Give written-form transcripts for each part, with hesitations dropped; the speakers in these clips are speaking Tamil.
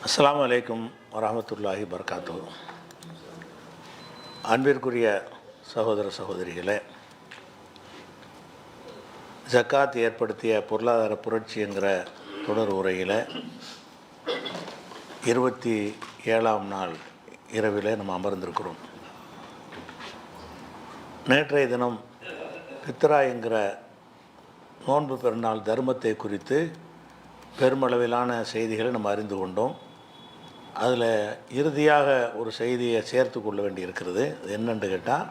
அஸ்ஸலாமு அலைக்கும் வரஹ்மத்துல்லாஹி வபரகாத்துஹு. அன்பிற்குரிய சகோதர சகோதரிகளே, ஜக்காத் ஏற்படுத்திய பொருளாதார புரட்சிங்கிற தொடர் உரையில் 27ஆம் நாள் இரவில் நம்ம அமர்ந்திருக்கிறோம். நேற்றைய தினம் பித்ரா என்கிற நோன்பு பெருநாள் தர்மத்தை குறித்து பெருமளவிலான செய்திகளை நம்ம அறிந்து கொண்டோம். அதில் இறுதியாக ஒரு செய்தியை சேர்த்து கொள்ள வேண்டி இருக்கிறது. அது என்னென்னு கேட்டால்,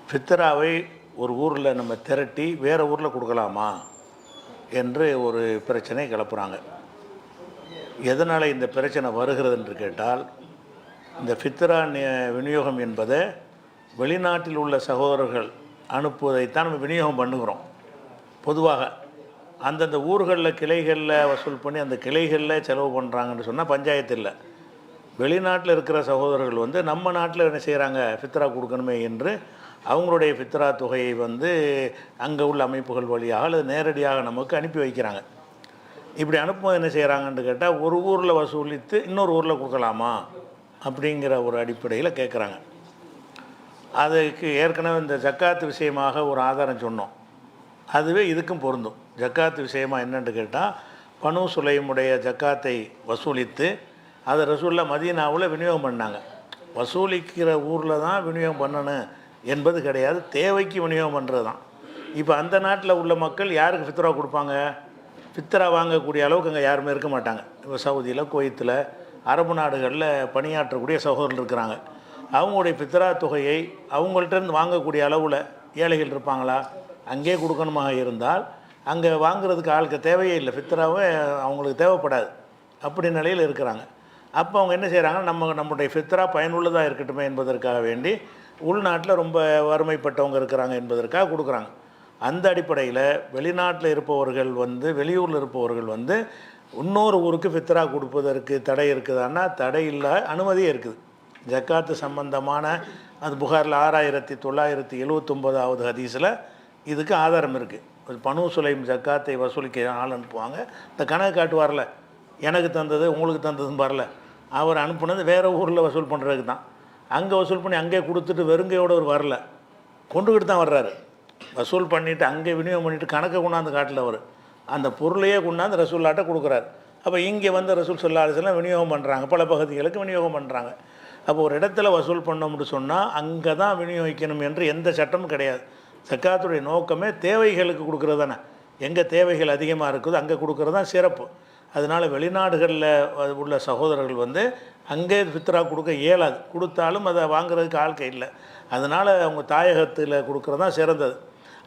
ஃபித்ராவை ஒரு ஊரில் நம்ம திரட்டி வேறு ஊரில் கொடுக்கலாமா என்று ஒரு பிரச்சனை கிளப்புறாங்க. எதனால் இந்த பிரச்சனை வருகிறது என்று கேட்டால், இந்த ஃபித்ரா விநியோகம் என்பதை வெளிநாட்டில் உள்ள சகோதரர்கள் அனுப்புவதைத்தான் நம்ம விநியோகம் பண்ணுகிறோம். பொதுவாக அந்தந்த ஊர்களில் கிளைகளில் வசூல் பண்ணி அந்த கிளைகளில் செலவு பண்ணுறாங்கன்னு சொன்னால் பஞ்சாயத்து இல்லை. வெளிநாட்டில் இருக்கிற சகோதரர்கள் வந்து நம்ம நாட்டில் என்ன செய்கிறாங்க, ஃபித்ரா கொடுக்கணுமே என்று அவங்களுடைய ஃபித்ரா தொகையை வந்து அங்கே உள்ள அமைப்புகள் வழியாக அல்லது நேரடியாக நமக்கு அனுப்பி வைக்கிறாங்க. இப்படி அனுப்பும்போது என்ன செய்கிறாங்கன்னு கேட்டால், ஒரு ஊரில் வசூலித்து இன்னொரு ஊரில் கொடுக்கலாமா அப்படிங்கிற ஒரு அடிப்படையில் கேட்குறாங்க. அதுக்கு ஏற்கனவே இந்த ஜக்காத்து விஷயமாக ஒரு ஆதாரம் சொன்னோம். அதுவே இதுக்கும் பொருந்தும். ஜக்காத்து விஷயமாக என்னென்னு கேட்டால், பனு சுலைமுடைய ஜக்காத்தை வசூலித்து அதை ரசூலில் மதீனாவில் விநியோகம் பண்ணாங்க. வசூலிக்கிற ஊரில் தான் விநியோகம் பண்ணணும் என்பது கிடையாது, தேவைக்கு விநியோகம் பண்ணுறது தான். இப்போ அந்த நாட்டில் உள்ள மக்கள் யாருக்கு ஃபித்ரா கொடுப்பாங்க? ஃபித்ரா வாங்கக்கூடிய அளவுக்கு அங்கே யாருமே இருக்க மாட்டாங்க. இப்போ சவுதியில், குவைத்தில், அரபு நாடுகளில் பணியாற்றக்கூடிய சகோதரர்கள் இருக்கிறாங்க. அவங்களுடைய ஃபித்ரா தொகையை அவங்கள்ட்டேருந்து வாங்கக்கூடிய அளவில் ஏழைகள் இருப்பாங்களா? அங்கே கொடுக்கணுமாக இருந்தால் அங்கே வாங்குறதுக்கு ஆளுக்கு தேவையே இல்லை, ஃபித்ராவே அவங்களுக்கு தேவைப்படாது. அப்படி நிலையில் இருக்கிறாங்க. அப்போ அவங்க என்ன செய்கிறாங்க, நம்முடைய ஃபித்ரா பயனுள்ளதாக இருக்கட்டுமே என்பதற்காக வேண்டி உள்நாட்டில் ரொம்ப வறுமைப்பட்டவங்க இருக்கிறாங்க என்பதற்காக கொடுக்குறாங்க. அந்த அடிப்படையில் வெளிநாட்டில் இருப்பவர்கள் வந்து, வெளியூரில் இருப்பவர்கள் வந்து இன்னொரு ஊருக்கு ஃபித்ரா கொடுப்பதற்கு தடை இருக்குதான்னா தடை இல்லை, அனுமதியே இருக்குது. ஜக்காத்து சம்பந்தமான அது புகாரில் 6979வது ஹதீஸில் இதுக்கு ஆதாரம் இருக்குது. பனு சுலைம் ஜக்காத்தை வசூலிக்க ஆள் அனுப்புவாங்க. இந்த கணக்கு காட்டுவார்ல, எனக்கு தந்தது உங்களுக்கு தந்ததுன்னு பாரல, அவர் அனுப்புனது வேறு ஊரில் வசூல் பண்ணுறதுக்கு தான். அங்கே வசூல் பண்ணி அங்கே கொடுத்துட்டு வெறுங்கையோடு அவர் வரல, கொண்டுக்கிட்டு தான் வர்றாரு. வசூல் பண்ணிவிட்டு அங்கே விநியோகம் பண்ணிவிட்டு கணக்கை கொண்டாந்து காட்டில் அவர் அந்த பொருளையே கொண்டாந்து ரசூல்லாட்ட கொடுக்குறாரு. அப்போ இங்கே வந்து ரசூல் ஸல்லல்லாஹு அலைஹி வஸல்லம் விநியோகம் பண்ணுறாங்க, பல பகுதிகளுக்கு விநியோகம் பண்ணுறாங்க. அப்போ ஒரு இடத்துல வசூல் பண்ணோம்னு சொன்னால் அங்கே தான் விநியோகிக்கணும் என்று எந்த சட்டமும் கிடையாது. ஜக்காத்துடைய நோக்கமே தேவைகளுக்கு கொடுக்குறது தானே. எங்கே தேவைகள் அதிகமாக இருக்குதோ அங்கே கொடுக்குறது தான் சிறப்பு. அதனால் வெளிநாடுகளில் உள்ள சகோதரர்கள் வந்து அங்கே ஃபித்ரா கொடுக்க இயலாது, கொடுத்தாலும் அதை வாங்குறதுக்கு ஆட்கள் இல்லை. அதனால் அவங்க தாயகத்தில் கொடுக்குறது தான் சிறந்தது.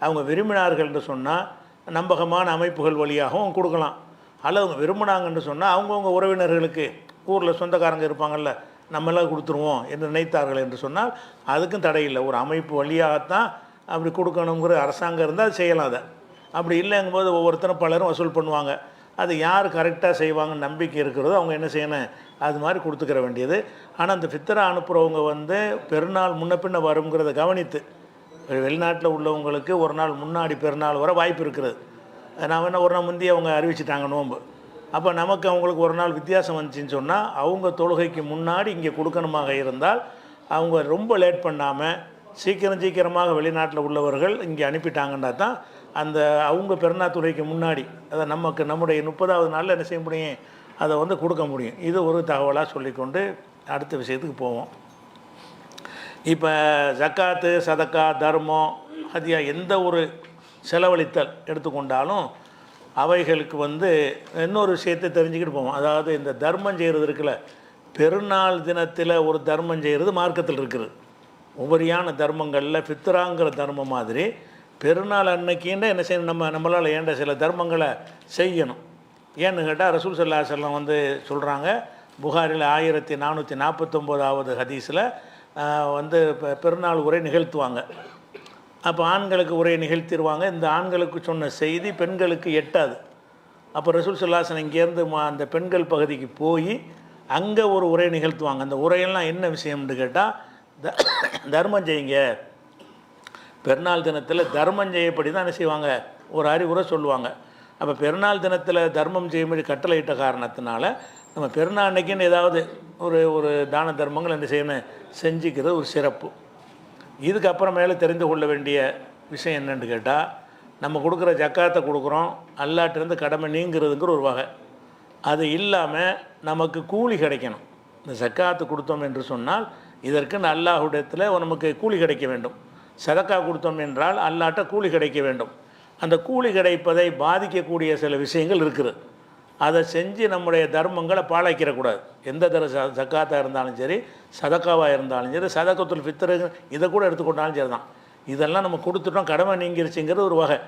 அவங்க விரும்பினார்கள்னு சொன்னால் நம்பகமான அமைப்புகள் வழியாகவும் கொடுக்கலாம். அல்லது அவங்க விரும்பினாங்கன்னு சொன்னால் அவங்கவுங்க உறவினர்களுக்கு ஊரில் சொந்தக்காரங்க இருப்பாங்கள்ல, நம்மளாம் கொடுத்துருவோம் என்று நினைத்தார்கள் என்று சொன்னால் அதுக்கும் தடை இல்லை. ஒரு அமைப்பு வழியாகத்தான் அப்படி கொடுக்கணுங்கிற அரசாங்கம் இருந்தால் அது செய்யலாம். அதை அப்படி இல்லைங்கும்போது ஒவ்வொருத்தரும் பலரும் வசூல் பண்ணுவாங்க. அது யார் கரெக்டாக செய்வாங்கன்னு நம்பிக்கை இருக்கிறதோ அவங்க என்ன செய்யணும், அது மாதிரி கொடுத்துக்கிற வேண்டியது. ஆனால் அந்த ஃபித்ரா அனுப்புகிறவங்க வந்து பெருநாள் முன்ன பின்ன வருங்கிறத கவனித்து, வெளிநாட்டில் உள்ளவங்களுக்கு ஒரு நாள் முன்னாடி பெருநாள் வர வாய்ப்பு இருக்கிறது. நான் என்ன ஒரு நாள் முந்தைய அவங்க அறிவிச்சிட்டாங்க நோன்பு, அப்போ நமக்கு அவங்களுக்கு ஒரு நாள் வித்தியாசம் வந்துச்சின்னு சொன்னால் அவங்க தொழுகைக்கு முன்னாடி இங்கே கொடுக்கணுமாக இருந்தால் அவங்க ரொம்ப லேட் பண்ணாமல் சீக்கிரமாக வெளிநாட்டில் உள்ளவர்கள் இங்கே அனுப்பிட்டாங்கன்னா தான் அந்த அவங்க பெருநாள் தொழுகைக்கு முன்னாடி அதை நம்முடைய 30வது நாளில் என்ன செய்ய முடியும், அதை வந்து கொடுக்க முடியும். இது ஒரு தகவலாக சொல்லிக்கொண்டு அடுத்த விஷயத்துக்கு போவோம். இப்போ ஜக்காத்து, சதக்கா, தர்மம், ஹதியா எந்த ஒரு செலவழித்தல் எடுத்துக்கொண்டாலும் அவைகளுக்கு வந்து இன்னொரு விஷயத்தை தெரிஞ்சுக்கிட்டு போவோம். அதாவது இந்த தர்மம் செய்கிறது இருக்குல்ல, பெருநாள் தினத்தில் ஒரு தர்மம் செய்கிறது மார்க்கத்தில் இருக்குது. உபரியான தர்மங்களில் ஃபித்ராங்கிற தர்மம் மாதிரி பெருநாள் அன்னைக்குன்னா என்ன செய்யணும், நம்மளால் ஏண்ட சில தர்மங்களை செய்யணும். ஏன்னு கேட்டால் ரசூல் ஸல்லல்லாஹு அலைஹி வஸல்லம் வந்து சொல்கிறாங்க, புகாரில் 1449வது ஹதீஸில் வந்து பெருநாள் உரை நிகழ்த்துவாங்க. அப்போ ஆண்களுக்கு உரை நிகழ்த்திடுவாங்க. இந்த ஆண்களுக்கு சொன்ன செய்தி பெண்களுக்கு எட்டாது. அப்போ ரசூல் ஸல்லல்லாஹு அலைஹி வஸல்லம் இங்கேருந்து அந்த பெண்கள் பகுதிக்கு போய் அங்கே ஒரு உரை நிகழ்த்துவாங்க. அந்த உரையெல்லாம் என்ன விஷயம்னு கேட்டால், தர்மம் செய்யுங்க, பெருநாள் தினத்தில் தர்மம் செய்யப்படி தான் என்ன செய்வாங்க, ஒரு அறிவுரை சொல்லுவாங்க. அப்போ பெருநாள் தினத்தில் தர்மம் செய்யும்படி கட்டளையிட்ட காரணத்தினால நம்ம பெருநாள் அன்னைக்குன்னு ஏதாவது ஒரு ஒரு தான தர்மங்கள் என்ன செய்யணும், செஞ்சுக்கிறது ஒரு சிறப்பு. இதுக்கப்புறமேலே தெரிந்து கொள்ள வேண்டிய விஷயம் என்னென்னு கேட்டால், நம்ம கொடுக்குற ஜக்காத்தை கொடுக்குறோம், அல்லாட்டிருந்து கடமை நீங்கிறதுங்கிற ஒரு வகை. அது இல்லாமல் நமக்கு கூலி கிடைக்கணும். இந்த ஜக்காத்து கொடுத்தோம் என்று சொன்னால் இதற்கு அல்லாஹ்விடத்தில் நமக்கு கூலி கிடைக்க வேண்டும். சதக்கா கொடுத்தோம் என்றால் அல்லாட்ட கூலி கிடைக்க வேண்டும். அந்த கூலி கிடைப்பதை பாதிக்கக்கூடிய சில விஷயங்கள் இருக்குது. அதை செஞ்சு நம்முடைய தர்மங்களை பாழாக்கிடக்கூடாது. எந்த ஜக்காத்தாக இருந்தாலும் சரி, சதக்காவாக இருந்தாலும் சரி, சதக்கத்துல் ஃபித்ரு இதை கூட எடுத்துக்கொண்டாலும் சரி தான். இதெல்லாம் நம்ம கொடுத்துட்டோம், கடமை நீங்கிருச்சுங்கிறது ஒரு வகை.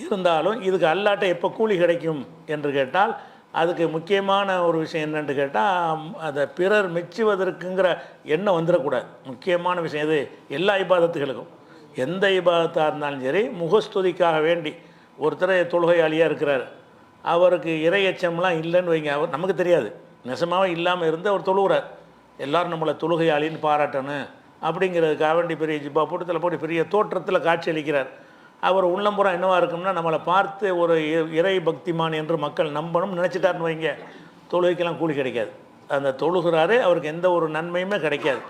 இருந்தாலும் இதுக்கு அல்லாட்ட எப்போ கூலி கிடைக்கும் என்று கேட்டால், அதுக்கு முக்கியமான ஒரு விஷயம் என்னென்னு கேட்டால், அதை பிறர் மெச்சுவதற்குங்கிற எண்ணம் வந்துடக்கூடாது. முக்கியமான விஷயம் இது எல்லா இபாதத்துகளுக்கும். எந்த இபாதத்தாக இருந்தாலும் சரி, முகஸ்துதிக்காக வேண்டி ஒருத்தர் தொழுகையாளியாக இருக்கிறார், அவருக்கு இறையச்சம்லாம் இல்லைன்னு வைங்க, அவர் நமக்கு தெரியாது, நெசமாகவே இல்லாமல் இருந்து அவர் தொழுகிறார். எல்லோரும் நம்மளை தொழுகையாளின்னு பாராட்டணும் அப்படிங்கிறதுக்காக வேண்டி பெரிய ஜிப்பா போட்டு போட்டு பெரிய தோற்றத்தில் காட்சி அளிக்கிறார். அவர் உள்ளம்புறம் என்னவாக இருக்கும்னா, நம்மளை பார்த்து ஒரு இறை பக்திமான் என்று மக்கள் நம்பணும் நினச்சிட்டாருன்னு வைங்க, தொழுகைக்கெல்லாம் கூலி கிடைக்காது. அந்த தொழுகிறாரு, அவருக்கு எந்த ஒரு நன்மையுமே கிடைக்காது.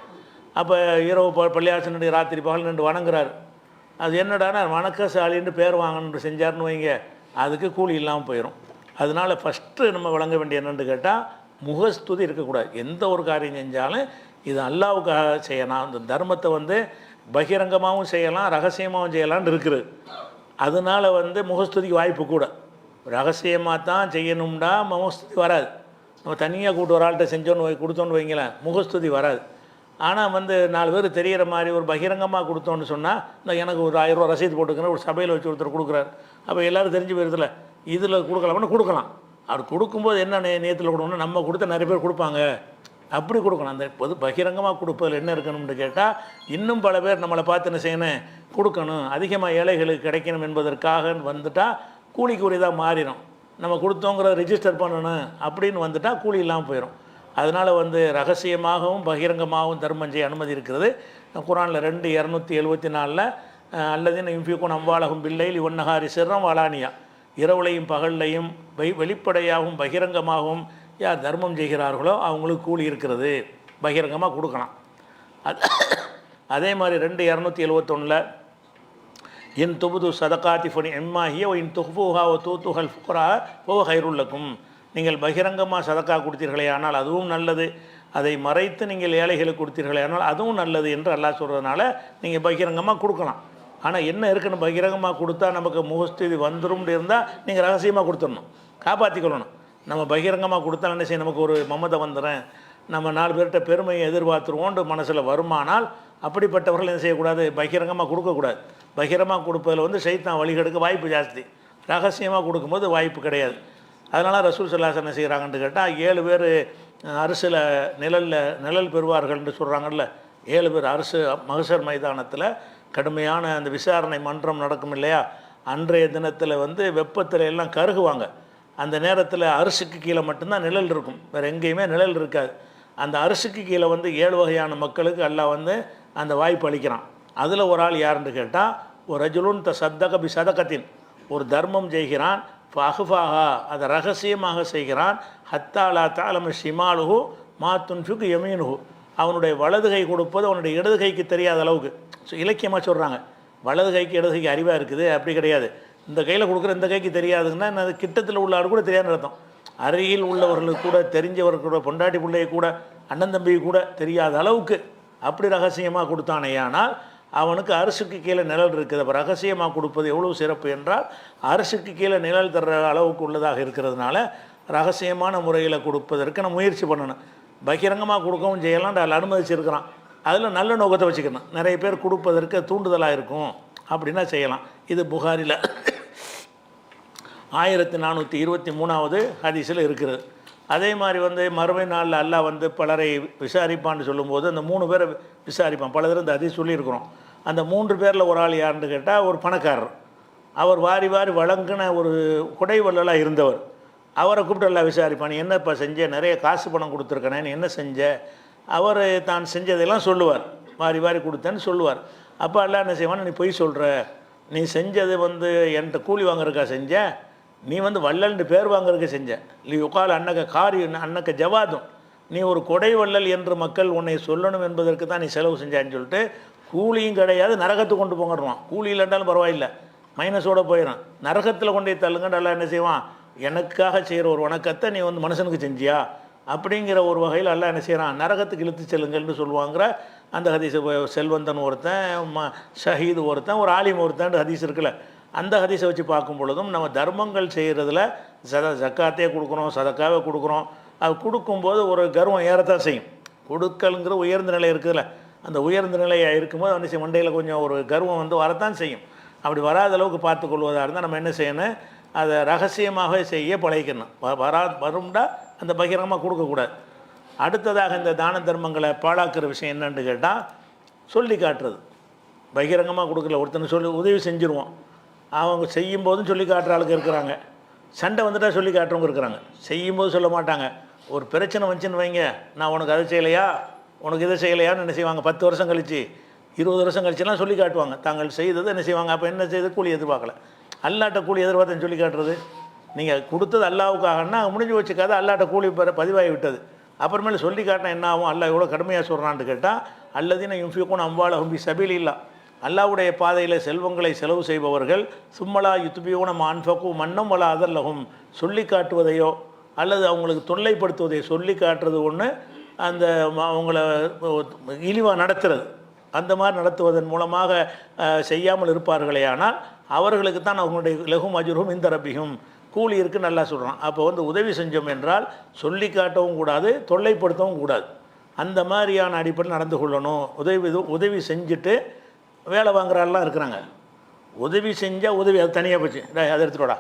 அப்போ இரவு பள்ளியாசன் ராத்திரி பகல் நின்று வணங்குறாரு, அது என்னடானா வணக்கசாலின்னு பேர் வாங்கணுன்னு செஞ்சார்னு வைங்க, அதுக்கு கூலி இல்லாமல் போயிடும். அதனால் ஃபஸ்ட்டு நம்ம வழங்க வேண்டிய என்னென்னு கேட்டால், முகஸ்துதி இருக்கக்கூடாது. எந்த ஒரு காரியம் செஞ்சாலும் இது அல்லாவுக்காக செய்யலாம். இந்த தர்மத்தை பகிரங்கமாகவும் செய்யலாம், ரகசியமாகவும் செய்யலான்னு இருக்குது. அதனால் முகஸ்துதிக்கு வாய்ப்பு கூட. ரகசியமாக தான் செய்யணும்டா முகஸ்துதி வராது. நம்ம தனியாக கூட்டு ஒரு ஆள்கிட்ட செஞ்சோன்னு கொடுத்தோன்னு வைங்களேன், முகஸ்துதி வராது. ஆனால் 4 பேர் தெரிகிற மாதிரி ஒரு பகிரங்கமாக கொடுத்தோன்னு சொன்னால், இந்த எனக்கு ஒரு 1000 ரூபா ரசீது போட்டுக்கிறேன், ஒரு சபையில் வச்சு ஒருத்தர் கொடுக்குறாரு, அப்போ எல்லோரும் தெரிஞ்சு போயிருதில்ல, இதில் கொடுக்கலாம்னு கொடுக்கலாம். அப்படி கொடுக்கும்போது என்ன நேரத்தில் கொடுக்கணும், நம்ம கொடுத்த நிறைய பேர் கொடுப்பாங்க, அப்படி கொடுக்கணும். அந்த பொது பகிரங்கமாக கொடுப்பதில் என்ன இருக்கணும்னு கேட்டால், இன்னும் பல பேர் நம்மளை பார்த்து என்ன செய்யணும், கொடுக்கணும், அதிகமாக ஏழைகளுக்கு கிடைக்கணும் என்பதற்காக வந்துட்டால் கூலிக்கு உரியதாக மாறிடும். நம்ம கொடுத்தோங்கிறத ரிஜிஸ்டர் பண்ணணும் அப்படின்னு வந்துட்டால் கூலி இல்லாமல் போயிடும். அதனால் ரகசியமாகவும் பகிரங்கமாகவும் தர்மம் செய்ய அனுமதி இருக்கிறது. குரானில் 2:274 அல்லதின் இம்ஃபியூக்கும் அம்வாலகும் பில்லைல் ஒன்னஹாரி சிறம் வாலானியா, இரவுலையும் பகல்லையும் வெளிப்படையாகவும் பகிரங்கமாகவும் யார் தர்மம் செய்கிறார்களோ அவங்களுக்கு கூலி இருக்கிறது, பகிரங்கமாக கொடுக்கலாம். அதே மாதிரி 2:271 இன் துபுது சதகாத்தி ஃபனி எம்மாஹிய இன் துஹ்பூஹா ஓ தூத்துஹல் ஃபுக்ரா ஓ ஹைருல்லக்கும், நீங்கள் பகிரங்கமாக சதக்கா கொடுத்தீர்களே ஆனால் அதுவும் நல்லது, அதை மறைத்து நீங்கள் ஏழைகளுக்கு கொடுத்தீர்களே ஆனால் அதுவும் நல்லது என்று அல்லாஹ் சொல்கிறதுனால நீங்கள் பகிரங்கமாக கொடுக்கலாம். ஆனால் என்ன இருக்குன்னு, பகிரங்கமாக கொடுத்தா நமக்கு முகஸ்துதி வந்துடும் இருந்தால் நீங்கள் ரகசியமாக கொடுத்துடணும், காப்பாற்றிக்கொள்ளணும். நம்ம பகிரங்கமாக கொடுத்தா என்ன செய்ய, நமக்கு ஒரு மமதை வந்துடுறேன், நம்ம 4 பேர்கிட்ட பெருமையை எதிர்பார்த்துருவோன்ற மனசில் வருமானால் அப்படிப்பட்டவர்கள் என்ன செய்யக்கூடாது, பகிரங்கமாக கொடுக்கக்கூடாது. பகிரமாக கொடுப்பதில் ஷைத்தான் வழிகெடுக்க வாய்ப்பு ஜாஸ்தி, ரகசியமாக கொடுக்கும்போது வாய்ப்பு கிடையாது. அதனால் ரசூல் ஸல்லல்லாஹு அலைஹி வஸல்லம் என்ன செய்கிறாங்கன்னு கேட்டால், 7 பேர் அரசில் நிழல் பெறுவார்கள்னு சொல்கிறாங்கல்ல, 7 பேர் அரசு மகசர் மைதானத்தில் கடுமையான அந்த விசாரணை மன்றம் நடக்கும் இல்லையா, அன்றைய தினத்தில் வெப்பத்தில் எல்லாம் கருகுவாங்க. அந்த நேரத்தில் அரிசிக்கு கீழே மட்டும்தான் நிழல் இருக்கும், வேறு எங்கேயுமே நிழல் இருக்காது. அந்த அரிசிக்கு கீழே 7 வகையான மக்களுக்கு அல்லாஹ் அந்த வாய்ப்பு அளிக்கிறான். அதில் ஒரு ஆள் யாருன்னு கேட்டால், ஒரு ரஜுலுன் சத்தக பி சதகத்தின், ஒரு தர்மம் செய்கிறான், ஃபஹ்ஃபாஹா அதை ரகசியமாக செய்கிறான், ஹத்தாலா தாலம ஷிமாலுஹு மா துன்ஃபிகு யமீனுஹு, அவனுடைய வலது கை கொடுப்பது அவனுடைய இடது கைக்கு தெரியாத அளவுக்கு. ஸோ இலக்கியமாக சொல்கிறாங்க, வலது கைக்கு இடது கைக்கு அறிவாக இருக்குது, அப்படி கிடையாது. இந்த கையில் கொடுக்குற இந்த கைக்கு தெரியாதுங்கன்னா அது கிட்டத்தில் உள்ள ஆள் கூட தெரியாதுன்னு அர்த்தம். அருகில் உள்ளவர்களுக்கு கூட, தெரிஞ்சவர்கள் கூட, பொண்டாட்டி பிள்ளையை கூட, அண்ணன் தம்பி கூட தெரியாத அளவுக்கு அப்படி ரகசியமாக கொடுத்தானே, ஆனால் அவனுக்கு அரசுக்கு கீழே நிழல் இருக்குது. அப்போ ரகசியமாக கொடுப்பது எவ்வளோ சிறப்பு என்றால், அரசுக்கு கீழே நிழல் தர்ற அளவுக்கு உள்ளதாக இருக்கிறதுனால ரகசியமான முறையில் கொடுப்பதற்கு நம்ம முயற்சி பண்ணணும். பகிரங்கமாக கொடுக்கவும் செய்யலாம், அதில் அனுமதிச்சிருக்கிறான், அதில் நல்ல நோக்கத்தை வச்சுக்கணும். நிறைய பேர் கொடுப்பதற்கு தூண்டுதலாக இருக்கும் அப்படின்னா செய்யலாம். இது புகாரில் 1423வது ஹதீஸில் இருக்கிறது. அதே மாதிரி மறுமை நாளில் அல்லாஹ் பலரை விசாரிப்பான்னு சொல்லும்போது அந்த 3 பேரை விசாரிப்பான். பல தடவை இந்த ஹதீஸ் சொல்லியிருக்கிறோம். அந்த 3 பேரில் ஒரு ஆள் யாருன்னு கேட்டால், ஒரு பணக்காரர், அவர் வாரி வாரி வழங்கின ஒரு குடைவல்லலாக இருந்தவர். அவரை கூப்பிட்டு எல்லாம் விசாரிப்பான், என்னப்பா செஞ்ச, நிறைய காசு பணம் கொடுத்துருக்கனேன்னு என்ன செஞ்ச, அவர் தான் செஞ்சதெல்லாம் சொல்லுவார், வாரி வாரி கொடுத்தேன்னு சொல்லுவார். அப்போ எல்லாம் என்ன செய்வான், நீ பொய் சொல்கிற, நீ செஞ்சது என்கிட்ட கூலி வாங்குறதுக்கா செஞ்ச, நீ வந்து வள்ளல்னு பேர் வாங்குறதுக்கு செஞ்ச. நீ உக்கால் அன்னக்க காரி அன்னக்க ஜவாதும், நீ ஒரு கொடை வள்ளல் என்று மக்கள் உன்னை சொல்லணும் என்பதற்கு தான் நீ செலவு செஞ்சான்னு சொல்லிட்டு கூலியும் கிடையாது, நரகத்துக்கு கொண்டு போங்கடுவான். கூலி இல்லைன்றாலும் பரவாயில்லை, மைனஸோடு போயிடும். நரகத்தில் கொண்டு போய் தள்ளுங்க. நல்லா என்ன செய்வான், எனக்காக செய்கிற ஒரு வணக்கத்தை நீ வந்து மனுஷனுக்கு செஞ்சியா அப்படிங்கிற ஒரு வகையில் எல்லாம் என்ன செய்கிறான், நரகத்துக்கு இழுத்து செல்லுங்கள்னு சொல்லுவாங்கிற அந்த ஹதீஸ். செல்வந்தன் ஒருத்தன், ஷஹீது ஒருத்தன், ஒரு ஆலிம் ஒருத்தன் ஹதீஸ் இருக்குல்ல, அந்த ஹதீஸை வச்சு பார்க்கும் பொழுதும் நம்ம தர்மங்கள் செய்கிறதுல ஜக்காத்தே கொடுக்குறோம், சதக்காவே கொடுக்குறோம். அது கொடுக்கும்போது ஒரு கர்வம் ஏறத்தான் செய்யும். கொடுக்கலுங்கிற உயர்ந்த நிலை இருக்குதுல்ல, அந்த உயர்ந்த நிலையாக இருக்கும்போது என்ன செய்யும், மண்டையில் கொஞ்சம் ஒரு கர்வம் வந்து வரத்தான் செய்யும். அப்படி வராத அளவுக்கு பார்த்துக்கொள்வதாக இருந்தால் நம்ம என்ன செய்யணும், அதை ரகசியமாக செய்ய பழகிக்கணும். வரும்டா அந்த பகிரங்கமாக கொடுக்கக்கூடாது. அடுத்ததாக இந்த தான தர்மங்களை பாழாக்குற விஷயம் என்னன்னு கேட்டால், சொல்லி காட்டுறது. பகிரங்கமாக கொடுக்கல, ஒருத்தனை சொல்லி உதவி செஞ்சுருவோம், அவங்க செய்யும்போதும் சொல்லி காட்டுற ஆளுக்கு இருக்கிறாங்க, சண்டை வந்துட்டால் சொல்லி காட்டுறவங்க இருக்கிறாங்க. செய்யும்போது சொல்ல மாட்டாங்க. ஒரு பிரச்சனை வந்துச்சுன்னு வைங்க, நான் உனக்கு அதை செய்யலையா, உனக்கு இதை செய்யலையான்னு என்ன செய்வாங்க, 10 வருஷம் கழித்து 20 வருஷம் கழிச்சுலாம் சொல்லி காட்டுவாங்க. தாங்கள் செய்தது என்ன செய்வாங்க, அப்போ என்ன செய்து கூலி எதிர்பார்க்கல. அல்லாட்ட கூலி எதிர்பார்த்தேன்னு சொல்லி காட்டுறது. நீங்கள் கொடுத்தது அல்லாவுக்காகன்னா முடிஞ்சு வச்சுக்காத, அல்லாட்ட கூலி பதிவாகி விட்டது. அப்புறமேல சொல்லி காட்டினா என்ன ஆகும், அல்லா எவ்வளோ கடுமையாக சொல்கிறான்னு கேட்டால், அல்லதின யுன்ஃபிகூன அம்வாலஹும் ஃபீ ஸபீலில்லாஹ், அல்லாவுடைய பாதையில் செல்வங்களை செலவு செய்பவர்கள் சும்மலா யுத்பியூன மா அன்ஃபகு மன்னம் வலா அதல்லஹும், சொல்லி காட்டுவதையோ அல்லது அவங்களுக்கு தொல்லைப்படுத்துவதையோ, சொல்லி காட்டுறது ஒன்று, அந்த அவங்கள இழிவாக நடத்துறது, அந்த மாதிரி நடத்துவதன் மூலமாக செய்யாமல் இருப்பார்களே ஆனால் அவர்களுக்கு தான் அவங்களுடைய லகும் அஜ்ருஹும் இந்த ரப்பிஹும், கூலி இருக்குது நல்லா சொல்கிறான். அப்போ வந்து உதவி செஞ்சோம் என்றால் சொல்லி காட்டவும் கூடாது, தொல்லைப்படுத்தவும் கூடாது. அந்த மாதிரியான அடிப்படையில் நடந்து கொள்ளணும். உதவி செஞ்சுட்டு வேலை வாங்குறாலாம் இருக்கிறாங்க. உதவி செஞ்சால் உதவி அது தனியாக போச்சு, அதை எடுத்துட்டோடா,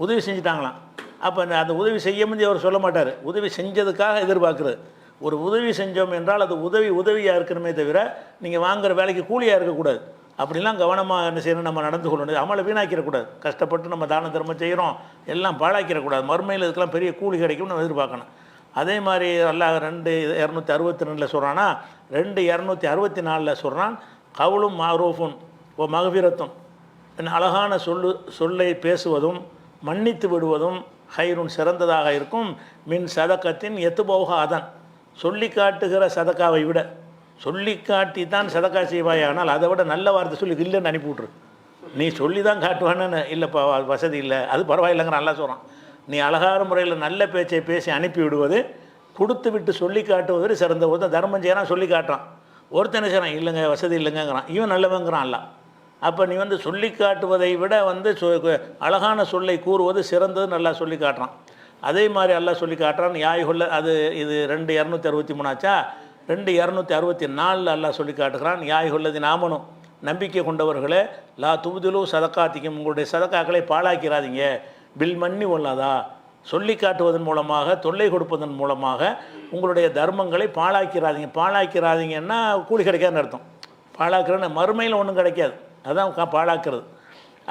உதவி செஞ்சுட்டாங்களாம். அப்போ அந்த உதவி செய்ய முடிஞ்சு அவர் சொல்ல மாட்டார், உதவி செஞ்சதுக்காக எதிர்பார்க்குறது. ஒரு உதவி செஞ்சோம் என்றால் அது உதவியாக இருக்கணுமே தவிர நீங்கள் வாங்குகிற வேலைக்கு கூலியாக இருக்கக்கூடாது. அப்படிலாம் கவனமாக என்ன செய்யணும், நம்ம நடந்து கொள்ளணும். அமலை வீணாக்கிடக்கூடாது. கஷ்டப்பட்டு நம்ம தான தர்மம் செய்கிறோம், எல்லாம் பாழாக்கிடக்கூடாது. மறுமையில் இதுக்கெல்லாம் பெரிய கூலி கிடைக்கும்னு நம்ம எதிர்பார்க்கணும். அதே மாதிரி அல்லாஹ் 2:262 சொல்கிறான்னா, 2:264 சொல்கிறான், கவுலும் மாரூஃபுன் ஓ மகபிரத்தும், அழகான சொல்லை பேசுவதும் மன்னித்து விடுவதும் ஹைருன் சிறந்ததாக இருக்கும். மின் சதக்கத்தின் எத்துபோக அதன், சொல்லி காட்டுகிற சதக்காவை விட, சொல்லி காட்டி தான் சதக்கா செய்வாய், ஆனால் அதை விட நல்ல வார்த்தை சொல்லி இல்லைன்னு அனுப்பிவிட்ரு. நீ சொல்லி தான் காட்டுவான்னு, இல்லைப்பா வசதி இல்லை, அது பரவாயில்லைங்கிற நல்லா சொல்கிறான். நீ அழகான முறையில் நல்ல பேச்சை பேசி அனுப்பி விடுவது, கொடுத்து விட்டு சொல்லி காட்டுவது சிறந்த. ஒருத்தன் தர்மம் செய்யறான், சொல்லி காட்டுறான், ஒருத்தனை செய்கிறான் இல்லைங்க வசதி இல்லைங்கிறான், இவன் நல்லவங்கிறான் அல்ல. அப்போ நீ வந்து சொல்லி காட்டுவதை விட வந்து அழகான சொல்லை கூறுவது சிறந்தது, நல்லா சொல்லி காட்டுறான். அதே மாதிரி எல்லாம் சொல்லி காட்டுறான். யாயுள்ள அது இது 2:263 ஆச்சா, 2:264 அல்லாஹ் சொல்லி காட்டுகிறான். யாயுள்ளது நாமனும், நம்பிக்கை கொண்டவர்களே, லா துபுதிலு சதக்காத்திக்கும், உங்களுடைய சதக்காக்களை பாழாக்கிறாதீங்க. பில் மன்னி உள்ளதா, சொல்லி காட்டுவதன் மூலமாக, தொல்லை கொடுப்பதன் மூலமாக உங்களுடைய தர்மங்களை பாழாக்கிறாதீங்க. பாழாக்கிறாதீங்கன்னா கூலி கிடைக்காதுன்னு அர்த்தம். பாழாக்கிறன்னு மறுமையில் ஒன்றும் கிடைக்காது, அதுதான் பாழாக்கிறது.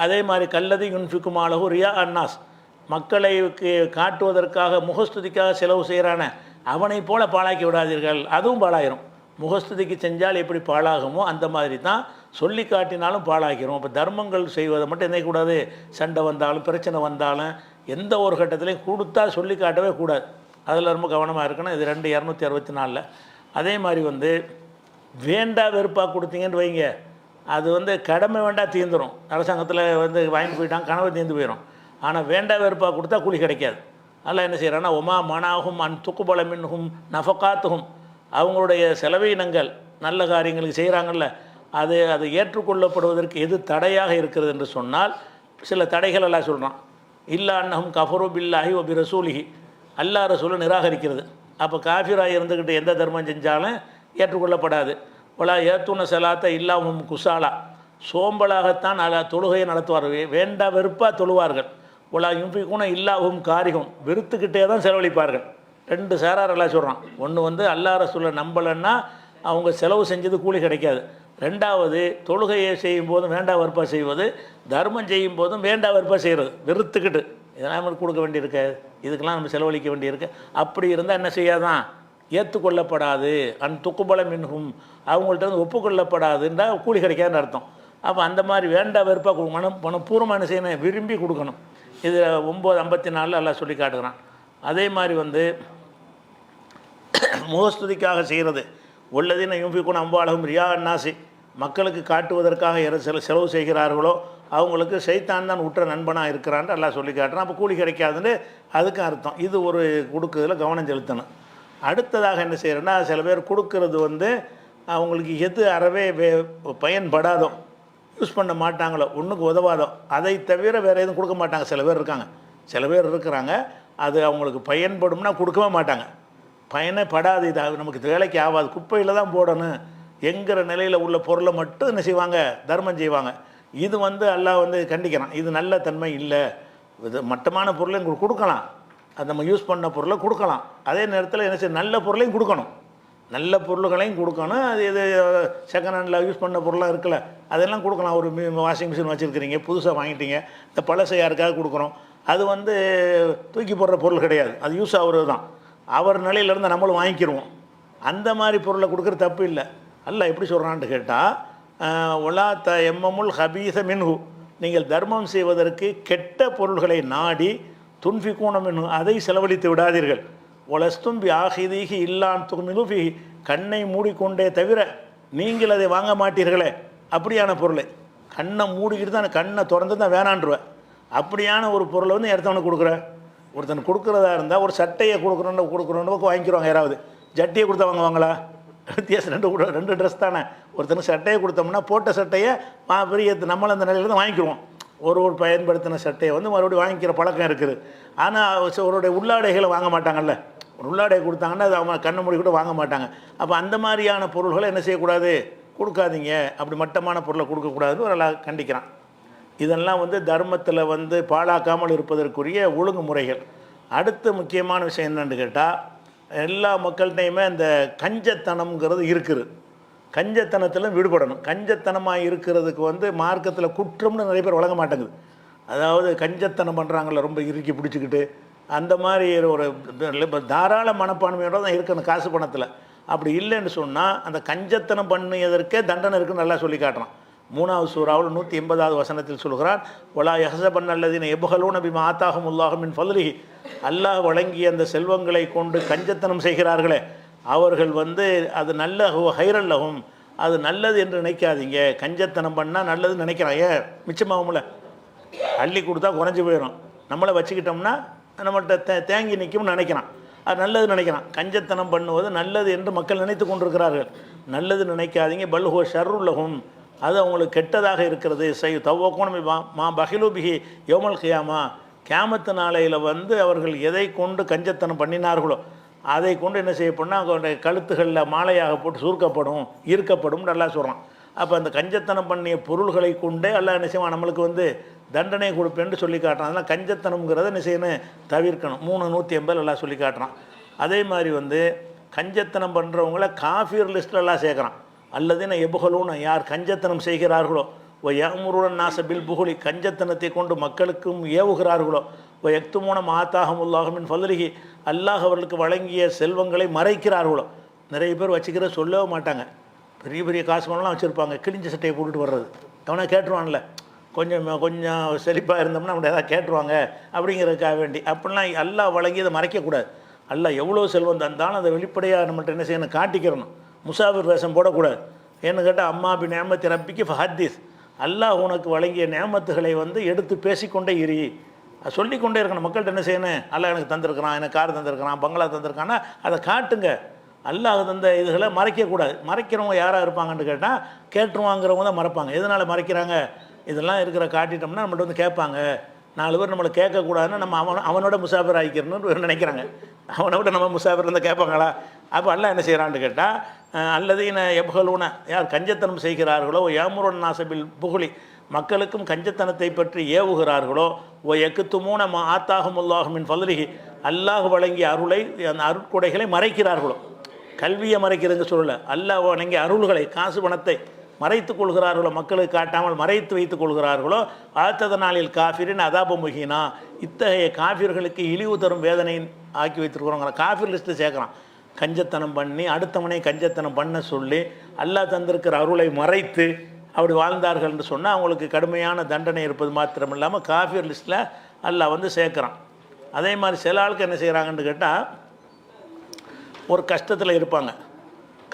அதே மாதிரி கல்லதி யுன்ஃபிக்கும் அலகு ரியா அன்னாஸ், மக்களை காட்டுவதற்காக முகஸ்துதிக்காக செலவு செய்கிறான அவனை போல பாழாக்கி விடாதீர்கள், அதுவும் பாழாயிரும். முகஸ்துதிக்கு செஞ்சால் எப்படி பாழாகுமோ அந்த மாதிரி தான் சொல்லி காட்டினாலும் பாழாக்கிறோம். இப்போ தர்மங்கள் செய்வதை மட்டும் என்ன கூடாது, சண்டை வந்தாலும் பிரச்சனை வந்தாலும் எந்த ஒரு கட்டத்திலையும் கொடுத்தா சொல்லி காட்டவே கூடாது. அதில் ரொம்ப கவனமாக இருக்கணும். இது 2:264. அதே மாதிரி வந்து வேண்டா வெறுப்பாக கொடுத்தீங்கன்னு வைங்க, அது வந்து கடமை வேண்டா தீர்ந்துடும். அரசாங்கத்தில் வந்து வாங்கிட்டு போயிட்டாங்க, கனவு தீர்ந்து போயிடும். ஆனால் வேண்டா வெறுப்பாக கொடுத்தா கூலி கிடைக்காது. அதெல்லாம் என்ன செய்கிறான்னா, ஒமா மனாகும் அன் துக்குபல மின்ஹும் நஃபகாத்துகும், அவங்களுடைய செலவீனங்கள் நல்ல காரியங்களுக்கு செய்கிறாங்கல்ல, அது ஏற்றுக்கொள்ளப்படுவதற்கு எது தடையாக இருக்கிறது என்று சொன்னால் சில தடைகள் எல்லாம் சொல்கிறான். இல்லா அன்னஹும் கஃபரு பில்லாஹி ஒபி ரசூலிஹி, அல்லாஹ் ரசூலை நிராகரிக்கிறது. அப்போ காஃபிராக இருந்துக்கிட்டு எந்த தர்மம் செஞ்சாலும் ஏற்றுக்கொள்ளப்படாது. ஒலா ஏத்துன செலாத்த இல்லாமும் குசாலா, சோம்பலாகத்தான் தொழுகையை நடத்துவார்கள், வேண்டா வெறுப்பாக தொழுவார்கள். ஒலா யும்பிக்கூன இல்லாவும் காரிகம், வெறுத்துக்கிட்டே தான் செலவழிப்பார்கள். 2 சாரார் எல்லாம் சொல்கிறான். ஒன்று வந்து அல்லாஹ் ரசூலை நம்பலைன்னா அவங்க செலவு செஞ்சது கூலி கிடைக்காது. 2வது தொழுகையை செய்யும் போதும் வேண்டா வெறுப்பாக செய்வது, தர்மம் செய்யும் போதும் வேண்டா வெறுப்பாக செய்கிறது, வெறுத்துக்கிட்டு. இதெல்லாம் நம்மளுக்கு கொடுக்க வேண்டியிருக்கு, இதுக்கெல்லாம் நம்ம செலவழிக்க வேண்டியிருக்கு. அப்படி இருந்தால் என்ன செய்யாதான், ஏற்றுக்கொள்ளப்படாது. அன் துக்குபல மின்ஹும், அவங்கள்ட்ட வந்து ஒப்புக்கொள்ளப்படாதுன்றா கூலி கிடைக்காதுன்னு அர்த்தம். அப்போ அந்த மாதிரி வேண்டா வெறுப்பாக மனப்பூர்வமாக என்ன செய்யணும், விரும்பி கொடுக்கணும். இது 9:54 அல்லாஹ் சொல்லி காட்டுகிறான். அதே மாதிரி வந்து முகஸ்துதிக்காக செய்கிறது, உள்ளதின யும்பிக்குன் அம்பாலகும் ரியா அன்னாசி, மக்களுக்கு காட்டுவதற்காக செலவு செய்கிறார்களோ அவங்களுக்கு சைத்தான் தான் உற்ற நண்பனாக இருக்கிறான்னு எல்லாம் சொல்லி காட்டுறான். அப்போ கூலி கிடைக்காதுன்னு அதுக்கு அர்த்தம். இது ஒரு கொடுக்குறதுல கவனம் செலுத்தணும். அடுத்ததாக என்ன செய்கிறேன்னா, சில பேர் கொடுக்கறது வந்து அவங்களுக்கு எது அறவே பயன்படாதோ, யூஸ் பண்ண மாட்டாங்களோ, ஒன்றுக்கு உதவாதோ, அதை தவிர வேறு எதுவும் கொடுக்க மாட்டாங்க. சில பேர் இருக்காங்க, சில பேர் இருக்கிறாங்க, அது அவங்களுக்கு பயன்படும்னா கொடுக்கவே மாட்டாங்க. பயனப்படாது, இது நமக்கு வேலைக்கு ஆகாது, குப்பையில் தான் போடணும் என்கிற நிலையில் உள்ள பொருளை மட்டும் என்ன செய்வாங்க, தர்மம் செய்வாங்க. இது வந்து அல்லாஹ் வந்து கண்டிக்கிறான். இது நல்ல தன்மை இல்லை. இது மட்டமான பொருளையும் கொடுக்கலாம், அது நம்ம யூஸ் பண்ண பொருளை கொடுக்கலாம். அதே நேரத்தில் என்ன செய்ய, நல்ல பொருளையும் கொடுக்கணும், நல்ல பொருள்களையும் கொடுக்கணும். அது இது செகண்ட் ஹேண்டில் யூஸ் பண்ண பொருளாக இருக்குல்ல, அதெல்லாம் கொடுக்கலாம். ஒரு வாஷிங் மிஷின் வச்சுருக்கிறீங்க, புதுசாக வாங்கிட்டீங்க, இந்த பழசை யாருக்காக கொடுக்குறோம், அது வந்து தூக்கி போடுற பொருள் கிடையாது, அது யூஸ் ஆகுறது தான். அவர் நிலையிலேருந்து நம்மளும் வாங்கிக்கிடுவோம். அந்த மாதிரி பொருளை கொடுக்குற தப்பு இல்லை. அல்ல எப்படி சொல்கிறான்ட்டு கேட்டால், ஒலா எம்மமுல் ஹபீச மின்ஹு, நீங்கள் தர்மம் செய்வதற்கு கெட்ட பொருள்களை நாடி துன்ஃபிகூன மின்ஹு, அதை செலவழித்து விடாதீர்கள். ஒலஸ்தும் ஆஹிதீகி இல்லான் துமிலுஃபி, கண்ணை மூடிக்கொண்டே தவிர நீங்கள் அதை வாங்க மாட்டீர்களே, அப்படியான பொருளை கண்ணை மூடிக்கிட்டு தான், கண்ணை திறந்து தான் வேணான்றுவேன். அப்படியான ஒரு பொருளை வந்து எடுத்தவனுக்கு கொடுக்குற, ஒருத்தன் கொடுக்குறதா இருந்தால் ஒரு சட்டையை கொடுக்குறோன்னு வாங்கிக்கிறோங்க. யாராவது ஜட்டியை கொடுத்தா வாங்குவாங்களா? வித்தியாசம் ரெண்டு ட்ரெஸ் தானே. ஒருத்தனுக்கு சட்டையை கொடுத்தோம்னா போட்ட சட்டையை பெரிய நம்மளும் அந்த நிலையில் தான் வாங்கிக்குவோம். ஒரு பயன்படுத்தின சட்டையை வந்து மறுபடியும் வாங்கிக்கிற பழக்கம் இருக்குது. ஆனால் ஒருடைய உள்ளாடைகளை வாங்க மாட்டாங்கல்ல, ஒரு உள்ளாடையை கொடுத்தாங்கன்னா அது அவங்க கண்ணை மூடி கூட வாங்க மாட்டாங்க. அப்போ அந்த மாதிரியான பொருள்களை என்ன செய்யக்கூடாது, கொடுக்காதீங்க. அப்படி மட்டமான பொருளை கொடுக்கக்கூடாதுன்னு ஒரு எல்லாம் கண்டிக்கிறான். இதெல்லாம் வந்து தர்மத்தில் வந்து பாழாக்காமல் இருப்பதற்குரிய ஒழுங்குமுறைகள். அடுத்த முக்கியமான விஷயம் என்னென்னு கேட்டால், எல்லா மக்கள்கிட்டையுமே இந்த கஞ்சத்தனம்ங்கிறது இருக்குது. கஞ்சத்தனத்தில் விடுபடணும். கஞ்சத்தனமாக இருக்கிறதுக்கு வந்து மார்க்கத்தில் குற்றம்னு நிறைய பேர் வழங்க மாட்டேங்குது. அதாவது கஞ்சத்தனம் பண்ணுறாங்கள, ரொம்ப இறுக்கி பிடிச்சிக்கிட்டு அந்த மாதிரி ஒரு தாராள மனப்பான்மையோடு தான் இருக்கணும் காசு பணத்தில். அப்படி இல்லைன்னு சொன்னால் அந்த கஞ்சத்தனம் பண்ணியதற்கே தண்டனை இருக்குன்னு நல்லா சொல்லி காட்டுறான். 3வது சூறாவில் 180வது வசனத்தில் சொல்கிறான், ஒலா யஹஸபன் அல்லதீன யப்ஹலூன பிமா ஆத்தாஹுமுல்லாஹு மின் ஃபத்லிஹி, அல்லாஹ் வழங்கிய அந்த செல்வங்களை கொண்டு கஞ்சத்தனம் செய்கிறார்களே, அவர்கள் வந்து அது நல்ல ஹைரல்லஹும், அது நல்லது என்று நினைக்காதீங்க. கஞ்சத்தனம் பண்ணால் நல்லது நினைக்கிறான், ஏன் மிச்சமாகும்ல, அள்ளி கொடுத்தா குறைஞ்சி போயிடும், நம்மளை வச்சுக்கிட்டோம்னா நம்மள்கிட்ட தேங்கி நிற்கும்னு நினைக்கிறான், அது நல்லது நினைக்கிறான். கஞ்சத்தனம் பண்ணுவது நல்லது என்று மக்கள் நினைத்து கொண்டிருக்கிறார்கள். நல்லது நினைக்காதீங்க. பல்ஹோ ஷர்ருல்லஹும், அது அவங்களுக்கு கெட்டதாக இருக்கிறது. தவ்வக்கோணம் மா பஹிலுபிஹி யோமல் கியாமா, கியாமத்து நாளையில் வந்து அவர்கள் எதை கொண்டு கஞ்சத்தனம் பண்ணினார்களோ அதை கொண்டு என்ன செய்யப்படனா அவங்களுடைய கழுத்துகளில் மாலையாக போட்டு சுருக்கப்படும், ஈர்க்கப்படும் நல்லா சொல்கிறான். அப்போ அந்த கஞ்சத்தனம் பண்ணிய பொருள்களை கொண்டே எல்லாம் என்ன செய்வான், நம்மளுக்கு வந்து தண்டனை கொடுப்பேன்னு சொல்லி காட்டுறான். அதெல்லாம் கஞ்சத்தனம்ங்கிறத என்ன செய்யணும், தவிர்க்கணும். 3:180 எல்லாம் சொல்லி காட்டுறான். அதே மாதிரி வந்து கஞ்சத்தனம் பண்ணுறவங்கள காஃபீர் லிஸ்ட்லெல்லாம் சேர்க்குறான். அல்லதுன்னு எபுகலூன்னு, யார் கஞ்சத்தனம் செய்கிறார்களோ, ஓ யமுருடன் நாசபில் புகுலி, கஞ்சத்தனத்தை கொண்டு மக்களுக்கும் ஏவுகிறார்களோ, ஓ எக்துமூன மாத்தாஹமுல்லாஹுமின் ஃபத்லிஹி, அல்லாஹ் அவர்களுக்கு வழங்கிய செல்வங்களை மறைக்கிறார்களோ. நிறைய பேர் வச்சுக்கிற சொல்லவே மாட்டாங்க, பெரிய பெரிய காசு பணம்லாம் வச்சுருப்பாங்க, கிழிஞ்ச சட்டையை போட்டுட்டு வர்றது. அவனை கேட்டுருவான்ல, கொஞ்சம் செழிப்பாக இருந்தோம்னா அவங்க எதாவது கேட்டுருவாங்க அப்படிங்கிறதுக்காக வேண்டி. அப்படிலாம் அல்லாஹ் வழங்கியதை மறைக்கக்கூடாது. அல்லாஹ் எவ்வளோ செல்வம் தந்தாலும் அதை வெளிப்படையாக நம்மள்ட்ட என்ன செய்யணும், காட்டிக்கிறணும். முசாஃபிர் வேஷம் போடக்கூடாது. ஏன்னு கேட்டால் அம்மா பி நேமத்து ரப்பிக்கு ஃபஹத்தீஸ், அல்லாஹ் உனக்கு வழங்கிய நேமத்துகளை வந்து எடுத்து பேசிக்கொண்டே இரு, சொல்லிக்கொண்டே இருக்கணும். மக்கள்கிட்ட என்ன செய்யணும், அல்லாஹ் எனக்கு தந்திருக்கிறான், எனக்கு கார் தந்திருக்கிறான், பங்களா தந்திருக்கான்னா அதை காட்டுங்க. அல்லாஹ் தந்த இதுகளை மறைக்கக்கூடாது. மறைக்கிறவங்க யாராக இருப்பாங்கன்னு கேட்டால் கேட்டுருவாங்கிறவங்க தான் மறைப்பாங்க. எதனால் மறைக்கிறாங்க, இதெல்லாம் இருக்கிற காட்டிட்டோம்னா நம்மள்ட்ட வந்து கேட்பாங்க, 4 பேர் நம்மளை கேட்கக்கூடாதுன்னு நம்ம அவனோட முசாஃபிர் ஆகிக்கிறணும்னு நினைக்கிறாங்க. அவனை விட நம்ம முசாஃபிர் இருந்தால் கேட்பாங்களா? அப்போ அல்லாஹ் என்ன செய்கிறான்னு கேட்டால், அல்லதீன எப்ஹலூன, யார் கஞ்சத்தனம் செய்கிறார்களோ, யாமுருன் நாசபில் புகுலி, மக்களுக்கும் கஞ்சத்தனத்தை பற்றி ஏவுகிறார்களோ, ஓ எக்குத்துமூன மா ஆத்தாஹமுல்லாஹு மின் ஃபத்லிஹி, அல்லாஹ் வழங்கிய அருளை, அந்த அருட்கொடைகளை மறைக்கிறார்களோ. கல்வியை மறைக்கிறதுங்க சொல்லலை, அல்லாஹ் வழங்கிய அருள்களை, காசு பணத்தை மறைத்து கொள்கிறார்களோ, மக்களுக்கு காட்டாமல் மறைத்து வைத்துக் கொள்கிறார்களோ, ஆத்தத நாளில் காஃபிரின் அதாப முகினா, இத்தகைய காஃபிர்களுக்கு இழிவு தரும் வேதனை ஆக்கி வைத்திருக்கிறோங்கிற காஃபிர் லிஸ்ட்டு சேர்க்குறான். கஞ்சத்தனம் பண்ணி அடுத்தவனை கஞ்சத்தனம் பண்ண சொல்லி அல்லாஹ் தந்திருக்கிற அருளை மறைத்து அப்படி வாழ்ந்தார்கள் என்று சொன்னால் அவங்களுக்கு கடுமையான தண்டனை இருப்பது மாத்திரம் இல்லாமல் காஃபிர் லிஸ்ட்டில் அல்லாஹ் வந்து சேர்க்குறான். அதே மாதிரி சில ஆளுக்கு என்ன செய்கிறாங்கன்னு கேட்டால், ஒரு கஷ்டத்தில் இருப்பாங்க.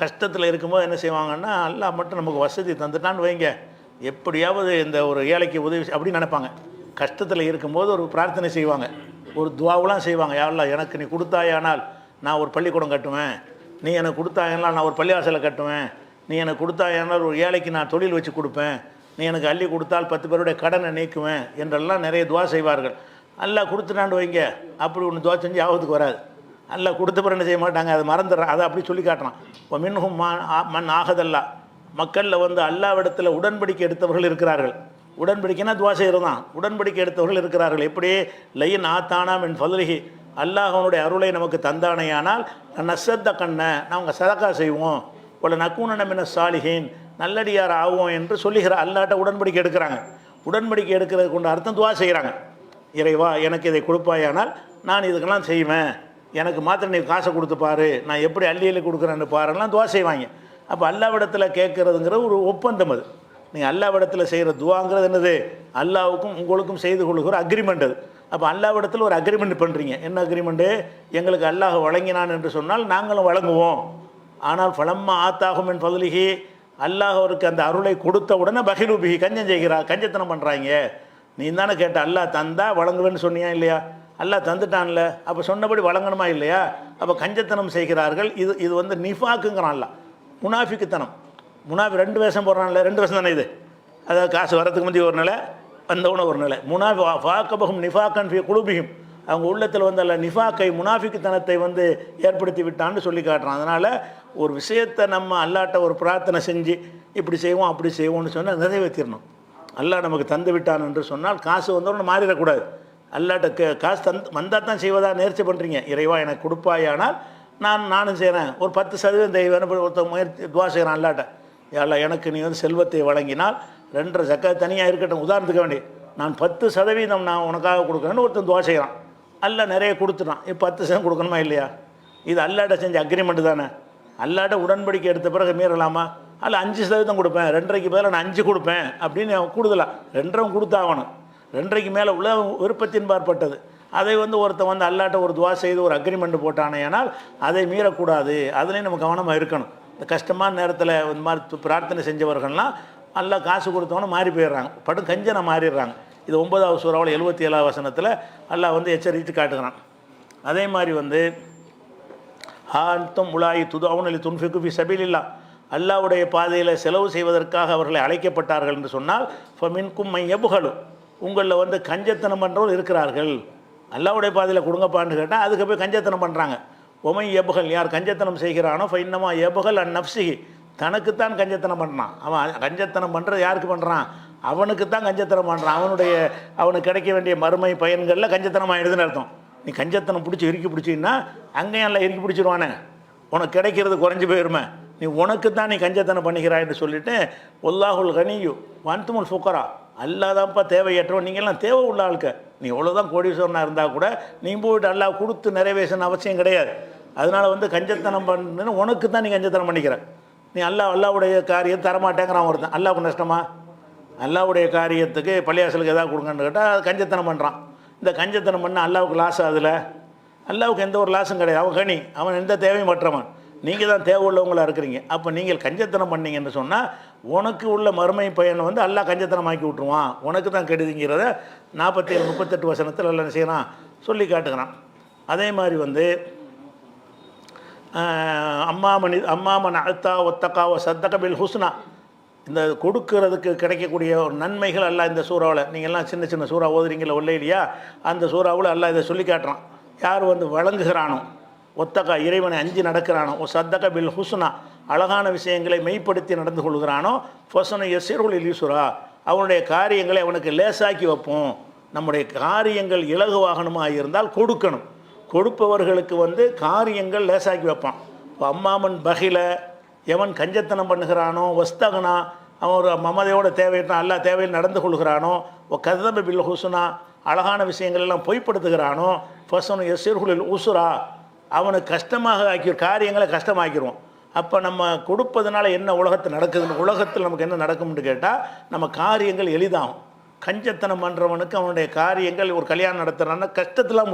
கஷ்டத்தில் இருக்கும்போது என்ன செய்வாங்கன்னா, அல்லாஹ் மட்டும் நமக்கு வசதி தந்துட்டான்னு வைங்க, எப்படியாவது இந்த ஒரு ஏழைக்கு உதவி அப்படின்னு நினைப்பாங்க. கஷ்டத்தில் இருக்கும்போது ஒரு பிரார்த்தனை செய்வாங்க, ஒரு துவாவெலாம் செய்வாங்க. யா அல்லாஹ் எனக்கு நீ கொடுத்தாயானால் நான் ஒரு பள்ளிக்கூடம் கட்டுவேன், நீ எனக்கு கொடுத்தாயானால் நான் ஒரு பள்ளிவாசலை கட்டுவேன், நீ எனக்கு கொடுத்தாயானால் ஒரு ஏழைக்கு நான் தொழில் வச்சு கொடுப்பேன், நீ எனக்கு அள்ளி கொடுத்தால் 10 பேருடைய கடனை நீக்குவேன் என்றெல்லாம் நிறைய துவா செய்வார்கள். அல்லாஹ் கொடுத்துட்டான்னு வைங்க, அப்படி ஒன்று துவா செஞ்சு ஆபத்துக்கு வராது. அல்லாஹ் கொடுத்த பிறகு என்ன செய்ய மாட்டாங்க, அதை மறந்துடுறான். அதை அப்படி சொல்லி காட்டுறான். இப்போ மின்ஹும் மண் ஆகதல்லா, மக்களில் வந்து அல்லாவிடத்தில் உடன்படிக்கை எடுத்தவர்கள் இருக்கிறார்கள். உடன்படிக்கைனா துவா செய்கிறது தான். உடன்படிக்கை எடுத்தவர்கள் இருக்கிறார்கள். எப்படியே லைன் ஆத்தானாம் என் ஃபதுலிஹி, அல்லாஹ் அவனுடைய அருளை நமக்கு தந்தானையானால் நசத்த கண்ணை நாங்கள் சதக்கா செய்வோம், உள்ள நக்கூன மின சாலிஹீன், நல்லடியார் ஆவோம் என்று சொல்லுகிற அல்லாட்ட உடன்படிக்கை எடுக்கிறாங்க. உடன்படிக்கை எடுக்கிறது கொண்டு அர்த்தம் துவா செய்கிறாங்க. இறைவா எனக்கு இதை கொடுப்பாயானால் நான் இதுக்கெல்லாம் செய்வேன், எனக்கு மாத்திரம் நீ காசை கொடுத்து பாரு, நான் எப்படி அள்ளி கொடுக்குறேன்னு பாருலாம் துவா செய்வாங்க. அப்போ அல்லாவிடத்தில் கேட்குறதுங்கிற ஒரு ஒப்பந்தம். அது நீங்கள் அல்லாவிடத்தில் செய்கிற துவாங்கிறது என்னது, அல்லாவுக்கும் உங்களுக்கும் செய்து கொள்ளுகிற அக்ரிமெண்ட் அது. அப்போ அல்லாவிடத்தில் ஒரு அக்ரிமெண்ட் பண்ணுறீங்க. என்ன அக்ரிமெண்ட்டு, எங்களுக்கு அல்லாஹ் வழங்கினான் என்று சொன்னால் நாங்களும் வழங்குவோம். ஆனால் ஃபலம்மா ஆத்தாகும் என் பதுலிகி, அல்லாஹ் அவருக்கு அந்த அருளை கொடுத்த உடனே பகிலூபிகி கஞ்சம் செய்கிறார், கஞ்சத்தனம் பண்ணுறாங்க. நீ தானே கேட்ட, அல்லாஹ் தந்தா வழங்குவேன்னு சொன்னியா இல்லையா, அல்லாஹ் தந்துட்டான்ல, அப்போ சொன்னபடி வழங்கணுமா இல்லையா, அப்போ கஞ்சத்தனம் செய்கிறார்கள். இது வந்து நிஃபாக்குங்கிறான் அல்லாஹ், முனாஃபிக்குத்தனம். முனாஃபி 2 வேஷம் போடுறான்ல, 2 வேஷம் தானே இது. அதாவது காசு வரத்துக்கு முந்தைய ஒரு நிலை, வந்தவுன ஒரு நிலை. முனாஃபி ஃபாக்கபகும் நிஃபாக்கன் ஃபி குலூபிஹிம், அவங்க உள்ளத்தில் வந்து அல்ல நிஃபாக்கை முனாஃபிக்குத்தனத்தை வந்து ஏற்படுத்தி விட்டான்னு சொல்லி காட்டுறான். அதனால் ஒரு விஷயத்தை நம்ம அல்லாட்ட ஒரு பிரார்த்தனை செஞ்சு இப்படி செய்வோம் அப்படி செய்வோம்னு சொன்னால் நிறைவேற்றிடணும். அல்லாஹ் நமக்கு தந்து விட்டான் என்று சொன்னால் காசு வந்தோன்னு மாறிடக்கூடாது. அல்லாட்ட காசு வந்தால் தான் செய்வதாக நேர்ச்சி பண்ணுறீங்க. இறைவா எனக்கு கொடுப்பாயானால் நானும் செய்கிறேன், ஒரு 10% தெய்வம் ஒருத்த முயற்சி துவா செய்கிறான் அல்லாட்ட. அல்ல எனக்கு நீ வந்து செல்வத்தை வழங்கினால் 2.5 ஜக்காத் தனியாக இருக்கட்டும், உதாரணத்துக்கு வேண்டி நான் 10% நான் உனக்காக கொடுக்குறேன்னு ஒருத்தன் துவா செய்கிறான். அல்ல நிறைய கொடுத்துட்டான், இப்போ 10% கொடுக்கணுமா இல்லையா? இது அல்லாட்ட செஞ்ச அக்ரிமெண்ட்டு தானே. அல்லாட்ட உடன்படிக்கை எடுத்த பிறகு மீறலாமா? அல்ல 5% கொடுப்பேன், 2.5க்கு பதிலாக நான் 5 கொடுப்பேன் அப்படின்னு கூடுதலாக 2.5 கொடுத்தாகணும். 2.5க்கு மேலே உள்ள விருப்பத்தின் பார்ப்பட்டது. அதை வந்து ஒருத்தன் வந்து அல்லாட்ட ஒரு துவா செய்து ஒரு அக்ரிமெண்ட் போட்டானேனால் அதை மீறக்கூடாது. அதுலேயும் நம்ம கவனமாக இருக்கணும். இந்த கஷ்டமான நேரத்தில் இந்த மாதிரி பிரார்த்தனை செஞ்சவர்கள்லாம் நல்லா காசு கொடுத்தவொன்னே மாறி போயிடுறாங்க, படும் கஞ்சனை மாறிடுறாங்க. இது 9வது சூறாவில் 77வது வசனத்தில் அல்லாஹ் வந்து எச்சரித்து காட்டுகிறான். அதே மாதிரி வந்து ஹான்தும் உலாயி துதாவுனலி துன்ஃபிகு ஃபி சபீலில்லா, அல்லாஹ்வுடைய பாதையில் செலவு செய்வதற்காக அவர்களை அழைக்கப்பட்டார்கள் என்று சொன்னால் ஃபமின்கும் மை யபுகலு, உங்களில் வந்து கஞ்சத்தனம் பண்ணுறவர்கள் இருக்கிறார்கள். அல்லாஹ்வுடைய பாதையில் கொடுங்கப்பான்னு கேட்டால் அதுக்கு போய் கஞ்சத்தனம் பண்ணுறாங்க. ஒமை எபுகல், யார் கஞ்சத்தனம் செய்கிறானோ ஃபைன்னமா எபுகல் அன் நப்சிஹி, தனக்குத்தான் கஞ்சத்தனம் பண்ணுறான். அவன் கஞ்சத்தனம் பண்ணுறது யாருக்கு பண்ணுறான், அவனுக்கு தான் கஞ்சத்தனம் பண்ணுறான். அவனுக்கு கிடைக்க வேண்டிய மறுமை பயன்களில் கஞ்சத்தனம் ஆகிடுதுன்னு அர்த்தம். நீ கஞ்சத்தனம் பிடிச்சி இறுக்கி பிடிச்சின்னா அங்கேயும் எல்லாம் இறுக்கி பிடிச்சிருவானே, உனக்கு கிடைக்கிறது குறைஞ்சி போயிருமே. நீ உனக்கு தான் நீ கஞ்சத்தனம் பண்ணிக்கிறாய்ன்னு சொல்லிவிட்டு ஒல்லாஹுல் கனியு வன்துமுல் ஃபுக்கரா, அல்லாதான்ப்பா தேவையற்றவன், நீங்கள்லாம் தேவை உள்ள ஆளுக்க. நீ எவ்வளோதான் கோடீஸ்வரனாக இருந்தால் கூட நீ போய்ட்டு அல்லாஹ் கொடுத்து நிறைவேற்றணும் அவசியம் கிடையாது. அதனால் வந்து கஞ்சத்தனம் பண்ணுன்னு உனக்கு தான் நீ கஞ்சத்தனம் பண்ணிக்கிற. நீ அல்லாவுடைய காரியத்தை தரமாட்டேங்கிறான் ஒருத்தன். அல்லாவுக்கு நஷ்டமா? அல்லாவுடைய காரியத்துக்கு பள்ளியாசலுக்கு எதாவது கொடுங்கன்னு கேட்டால் அது கஞ்சத்தனம் பண்ணுறான். இந்த கஞ்சத்தனம் பண்ண அல்லாவுக்கு லாஸ் ஆகுதுல? அல்லாவுக்கு எந்த ஒரு லாஸும் கிடையாது. அவன் கனி, அவன் எந்த தேவையும் மற்றவன். நீங்கள் தான் தேவை உள்ளவங்களாக இருக்கிறீங்க. அப்போ நீங்கள் கஞ்சத்தனம் பண்ணீங்கன்னு சொன்னால் உனக்கு உள்ள மறுமை பயனை வந்து அல்லாஹ் கஞ்சத்தனமாக்கி விட்ருவான், உனக்கு தான் கெடுதிங்கிறத 47, 38 வசனத்தில் எல்லாம் என்ன செய்யறான் சொல்லி காட்டுகிறான். அதே மாதிரி வந்து அம்மாமன் அழுத்தா ஒத்தக்காவ சத்தக பில் ஹுஸ்னா, இந்த கொடுக்கறதுக்கு கிடைக்கக்கூடிய ஒரு நன்மைகள் அல்லாஹ் இந்த சூறாவில், நீங்கள்லாம் சின்ன சின்ன சூறா ஓதுறீங்களா உள்ள இல்லையா, அந்த சூறாவில் அல்லாஹ் இதை சொல்லி காட்டுறான். யார் வந்து வழங்குகிறானோ, ஒத்தக்கா இறைவனை அஞ்சு நடக்கிறானோ, ஓ சத்தக பில் ஹுஸ்னா அழகான விஷயங்களை மெய்ப்படுத்தி நடந்து கொள்கிறானோ, ஃபொசனை எஸ்ஸிருள் யூசுரா அவனுடைய காரியங்களை அவனுக்கு லேசாக்கி வைப்போம். நம்முடைய காரியங்கள் இலகுவாகணுமா இருந்தால் கொடுக்கணும். கொடுப்பவர்களுக்கு வந்து காரியங்கள் லேசாக்கி வைப்பான். இப்போ அம்மாமன் பகில, எவன் கஞ்சத்தனம் பண்ணுகிறானோ, வஸ்தகனா அவன் ஒரு மமதையோட தேவையிட்டான் அல்லா தேவையில் நடந்து கொள்கிறானோ, ஓ கதப பில் ஹுசுனா அழகான விஷயங்கள் எல்லாம் பொய்ப்படுத்துகிறானோ, ஃபசனு எஸ்ஸிருள் உசுரா அவனுக்கு கஷ்டமாக ஆக்கி காரியங்களை கஷ்டமாக்கிடுவோம். அப்போ நம்ம கொடுப்பதனால என்ன உலகத்தில் நடக்குதுன்னு, உலகத்தில் நமக்கு என்ன நடக்கும்னு கேட்டால் நம்ம காரியங்கள் எளிதாகும். கஞ்சத்தனம் பண்ணுறவனுக்கு அவனுடைய காரியங்கள், ஒரு கல்யாணம் நடத்துகிறான்னா கஷ்டத்தெலாம்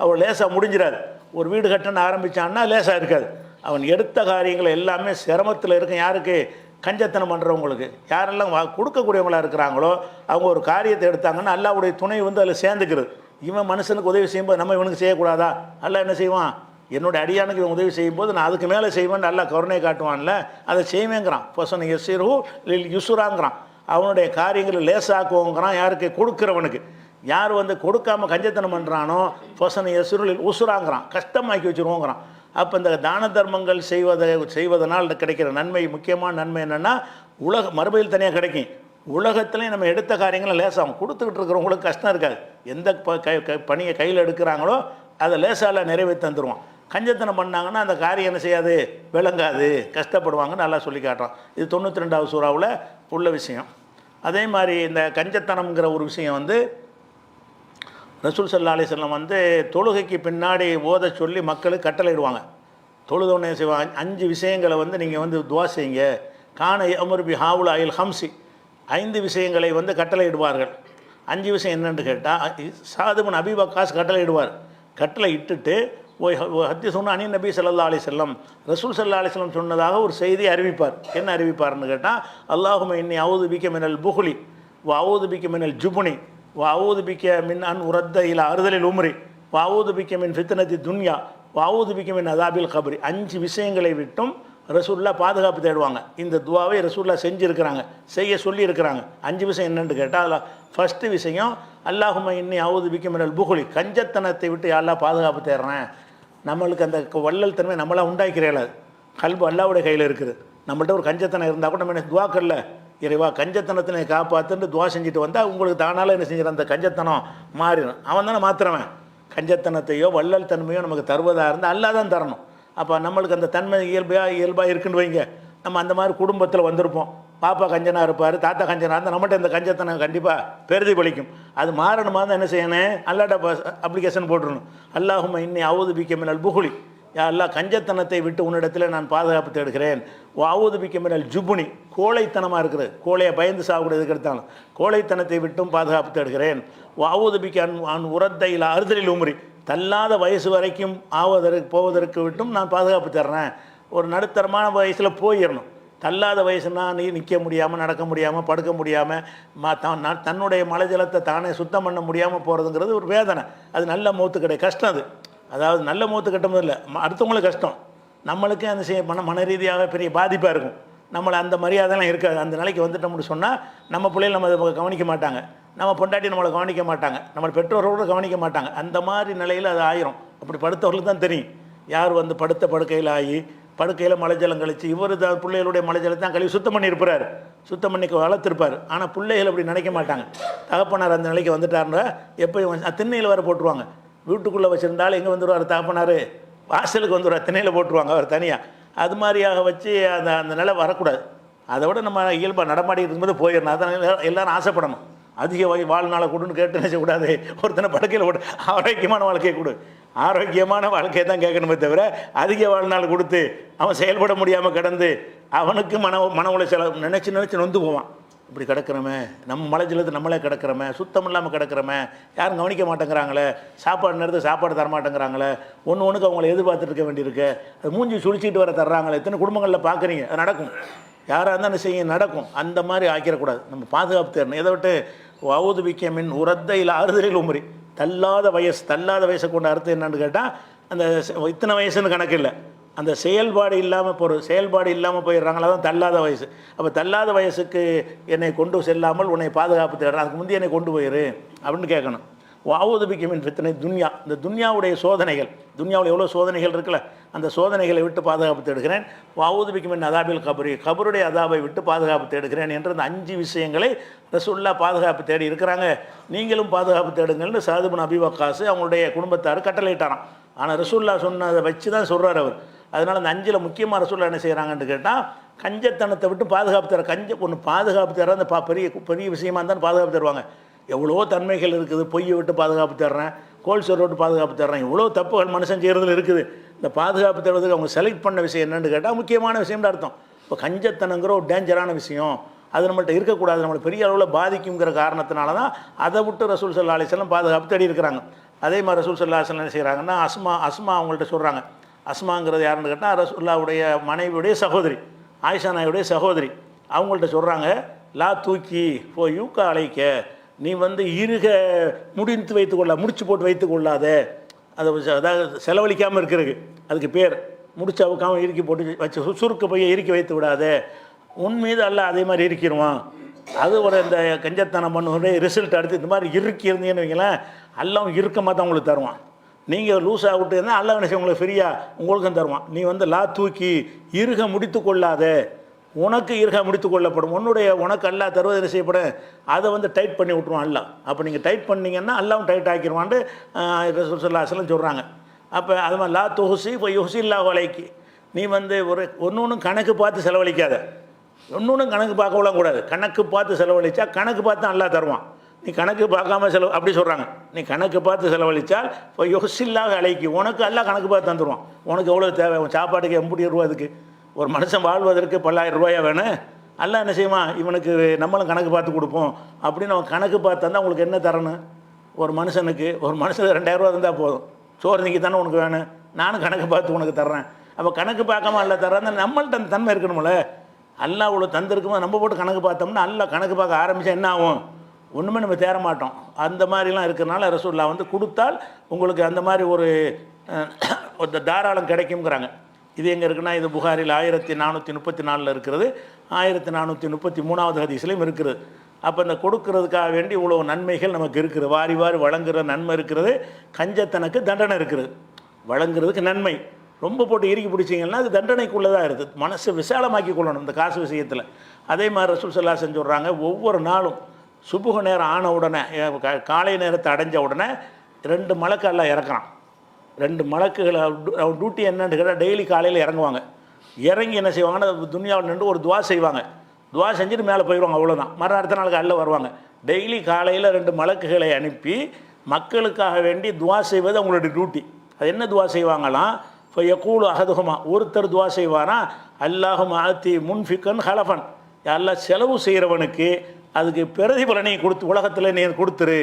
அவன் லேசாக முடிஞ்சிடாது. ஒரு வீடு கட்டணும்னு ஆரம்பித்தான்னா லேசாக இருக்காது. அவன் எடுத்த காரியங்கள் எல்லாமே சிரமத்தில் இருக்கும். யாருக்கு? கஞ்சத்தனம் பண்ணுறவங்களுக்கு. யாரெல்லாம் கொடுக்கக்கூடியவங்களாக இருக்கிறாங்களோ அவங்க ஒரு காரியத்தை எடுத்தாங்கன்னா அல்லாஹ்வுடைய துணை வந்து அதில் சேர்ந்துக்கிறது. இவன் மனுஷனுக்கு உதவி செய்யும்போது நம்ம இவனுக்கு செய்யக்கூடாதா? அல்லாஹ் என்ன செய்வான்? என்னுடைய அடியானுக்கு இவன் உதவி செய்யும்போது நான் அதுக்கு மேலே செய்வேன், நல்லா கருணை காட்டுவான்ல, அதை செய்வேங்கிறான். பசன் யசிரு யுசுராங்கிறான். அவனுடைய காரியங்களை லேசாக்குவோங்கிறான். யாருக்கு? கொடுக்குறவனுக்கு. யார் வந்து கொடுக்காமல் கஞ்சத்தனம் பண்ணுறானோ பசன் யசிரு உசுராங்கிறான், கஷ்டமாக்கி வச்சுருவோங்கிறான். அப்போ இந்த தான தர்மங்கள் செய்வதனால் கிடைக்கிற நன்மை, முக்கியமான நன்மை என்னென்னா மறுபடியும் தனியாக கிடைக்கும். உலகத்துலேயும் நம்ம எடுத்த காரியங்களை லேசாகும். கொடுத்துக்கிட்டு இருக்கிறவங்களுக்கு கஷ்டம் இருக்காது. எந்த பணியை கையில் எடுக்கிறாங்களோ அதை லேசால நிறைவேற்றி தந்துடுவான். கஞ்சத்தனம் பண்ணாங்கன்னா அந்த காரியம் என்ன செய்யாது? விளங்காது, கஷ்டப்படுவாங்கன்னு நல்லா சொல்லி காட்டுறான். இது 92வது சூறாவில் உள்ள விஷயம். அதே மாதிரி இந்த கஞ்சத்தனம்ங்கிற ஒரு விஷயம் வந்து ரசூல் ஸல்லல்லாஹு அலைஹி வஸல்லம் வந்து தொழுகைக்கு பின்னாடி ஓத சொல்லி மக்களுக்கு கட்டளையிடுவாங்க. தொழுதொன்னே செய்வாங்க. 5 விஷயங்களை வந்து நீங்கள் வந்து துவா செய்யுங்க. கான அமர் பி ஹாவுல் அயில் ஹம்சி, 5 விஷயங்களை வந்து கட்டளையிடுவார்கள். 5 விஷயம் என்னென்னு கேட்டால் சாது பின் அபீ வக்காஸ் கட்டளையிடுவார். கட்டளை இட்டுட்டு ஹத்தி சொன்ன அனி நபி ஸல்லல்லாஹு அலைஹி வஸல்லம், ரசூல் ஸல்லல்லாஹு அலைஹி வஸல்லம் சொன்னதாக ஒரு செய்தியை அறிவிப்பார். என்ன அறிவிப்பார்னு கேட்டால், அல்லாஹும்ம இன்னி அஊது பிக்க மினல் புஹ்லி வ அஊது பிக்க மினல் ஜுப்னி வ அஊது பிக்க மின் அன் உரத்த இலா அர்தலில் உம்ரி வ அஊது பிக்க மின் ஃபித்னத்தி துன்யா வ அஊது பிக்க மின் அதாபில் கப்ரி. 5 விஷயங்களை விட்டும் ரசூல்லா பாதுகாப்பு தேடுவாங்க. இந்த துவாவை ரசூல்லா செஞ்சுருக்கிறாங்க, செய்ய சொல்லியிருக்கிறாங்க. 5 விஷயம் என்னென்னு கேட்டால், அதில் ஃபஸ்ட்டு விஷயம் அல்லாஹும்ம இன்னி அஊது பிக்க மினல் புஹ்லி, கஞ்சத்தனத்தை விட்டு யாரெல்லாம் பாதுகாப்பு தேடுறேன். நம்மளுக்கு அந்த வள்ளல் தன்மை நம்மளாம் உண்டாக்கிறேன். கல்பு அல்லாஹ்வுடைய கையில் இருக்குது. நம்மள்ட்ட ஒரு கஞ்சத்தனம் இருந்தால் கூட நம்ம துவாக்கல்ல, இறைவா கஞ்சத்தனத்தினை காப்பாற்றுன்னு துவா செஞ்சுட்டு வந்தால் உங்களுக்கு தானால என்ன செஞ்சிடும்? அந்த கஞ்சத்தனம் மாறிடும். அவன் தானே மாத்திரவன். கஞ்சத்தனத்தையோ வள்ளல் தன்மையோ நமக்கு தருவதாக இருந்தால் அல்லாஹ் தான் தரணும். அப்போ நம்மளுக்கு அந்த தன்மை இயல்பாக இருக்குன்னு வைங்க. நம்ம அந்த மாதிரி குடும்பத்தில் வந்திருப்போம். பாப்பா கஞ்சனாக இருப்பார், தாத்தா கஞ்சனாக இருந்தால் நம்மகிட்ட இந்த கஞ்சத்தனம் கண்டிப்பாக பிரதிபலிக்கும். அது மாறணுமா தான் என்ன செய்யணும்? அல்லாட்ட அப்ளிகேஷன் போட்டுருணும். அல்லாஹும்ம இன்னி அஊது பிக்க மினல் புஹ்லி, யா அல்லாஹ் கஞ்சத்தனத்தை விட்டு உன்னிடத்தில் நான் பாதுகாப்பு தேடுகிறேன். அஊது பிக்க மினல் ஜுப்னி, கோழைத்தனமாக இருக்கிறது, கோழையை பயந்து சாப்பிடுறதுக்கு எடுத்தாலும் கோழைத்தனத்தை விட்டும் பாதுகாப்பு தேடுகிறேன். அஊது பிக்க அன் உரத்த இலா அர்தலில் உம்ரி, தள்ளாத வயசு வரைக்கும் போவதற்கு விட்டும் நான் பாதுகாப்பு தர்றேன். ஒரு நடுத்தரமான வயசில் போயிடணும். தள்ளாத வயசுனா நீ நிற்க முடியாமல், நடக்க முடியாமல், படுக்க முடியாமல், தன்னுடைய மலைஜலத்தை தானே சுத்தம் பண்ண முடியாமல் போகிறதுங்கிறது ஒரு வேதனை. அது நல்ல மௌத்து கிடையாது, கஷ்டம். அது அதாவது நல்ல மௌத்து கட்டும்போது இல்லை, அடுத்தவங்களுக்கு கஷ்டம். நம்மளுக்கே அந்த மன ரீதியாக பெரிய பாதிப்பாக இருக்கும். நம்மளை அந்த மரியாதைலாம் இருக்காது. அந்த நிலைக்கு வந்துட்டோம்னு சொன்னால் நம்ம பிள்ளைகள் நம்ம அதை கவனிக்க மாட்டாங்க, நம்ம பொண்டாட்டி நம்மளை கவனிக்க மாட்டாங்க, நம்ம பெற்றோரோடு கவனிக்க மாட்டாங்க. அந்த மாதிரி நிலையில் அது ஆயிரும். அப்படி படுத்தவர்களுக்கு தான் தெரியும் யார் வந்து படுத்த படுக்கையில் ஆகி படுக்கையில் மலைஜலம் கழிச்சு. இவர் பிள்ளைகளுடைய மலைஜலத்தை தான் கழுவி சுத்தம் பண்ணியிருப்பார், சுத்தம் பண்ணி வளர்த்துருப்பார். ஆனால் பிள்ளைகள் அப்படி நினைக்க மாட்டாங்க. தகப்பனார் அந்த நிலைக்கு வந்துட்டாருன்னா எப்போ திண்ணையில் வர போட்டுருவாங்க. வீட்டுக்குள்ளே வச்சுருந்தாலும் எங்கே வந்துடுவார் தகப்பனார்? வாசலுக்கு வந்துடுவார், திண்ணையில் போட்டுருவாங்க அவர் தனியாக. அது மாதிரியாக வச்சு அந்த நிலை வரக்கூடாது. அதை விட நம்ம இயல்பாக நடமாடிட்டு இருக்கும்போது போயிடணும். அதான் எல்லோரும் ஆசைப்படணும். அதிக வாழ்நாளை கொடுன்னு கேட்டு நினைச்சக்கூடாது. ஒருத்தனை படுக்கையில் போட்டு ஆரோக்கியமான வாழ்க்கையை கொடு, ஆரோக்கியமான வாழ்க்கையை தான் கேட்கணுமே தவிர அதிக வாழ்நாள் கொடுத்து அவன் செயல்பட முடியாமல் கிடந்து அவனுக்கு மன உளைச்சலை நினச்சி நொந்து போவான். இப்படி கிடக்கிறோமே, நம்ம மலைஜலத்து நம்மளே கிடக்கிறோமே, சுத்தம் இல்லாமல் கிடக்கிறோமே, யாரும் கவனிக்க மாட்டேங்கிறாங்களே, சாப்பாடு நேரத்துக்கு சாப்பாடு தரமாட்டேங்கிறாங்களே, ஒன்றுக்கு அவங்கள எதிர்பார்த்துட்டு இருக்க வேண்டியிருக்கு, அது மூஞ்சி சுழிச்சிட்டு வர தர்றாங்களே, எத்தனை குடும்பங்களில் பார்க்குறீங்க. அது நடக்கும், யாராக இருந்தாலும் என்ன செய்ய நடக்கும். அந்த மாதிரி ஆக்கிடக்கூடாது. நம்ம பாதுகாப்பு தேடணும். எதை விட்டு அஊது பிக்க மின் உரத்த இலா அர்தலில் உம்ரி, தள்ளாத வயசை கொண்ட அர்த்தம் என்னன்னு கேட்டால், அந்த இத்தனை வயசுன்னு கணக்கு இல்லை, அந்த செயல்பாடு இல்லாமல் போயிடுறாங்களா தான் தள்ளாத வயசு. அப்போ தள்ளாத வயசுக்கு என்னை கொண்டு செல்லாமல் உன்னை பாதுகாப்பு தேடுறேன், அதுக்கு முந்தைய என்னை கொண்டு போயிரு அப்படின்னு கேட்கணும். அஊது பிக்க மின் ஃபித்னை துன்யா, இந்த துன்யாவுடைய சோதனைகள், துன்யாவில் எவ்வளோ சோதனைகள் இருக்குல்ல, அந்த சோதனைகளை விட்டு பாதுகாப்பு தேடுகிறேன். அஊது பிக்க மின் அதாபில் கபரி, கபருடைய அதாபை விட்டு பாதுகாப்பு தேடுகிறேன் என்ற அந்த 5 விஷயங்களை ரசூலுல்லாஹ் பாதுகாப்பு தேடி இருக்கிறாங்க. நீங்களும் பாதுகாப்பு தேடுங்கள்னு சாது பின் அபீ வக்காஸ் அவங்களுடைய குடும்பத்தார் கட்டளையிட்டாராம். ஆனால் ரசூலுல்லாஹ் சொன்னதை வச்சு தான் சொல்கிறார் அவர். அதனால் அந்த 5ல் முக்கியமாக ரசூலுல்லாஹ் என்ன செய்கிறாங்கன்னு கேட்டால், கஞ்சத்தனத்தை விட்டு பாதுகாப்பு தர, ஒன்று பாதுகாப்பு தர, அந்த பெரிய விஷயமா இருந்தாலும் பாதுகாப்பு தருவாங்க. எவ்வளோ தன்மைகள் இருக்குது. பொய்யை விட்டு பாதுகாப்பு தர்றேன், கோல்சோரை விட்டு பாதுகாப்பு தர்றேன், இவ்வளோ தப்புகள் மனுஷன் செய்கிறதுல இருக்குது. இந்த பாதுகாப்பு தருவதுக்கு அவங்க செலக்ட் பண்ண விஷயம் என்னென்னு கேட்டால் முக்கியமான விஷயம்னு அர்த்தம். இப்போ கஞ்சத்தனங்கிற ஒரு டேஞ்சரான விஷயம், அது நம்மள்ட்ட இருக்கக்கூடாது, நம்மளை பெரிய அளவில் பாதிக்குங்கிற காரணத்தினால தான் அதை விட்டு ரசூல் ஸல்லல்லாஹு அலைஹி வஸல்லம் பாதுகாப்பு தேடி இருக்கிறாங்க. அதே மாதிரி ரசூல் ஸல்லல்லாஹு அலைஹி வஸல்லம் என்ன செய்கிறாங்கன்னா, அஸ்மா அவங்கள்ட்ட சொல்கிறாங்க. அஸ்மாங்கிறது யாருன்னு கேட்டால் ரசூலுல்லாஹ்வுடைய மனைவியுடைய சகோதரி, ஆயிஷா நாயுடைய சகோதரி. அவங்கள்ட்ட சொல்கிறாங்க, லா தூக்கி போ யூக்கா அழைக்க, நீ வந்து இருக முடித்து வைத்துக்கொள்ள, முடிச்சு போட்டு வைத்துக்கொள்ளாத, அதை அதாவது செலவழிக்காமல் இருக்கிறதுக்கு அதுக்கு பேர் முடிச்சு அவுக்காமல் இறுக்கி போட்டு வச்சு சுருக்க போய் இறுக்கி வைத்து விடாத, உன் மீது அல்ல அதே மாதிரி இருக்கிறோம். அது ஒரு இந்த கஞ்சத்தனம் பண்ணுடைய ரிசல்ட் அடுத்து இந்த மாதிரி இறுக்கி இருந்தீங்கன்னு வைங்களேன், எல்லாம் இறுக்கமாக தான் உங்களுக்கு தருவான். நீங்கள் லூஸாக விட்டு இருந்தால் அல்ல நினைச்சு உங்களுக்கு ஃப்ரீயாக உங்களுக்கும் தருவான். நீ வந்து லா தூக்கி இருக முடித்து கொள்ளாத, உனக்கு இருக முடித்து கொள்ளப்படும், உனக்கு அல்லா தருவது என்ன செய்யப்படும், அதை வந்து டைட் பண்ணி விட்ருவான் அல்லா. அப்போ நீங்கள் டைட் பண்ணிங்கன்னா அல்லாவும் டைட் ஆக்கிடுவான்ட்டு ரசூல் ஸல்லல்லாஹு அலைஹி வஸல்லம் சொல்கிறாங்க. அப்போ அது மாதிரி லா துஹ்சி இப்போ யுஹ்சில்லா வலைக்கு, நீ வந்து ஒன்று கணக்கு பார்த்து செலவழிக்காத, ஒன்று கணக்கு பார்க்கலாம் கூடாது. கணக்கு பார்த்து செலவழித்தா கணக்கு பார்த்து அல்லா தருவான். நீ கணக்கு பார்க்காம அப்படி சொல்கிறாங்க, நீ கணக்கு பார்த்து செலவழித்தால் இப்போ யுஹ்சில்லா வலைக்கு, உனக்கு அல்லா கணக்கு பார்த்து தந்துடுவான். உனக்கு எவ்வளோ தேவை, உன் சாப்பாட்டுக்கு 80 ரூபா, அதுக்கு ஒரு மனுஷன் வாழ்வதற்கு 10,000 ரூபாயா வேணும். அல்ல என்ன செய்யுமா, இவனுக்கு நம்மளும் கணக்கு பார்த்து கொடுப்போம் அப்படின்னு அவன் கணக்கு பார்த்து தந்தால் உங்களுக்கு என்ன தரணும்? ஒரு மனுஷனுக்கு 2000 ரூபா இருந்தால் போதும், சோறு நீக்கி தானே உனக்கு வேணும், நானும் கணக்கு பார்த்து உனக்கு தர்றேன். அப்போ கணக்கு பார்க்காம அல்ல தர்றேன், நம்மள்ட்ட அந்த தன்மை இருக்கணும்ல. அல்லா அவ்வளோ தந்திருக்கும்போது நம்ம போட்டு கணக்கு பார்த்தோம்னா அல்ல கணக்கு பார்க்க ஆரம்பித்தா என்ன ஆகும், ஒன்றுமே நம்ம தேர மாட்டோம். அந்த மாதிரிலாம் இருக்கிறனால ரசூலுல்லாஹ் வந்து கொடுத்தால் உங்களுக்கு அந்த மாதிரி ஒரு தாராளம் கிடைக்குங்கிறாங்க. இது எங்கே இருக்குன்னா, இது புகாரில் 1434 இருக்கிறது, 1433 ஹதீஸ்லையும் இருக்கிறது. அப்போ இந்த கொடுக்கறதுக்காக வேண்டி இவ்வளோ நன்மைகள் நமக்கு இருக்குது, வாரி வாரி வழங்குற நன்மை இருக்கிறது, கஞ்சத்தனக்கு தண்டனை இருக்குது. வழங்குறதுக்கு நன்மை, ரொம்ப போட்டு இறுக்கி பிடிச்சிங்கன்னா அது தண்டனைக்குள்ளதாக இருக்குது. மனசை விசாலமாக்கி கொள்ளணும் இந்த காசு விஷயத்தில். அதே மாதிரி ரசூல் ஸல்லல்லாஹு அலைஹி வஸல்லம் சொல்கிறாங்க, ஒவ்வொரு நாளும் சுபுக நேரம் ஆன உடனே, காலை நேரத்தை அடைஞ்ச உடனே 2 மலக்கு எல்லாம் இறக்குறான். 2 மலக்குகளை டியூட்டி என்னன்னு கேட்டால், டெய்லி காலையில் இறங்குவாங்க. இறங்கி என்ன செய்வாங்கன்னா, துனியாவில் நின்று ஒரு துவா செய்வாங்க. துவா செஞ்சுட்டு மேலே போயிடுவாங்க, அவ்வளோதான். அடுத்த நாளுக்கு அல்ல வருவாங்க. டெய்லி காலையில் 2 மலக்குகளை அனுப்பி மக்களுக்காக வேண்டி துவா செய்வது அவங்களுடைய டியூட்டி. அது என்ன துவா செய்வாங்களாம், இப்போ யக்கூலு அஹதுஹுமா, ஒருத்தர் துவா செய்வானா, அல்லாஹும் ஆத்தி முன்ஃபிகன் ஹலஃபன், எல்லாம் செலவு செய்கிறவனுக்கு அதுக்கு பிரதிபலனை கொடுத்து உலகத்தில் நீ கொடுத்துரு,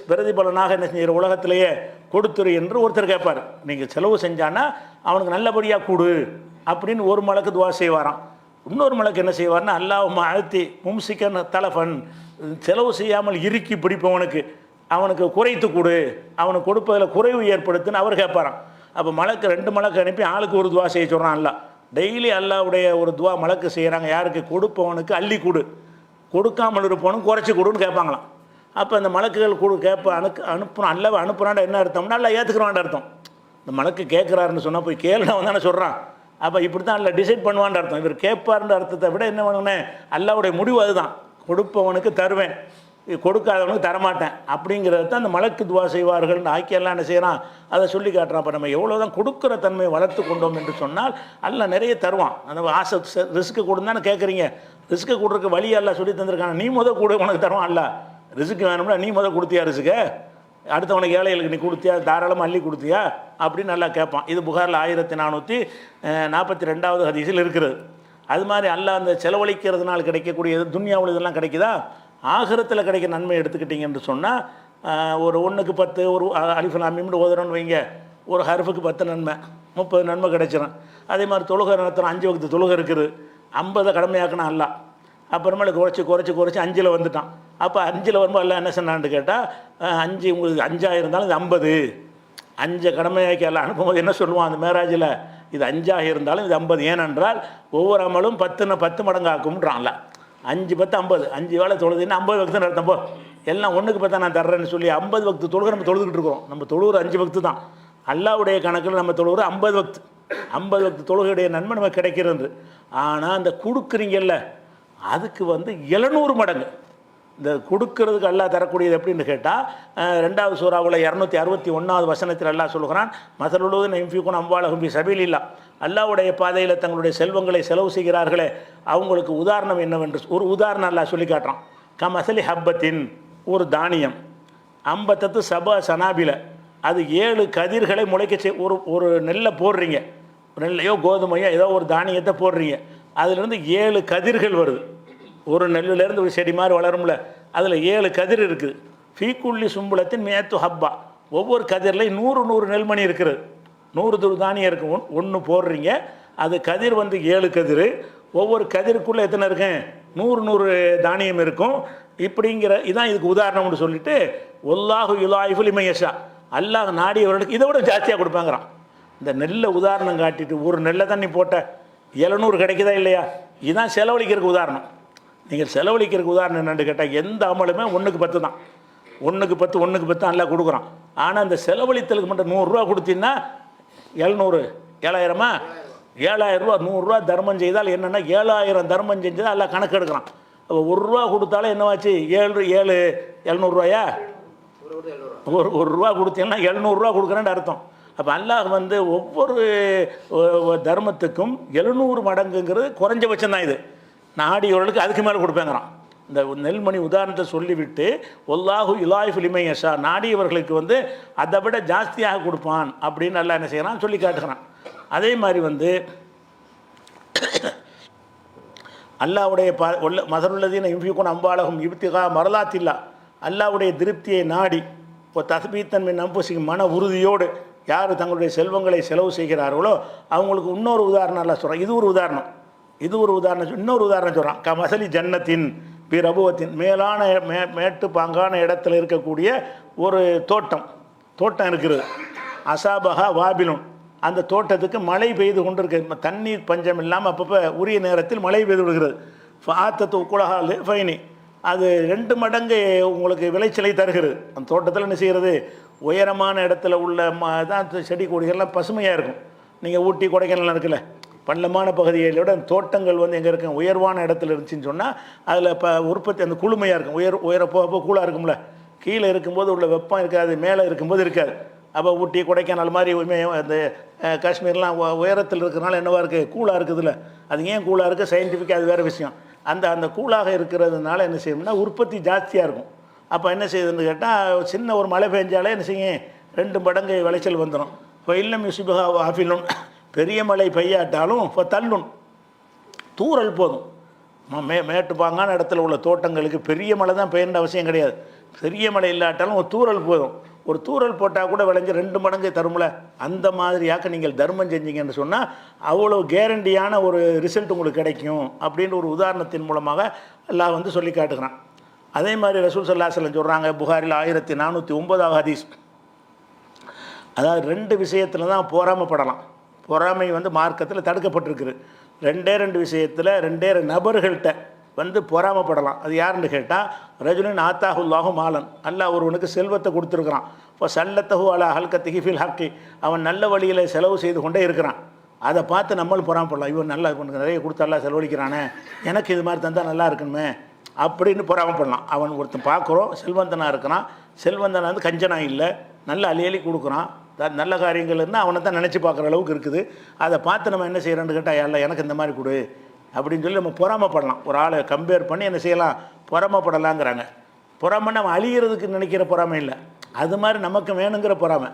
பிரதிபலனாக என்ன செய்கிற உலகத்திலேயே கொடுத்துரு என்று ஒருத்தர் கேட்பார். நீங்கள் செலவு செஞ்சான்னா அவனுக்கு நல்லபடியாக கொடு அப்படின்னு ஒரு மலக்கு துவா செய்வாராம். இன்னொரு மலக்கு என்ன செய்வார்னா, அல்லாஹும் ஆத்தி மும்சிக்கன் தலஃபன், செலவு செய்யாமல் இறுக்கி பிடிப்பவனுக்கு அவனுக்கு குறைத்து கொடு, அவனுக்கு கொடுப்பதில் குறைவு ஏற்படுத்துன்னு அவர் கேட்பாராம். அப்போ மலக்கு 2 மலக்கு அனுப்பி ஆளுக்கு ஒரு துவா செய்ய சொல்கிறான் அல்லா. டெய்லி அல்லாவுடைய ஒரு துவா மலக்கு செய்கிறாங்க. யாருக்கு? கொடுப்பவனுக்கு அள்ளி கொடு, கொடுக்காமல் இருப்பவனுக்கு குறைச்சி கொடுன்னு கேட்பாங்களாம். அப்போ அந்த மலக்குகள் அனுப்புகிறான், அல்ல அனுப்புகிறான் என்ன அர்த்தம்னா அல்ல ஏற்றுக்கிறான் அர்த்தம். இந்த மலக்கு கேட்குறாருன்னு சொன்னால் போய் கேளுன்னு தானே சொல்கிறான். அப்போ இப்படி தான் அல்ல டிசைட் பண்ணுவான்னு அர்த்தம். இவர் கேட்பார்ன்ற அர்த்தத்தை விட என்ன பண்ணுங்கண்ணே, அல்லாவுடைய முடிவு அதுதான், கொடுப்பவனுக்கு தருவேன், கொடுக்காதவனுக்கு தரமாட்டேன் அப்படிங்கிறது தான் அந்த மலக்கு துவா செய்வார்கள்னு ஆக்கியெல்லாம் என்ன செய்கிறான், அதை சொல்லி காட்டுறான். அப்போ நம்ம எவ்வளோ தான் கொடுக்குற தன்மையை வளர்த்து கொண்டோம் என்று சொன்னால் அல்ல நிறைய தருவான். அந்த ஆசை ரிஸ்க்கு கொடுந்தானே கேட்குறீங்க, ரிஸ்க்கு கொடுறதுக்கு வழி எல்லாம் சொல்லி தந்திருக்காங்க. நீ கொடு, உனக்கு தருவான் அல்ல. ரிஸ்க்கு வேணும்னா நீ கொடுத்தியா ரிஸ்க்கு, அடுத்தவனுக்கு ஏழைகளுக்கு நீ கொடுத்தியா, தாராளமாக அள்ளி கொடுத்தியா அப்படின்னு நல்லா கேட்பான். இது புகாரில் 1442 ஹதீஸில் இருக்கிறது. அது மாதிரி அல்ல அந்த செலவழிக்கிறதுனால கிடைக்கக்கூடியது துன்யாவில் இதெல்லாம் கிடைக்குதா, ஆகிரத்தில் கிடைக்க நன்மை எடுத்துக்கிட்டீங்கன்னு சொன்னால், ஒரு 1க்கு 10 ஒரு அலிஃப் லாம் மீம் ஓதுறோன்னு வைங்க, ஒரு ஹர்ஃபுக்கு 10 நன்மை, 30 நன்மை கிடைச்சிடும். அதே மாதிரி தொழுகை நடத்துகிறோம், 5 வக்து தொழுகை இருக்குது, 50 கடமையாக்கினா அல்ல. அப்புறமேல குறைச்சி 5 வந்துட்டான். அப்போ 5 வரும்போது எல்லாம் என்ன சொன்னான்னு கேட்டால், 5 உங்களுக்கு 5 இருந்தாலும் இது 50, 5 கடமையாக்கி எல்லாம் அனுப்பும்போது என்ன சொல்லுவான் அந்த மேராஜில், இது 5 இருந்தாலும் இது 50. ஏனென்றால் ஒவ்வொரு அமலும் 10 மடங்கு ஆக்கும்ன்றான்ல. 5 10 50, 5 வேளை தொழுதுன்னா 50 வக்து நடத்தப்போ எல்லாம் 1க்கு 10 நான் தர்றேன்னு சொல்லி 50 வக்து தொழுகை நம்ம தொழுதுகிட்டு இருக்கோம். நம்ம தொழுகிற 5 வக்து தான், அல்லாவுடைய கணக்கில் நம்ம தொழுகிற 50 வக்து. 50 வக்து தொழுகையுடைய நன்மை நமக்கு கிடைக்கிறது. ஆனால் அந்த கொடுக்குறீங்கல்ல அதுக்கு 700 மடங்கு இந்த கொடுக்கறதுக்கு அல்லாஹ் தரக்கூடியது எப்படின்னு கேட்டால், 2வது சூறாவில் 261வது வசனத்தில் அல்லாஹ் சொல்கிறான், மஸலுல்லதீன யுன்ஃபிகூன அம்வாலஹும் ஃபீ ஸபீலில்லாஹ், அல்லாஹ்வுடைய பாதையில் தங்களுடைய செல்வங்களை செலவு செய்கிறார்களே அவங்களுக்கு உதாரணம் என்னவென்று ஒரு உதாரணம் அல்லாஹ் சொல்லி காட்டுறான். கமஸலி ஹப்பத்தின், ஒரு தானியம், அம்பத்தத்து சபா சனாபில, அது 7 கதிர்களை முளைக்க ஒரு நெல்லை போடுறீங்க, நெல்லையோ கோதுமையோ ஏதோ ஒரு தானியத்தை போடுறீங்க, அதிலிருந்து 7 கதிர்கள் வருது. ஒரு நெல்லுலேருந்து ஒரு செடி மாதிரி வளரும்ல, அதில் 7 கதிர் இருக்குது. ஃபீக்குள்ளி சும்புலத்தின் மேத்து ஹப்பா, ஒவ்வொரு கதிரில் 100 நெல்மணி இருக்குது. 100 தானியம் இருக்கும். ஒன்று போடுறீங்க, அது கதிர் வந்து 7 கதிர். ஒவ்வொரு கதிருக்குள்ளே எத்தனை இருக்கும்? 100 தானியம் இருக்கும். இப்படிங்கிற இதான் இதுக்கு உதாரணம்னு சொல்லிட்டு, ஒல்லாஹு யுலாயிஃபு லிமன் யஷா, அல்லாஹ் நாடியவர்களுக்கு இதை விட ஜாஸ்தியாக கொடுப்பாங்கிறான். இந்த நெல்லை உதாரணம் காட்டிட்டு, ஒரு நெல்லை தான் நீ போட்ட 700 கிடைக்குதா இல்லையா? இதுதான் செலவழிக்கிறதுக்கு உதாரணம். நீங்கள் செலவழிக்கிறதுக்கு உதாரணம் என்னென்னு கேட்டால், எந்த அமலுமே 1க்கு 10 தான். 1க்கு 10 நல்லா கொடுக்குறான். ஆனால் அந்த செலவழித்தலுக்கு மட்டும் 100 ரூபா கொடுத்தீங்கன்னா 700 7000மா? 7000 ரூபா 100 ரூபா தர்மம் செய்தால் என்னென்னா 7000 தர்மம் செஞ்சதால் எல்லாம் கணக்கு எடுக்கிறான். அப்போ 1 ரூபா கொடுத்தாலும் என்னவாச்சு? 700 ரூபாயா? ஒரு ரூபா கொடுத்தீங்கன்னா 700 ரூபா கொடுக்குறேன்னு அர்த்தம். அப்போ அல்லாஹ் வந்து ஒவ்வொரு தர்மத்துக்கும் 700 மடங்குங்கிறது குறைஞ்சபட்சம் தான். இது நாடியவர்களுக்கு அதுக்கு மேலே கொடுப்பேங்கிறான். இந்த நெல்மணி உதாரணத்தை சொல்லிவிட்டு, ஒல்லாஹு யுலாயிஃபு லிமன் யஷா, நாடியவர்களுக்கு வந்து அதை விட ஜாஸ்தியாக கொடுப்பான் அப்படின்னு அல்லாஹ் என்ன செய்யறான் சொல்லி காட்டுகிறான். அதே மாதிரி வந்து அல்லாஹ்வுடைய மதருள்ளதீன இன்ஃபியூக்குன் அம்பாலகும் இப்திகா மரலாத்தில்லா, அல்லாஹ்வுடைய திருப்தியை நாடி இப்போ தஸ்பீத்தன்மை நம்புசிக்கு மன உறுதியோடு யார் தங்களுடைய செல்வங்களை செலவு செய்கிறார்களோ அவங்களுக்கு இன்னொரு உதாரணம் எல்லாம் சொல்கிறான். இது ஒரு உதாரணம். இன்னொரு உதாரணம் சொல்கிறான். கமசலி ஜன்னத்தின் பிரபுவத்தின், மேலான மேட்டு பாங்கான இடத்துல இருக்கக்கூடிய ஒரு தோட்டம் இருக்கிறது. அசாபகா வாபிலும், அந்த தோட்டத்துக்கு மழை பெய்து கொண்டு இருக்கு. தண்ணீர் பஞ்சம் இல்லாமல் அப்பப்போ உரிய நேரத்தில் மழை பெய்து விடுகிறது. ஃபாத்தத்து உக்குலஹால் ஃபைனி, அது 2 மடங்கு உங்களுக்கு விளைச்சலை தருகிறது. அந்த தோட்டத்தில் என்ன செய்கிறது? உயரமான இடத்துல உள்ள தான் செடி கொடிகள்லாம் பசுமையாக இருக்கும். நீங்கள் ஊட்டி கொடைக்கானல் இருக்குல்ல, பள்ளமான பகுதிகளோட தோட்டங்கள் வந்து எங்கே இருக்கும்? உயர்வான இடத்துல இருந்துச்சுன்னு சொன்னால் அதில் இப்போ உற்பத்தி அந்த குளுமையாக இருக்கும். உயர போக கூலாக இருக்கும்ல, கீழே இருக்கும்போது உள்ள வெப்பம் இருக்காது, மேலே இருக்கும்போது இருக்காது. அப்போ ஊட்டி கொடைக்கானல் மாதிரி அந்த காஷ்மீர்லாம் உயரத்தில் இருக்கிறனால என்னவா இருக்குது? கூலாக இருக்குதுல்ல. அது ஏன் கூலாக இருக்குது? சயின்டிஃபிக்காக அது வேறு விஷயம். அந்த கூலாக இருக்கிறதுனால என்ன செய்யணும்னா உற்பத்தி ஜாஸ்தியாக இருக்கும். அப்போ என்ன செய்யுதுன்னு கேட்டால், சின்ன ஒரு மழை பெஞ்சாலே என்ன செய்யும்? 2 மடங்கு விளைச்சல் வந்துடும். இப்போ இல்லம் யுசிபஹா ஆஃபிலும், பெரிய மழை பெய்யாட்டாலும் இப்போ தள்ளும், தூறல் போதும். மேட்டுப்பாங்கான இடத்துல உள்ள தோட்டங்களுக்கு பெரிய மழை தான் பெய்யணுன்ற அவசியம் கிடையாது. பெரிய மழை இல்லாட்டாலும் ஒரு தூறல் போதும். ஒரு தூறல் போட்டால் கூட விளைஞ்சு 2 மடங்கு தரும்ல. அந்த மாதிரியாக நீங்கள் தர்மம் செஞ்சீங்கன்னு சொன்னால் அவ்வளோ கேரண்டியான ஒரு ரிசல்ட் உங்களுக்கு கிடைக்கும் அப்படின்னு ஒரு உதாரணத்தின் மூலமாக அல்லாஹ் வந்து சொல்லி காட்டுகிறான். அதே மாதிரி ரசூல் ஸல்லல்லாஹு அலைஹி வஸல்லம் சொல்கிறாங்க, புகாரில் 1409 ஹதீஸ், அதாவது 2 விஷயத்தில் தான் பொறாமைப்படலாம். பொறாமை வந்து மார்க்கத்தில் தடுக்கப்பட்டிருக்குது. 2 விஷயத்தில் 2 நபர்கள்ட்ட வந்து பொறாமைப்படலாம். அது யாருன்னு கேட்டால், ரஜுலின் ஆத்தாஹுல்லாஹு மாலன், அல்லாஹ் ஒருவனுக்கு செல்வத்தை கொடுத்துருக்குறான். இப்போ சல்லத்தஹு அலா ஹல்கத்திஹி ஃபில் ஹக்கி, அவன் நல்ல வழியில் செலவு செய்து கொண்டே இருக்கிறான். அதை பார்த்து நம்மளும் பொறாமைப்படலாம். இவன் நல்லா நிறைய கொடுத்து நல்லா செலவழிக்கிறானே, எனக்கு இது மாதிரி தந்தால் நல்லா இருக்கணுமே அப்படின்னு பொறாமைப்படலாம். அவன் ஒருத்தன் பார்க்குறோம், செல்வந்தனாக இருக்கிறான், செல்வந்தனாக வந்து கஞ்சனாக இல்லை, நல்ல அழியலி கொடுக்குறான், நல்ல காரியங்கள் இருந்தால் அவனை தான் நினச்சி பார்க்குற அளவுக்கு இருக்குது. அதை பார்த்து நம்ம என்ன செய்கிறோன்னு கேட்டால், யாரில் எனக்கு இந்த மாதிரி கொடு அப்படின்னு சொல்லி நம்ம பொறாமைப்படலாம். ஒரு ஆளை கம்பேர் பண்ணி என்ன செய்யலாம்? பொறாமைப்படலாங்கிறாங்க. பொறாமைன்னா அவன் அழிகிறதுக்கு நினைக்கிற பொறாமை இல்லை, அது மாதிரி நமக்கு வேணுங்கிற பொறாமை.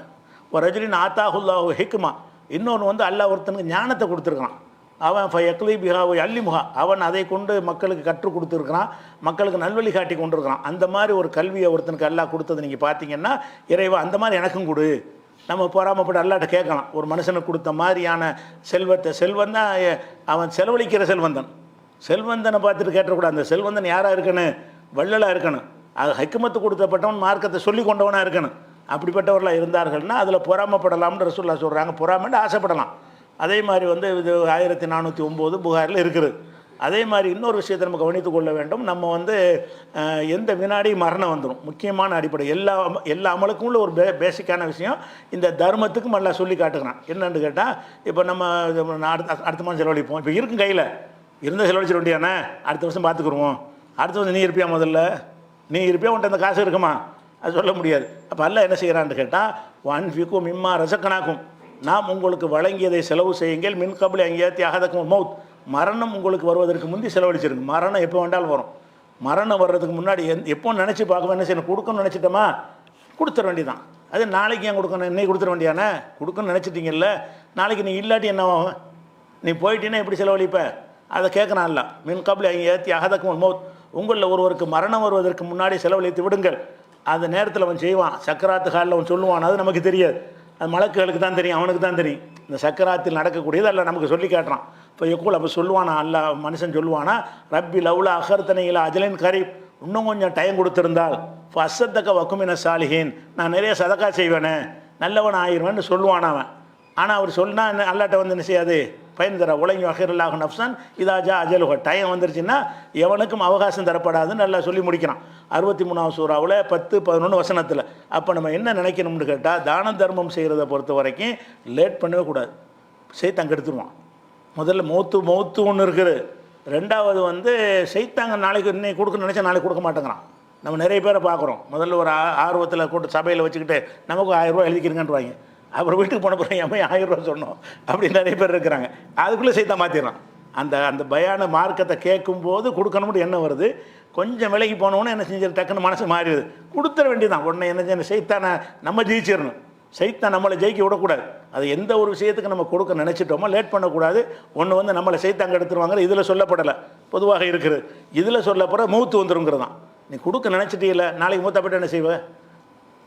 ஒரு ரஜுலின் ஆத்தாஹுல்லாஹு ஹிக்மா, இன்னொன்று வந்து அல்லாஹ் ஒருத்தனுக்கு ஞானத்தை கொடுத்துருக்கான். அவன் ஃபயக்லி பிஹாவை அல்லிமுகா, அவன் அதை கொண்டு மக்களுக்கு கற்றுக் கொடுத்துருக்கிறான், மக்களுக்கு நல்வழி காட்டி கொண்டிருக்கிறான். அந்த மாதிரி ஒரு கல்வியை ஒருத்தனுக்கு அல்லாஹ் கொடுத்தது நீங்கள் பார்த்தீங்கன்னா, இறைவா அந்த மாதிரி எனக்கும் கொடு. நம்ம பொறாமப்பட்டு அல்லாட்ட கேட்கலாம். ஒரு மனுஷனுக்கு கொடுத்த மாதிரியான செல்வத்தை, செல்வந்தான் அவன் செலவழிக்கிற செல்வந்தனை பார்த்துட்டு கேட்டக்கூடாது. அந்த செல்வந்தன் யாராக இருக்கணும்? வள்ளலாக இருக்கணும். அது ஹிக்மத்து கொடுத்தப்பட்டவன், மார்க்கத்தை சொல்லி கொண்டவனாக இருக்கணும். அப்படிப்பட்டவர்களாக இருந்தார்கள்னா அதில் பொறாமப்படலாம்னு ரசூலுல்லாஹ் சொல்கிறாங்க. பொறாமன்னு ஆசைப்படலாம். அதே மாதிரி வந்து இது 1409 புகாரில் இருக்குது. அதே மாதிரி இன்னொரு விஷயத்தை நம்ம கவனித்து கொள்ள வேண்டும். நம்ம வந்து எந்த வினாடி மரணம் வந்துடும். முக்கியமான அடிப்படை எல்லா அமலுக்கும் உள்ள ஒரு பேசிக்கான விஷயம் இந்த தர்மத்துக்கும் நல்லா சொல்லி காட்டுக்கிறான். என்னென்னு கேட்டால், இப்போ நம்ம அடுத்த மாதம் செலவழிப்போம், இப்போ இருக்கும் கையில் இருந்தால் செலவழிச்சிட வேண்டியானே, அடுத்த வருஷம் பார்த்துக்குருவோம். அடுத்த வருஷம் நீ இருப்பியா? முதல்ல நீ இருப்பியா? உன்ட்ட அந்த காசு இருக்குமா? அது சொல்ல முடியாது. அப்போ அல்லாஹ் என்ன செய்கிறான்னு கேட்டால், வன்ஃபிக்கும் மிம்மா ரஸக்னாக்கும், நாம் உங்களுக்கு வழங்கியதை செலவு செய்யுங்கள். மின் கபில் அங்கேயாத்தி அகதக்கும் மௌத், மரணம் உங்களுக்கு வருவதற்கு முந்தி செலவழிச்சிருக்கு. மரணம் எப்போ வேண்டாலும் வரும். மரணம் வர்றதுக்கு முன்னாடி எப்போ நினச்சி பார்க்க என்ன செய்யணும்? கொடுக்கணும்னு நினச்சிட்டோமா கொடுத்துட வேண்டியதான். அது நாளைக்கு ஏன் கொடுக்கணும்? இன்னைக்கு கொடுத்துட வேண்டியானே. கொடுக்கணும்னு நினச்சிட்டிங்கல்ல, நாளைக்கு நீ இல்லாட்டி என்ன ஆகும்? நீ போயிட்டீன்னா எப்படி செலவழிப்ப? அதை கேட்குறான் இல்லை மின் கபில் ஏற்றி அகதக்கும் மௌத், உங்களில் ஒருவருக்கு மரணம் வருவதற்கு முன்னாடி செலவழித்து விடுங்கள். அந்த நேரத்தில் அவன் செய்வான், சக்கராத்து காலில் அவன் சொல்லுவான், அது நமக்கு தெரியாது, அது மலக்குகளுக்கு தான் தெரியும், அவனுக்கு தான் தெரியும். இந்த சக்கராத்தில் நடக்கக்கூடியது அல்ல நமக்கு சொல்லி காட்டுறான். இப்போ எக்கூல் அப்போ சொல்லுவானா அல்ல மனுஷன் சொல்லுவானா, ரப்பி லவ்லா அகர்த்தனையில் அஜலின் கரீப், இன்னும் கொஞ்சம் டைம் கொடுத்துருந்தால் இப்போ அசத்தக்க வக்குமின சாலிஹீன், நான் நிறைய சதக்கா செய்வேனே, நல்லவன் ஆயிடுவேன்னு சொல்லுவான் அவன். ஆனால் அவர் சொன்னால் அல்லாட்ட வந்து என்ன செய்யாது, பயன் தர உலகம் அஹிரல்லாஹு நஃப்சன் இதாஜா அஜலுஹ, டைம் வந்துருச்சுன்னா எவனுக்கும் அவகாசம் தரப்படாதுன்னு நல்லா சொல்லி முடிக்கிறான் 63ஆவது சூறாவில் 10, 11 வசனத்தில். அப்போ நம்ம என்ன நினைக்கணும்னு கேட்டால், தான தர்மம் செய்கிறத பொறுத்த வரைக்கும் லேட் பண்ணவே கூடாது. செய்தாங்க எடுத்துருவான். முதல்ல மௌத்து ஒன்று இருக்குது. ரெண்டாவது வந்து செய்தாங்க நாளைக்கு இன்னைக்கு கொடுக்க நினச்சா நாளைக்கு கொடுக்க மாட்டேங்கிறான். நம்ம நிறைய பேரை பார்க்குறோம், முதல்ல ஒரு ஆர்வத்தில் கூட்டு சபையில் வச்சுக்கிட்டு நமக்கு 1000 ரூபா எழுதிக்கிறங்கன்றாங்க. அப்புறம் வீட்டுக்கு போன பிறகு என் 1000 ரூபா சொன்னோம் அப்படின்னு நிறைய பேர் இருக்கிறாங்க. அதுக்குள்ளே செய்தா மாற்றிடுறான். அந்த பயான மார்க்கத்தை கேட்கும்போது கொடுக்கணும்னு என்ன வருது, கொஞ்சம் விலைக்கு போனோன்னு என்ன செஞ்சு டக்குன்னு மனசு மாறிடுது, கொடுத்துட வேண்டியதான். உடனே என்ன செய்யணும், செய்தானை நம்ம ஜெயிச்சிடணும். செய்தான் நம்மளை ஜெயிக்க விடக்கூடாது. அது எந்த ஒரு விஷயத்துக்கு நம்ம கொடுக்க நினச்சிட்டோமோ லேட் பண்ணக்கூடாது. ஒன்று வந்து நம்மளை செய்தாங்க எடுத்துருவாங்க, இதில் சொல்லப்படலை, பொதுவாக இருக்குது. இதில் சொல்லப்படுற மூத்து வந்துருங்கிறதான். நீ கொடுக்க நினச்சிட்டீங்கள, நாளைக்கு மூத்தா போய்ட்டு என்ன செய்வேன்,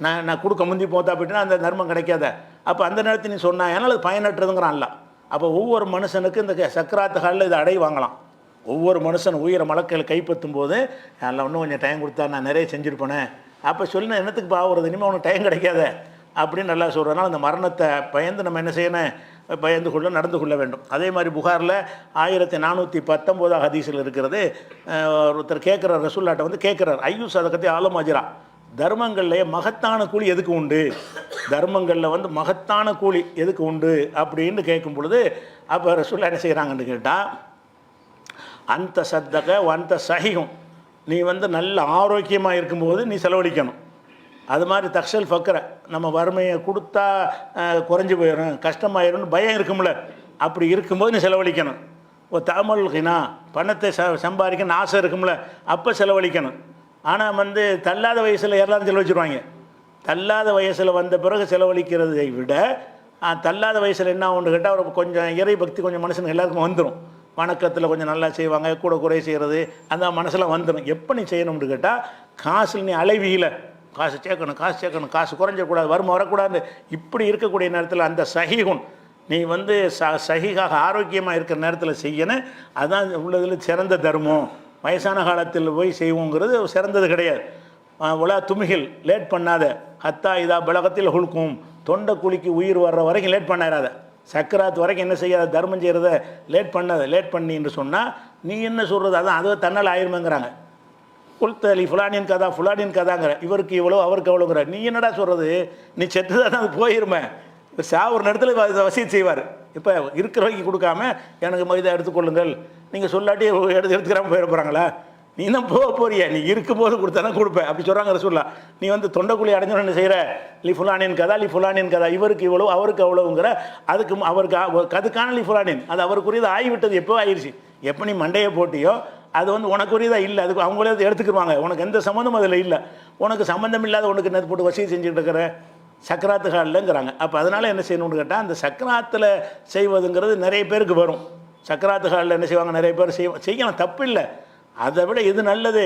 நான் கொடுக்க முந்தி போத்தா போய்ட்டுனா அந்த தர்மம் கிடைக்காத. அப்போ அந்த நேரத்தில் நீ சொன்னா ஏன்னால் அது பயனற்றதுங்கிறான்ல. அப்போ ஒவ்வொரு மனுஷனுக்கு இந்த சக்கராத்து காலில் இதை அடை வாங்கலாம். ஒவ்வொரு மனுஷன் உயிரை மலக்கள் கைப்பற்றும் போது அதில் இன்னும் கொஞ்சம் டைம் கொடுத்தா நான் நிறைய செஞ்சுருப்பேனே, அப்போ சொல்லினா என்னத்துக்கு பாவுறது, இனிமேல் உனக்கு டைம் கிடைக்காத அப்படின்னு நல்லா சொல்கிறதுனால அந்த மரணத்தை பயந்து நம்ம என்ன செய்யணும், பயந்து கொள்ள நடந்து கொள்ள வேண்டும். அதே மாதிரி புகாரில் 1419 ஹதீஸில் இருக்கிறது. ஒருத்தர் கேட்குறார், ரசூல்லாட்ட வந்து கேட்குறார், ஐயூ சதகத்தை ஆலம் அஜிரா, தர்மங்களில் மகத்தான கூலி எதுக்கு உண்டு, தர்மங்களில் வந்து மகத்தான கூலி எதுக்கு உண்டு அப்படின்னு கேட்கும் பொழுது, அப்போ ரசூல்லா என்ன செய்கிறாங்கன்னு கேட்டால், அந்த சத்தக அந்த சஹிகும், நீ வந்து நல்ல ஆரோக்கியமாக இருக்கும்போது நீ செலவழிக்கணும். அது மாதிரி தக்ஷல் ஃபக்கரை, நம்ம வறுமையை கொடுத்தா குறைஞ்சி போயிடும், கஷ்டமாயிரும்னு பயம் இருக்கும்ல, அப்படி இருக்கும்போது நீ செலவழிக்கணும். ஒரு தாமல்கினா, பணத்தை சம்பாதிக்கணும்னு ஆசை இருக்கும்ல, அப்போ செலவழிக்கணும். ஆனால் வந்து தள்ளாத வயசில் எல்லாரும் செலவழிச்சிருவாங்க. தள்ளாத வயசில் வந்த பிறகு செலவழிக்கிறதை விட தள்ளாத வயசில் என்ன ஒன்று கேட்டால் ஒரு கொஞ்சம் இறை பக்தி கொஞ்சம் மனுஷனுக்கு எல்லாருக்கும் வந்துடும். வணக்கத்தில் கொஞ்சம் நல்லா செய்வாங்க, கூட குறை செய்கிறது அந்த மனசில் வந்துடும். எப்போ நீ செய்யணும்னு கேட்டால், காசில் நீ அலைவியில் காசு சேர்க்கணும், காசு குறைஞ்சக்கூடாது, வறுமை வரக்கூடாது. இப்படி இருக்கக்கூடிய நேரத்தில் அந்த சஹீகுன், நீ வந்து சஹீகாக ஆரோக்கியமாக இருக்கிற நேரத்தில் செய்யணும். அதுதான் உள்ளதில் சிறந்த தர்மம். வயசான காலத்தில் போய் செய்வோங்கிறது சிறந்தது கிடையாது. உலா துமிகில், லேட் பண்ணாத. ஹத்தா இதா பலகத்தில் ஹுல்கும், தொண்டை குழிக்கு உயிர் வர்ற வரைக்கும் லேட் பண்ணாத. சக்கராத்து வரைக்கும் என்ன செய்யாத, தர்மம் செய்கிறத லேட் பண்ணாத. லேட் பண்ணின்னு சொன்னால் நீ என்ன சொல்கிறது, அதான் அது தன்னால் ஆயிருமேங்கிறாங்க. குல்தலி ஃபுலானின் கதா ஃபுலானின் கதாங்கிற, இவருக்கு இவ்வளோ அவருக்கு அவ்வளோங்கிற, நீ என்னடா சொல்கிறது, நீ செத்து தான் அது போயிருமே. சாவுற நேரத்தில் வசதி செய்வார். இப்போ இருக்கிறவங்க கொடுக்காம எனக்கு இதை எடுத்துக்கொள்ளுங்கள், நீங்கள் சொல்லாட்டி எடுத்துக்கிறாமல் போயிட போகிறாங்களா, நீ தான் போறிய, நீ இருக்கும்போது கொடுத்தானா கொடுப்பேன் அப்படி சொல்கிறாங்க ரசூல்லா. நீ வந்து தொண்டைக்குழி அடைஞ்சோன்னு என்ன செய்கிற, லி ஃபுலானின் கதா இவருக்கு இவ்வளோ அவருக்கு அவ்வளோங்கிற, அவருக்கு அதுக்கான லி ஃபுலானின், அது அவருக்குரியது ஆகிவிட்டது, எப்போ ஆயிடுச்சு. எப்போ நீ மண்டையை போட்டியோ அது வந்து உனக்குரியதாக இல்லை, அதுக்கு அவங்களே எடுத்துக்கிடுவாங்க. உனக்கு எந்த சம்மந்தமும் அதில் இல்லை. உனக்கு சம்மந்தம் இல்லாத உனக்கு என்ன போட்டு வசதி செஞ்சுக்கிட்டு இருக்கிற, சக்கராத்து காலில்ங்கிறாங்க. அப்போ அதனால் என்ன செய்யணும்னு கேட்டால், அந்த சக்கராத்தில் செய்வதுங்கிறது நிறைய பேருக்கு வரும். சக்கராத்து காலில் என்ன செய்வாங்க, நிறைய பேர் செய்யலாம், தப்பு இல்லை. அதை விட இது நல்லது.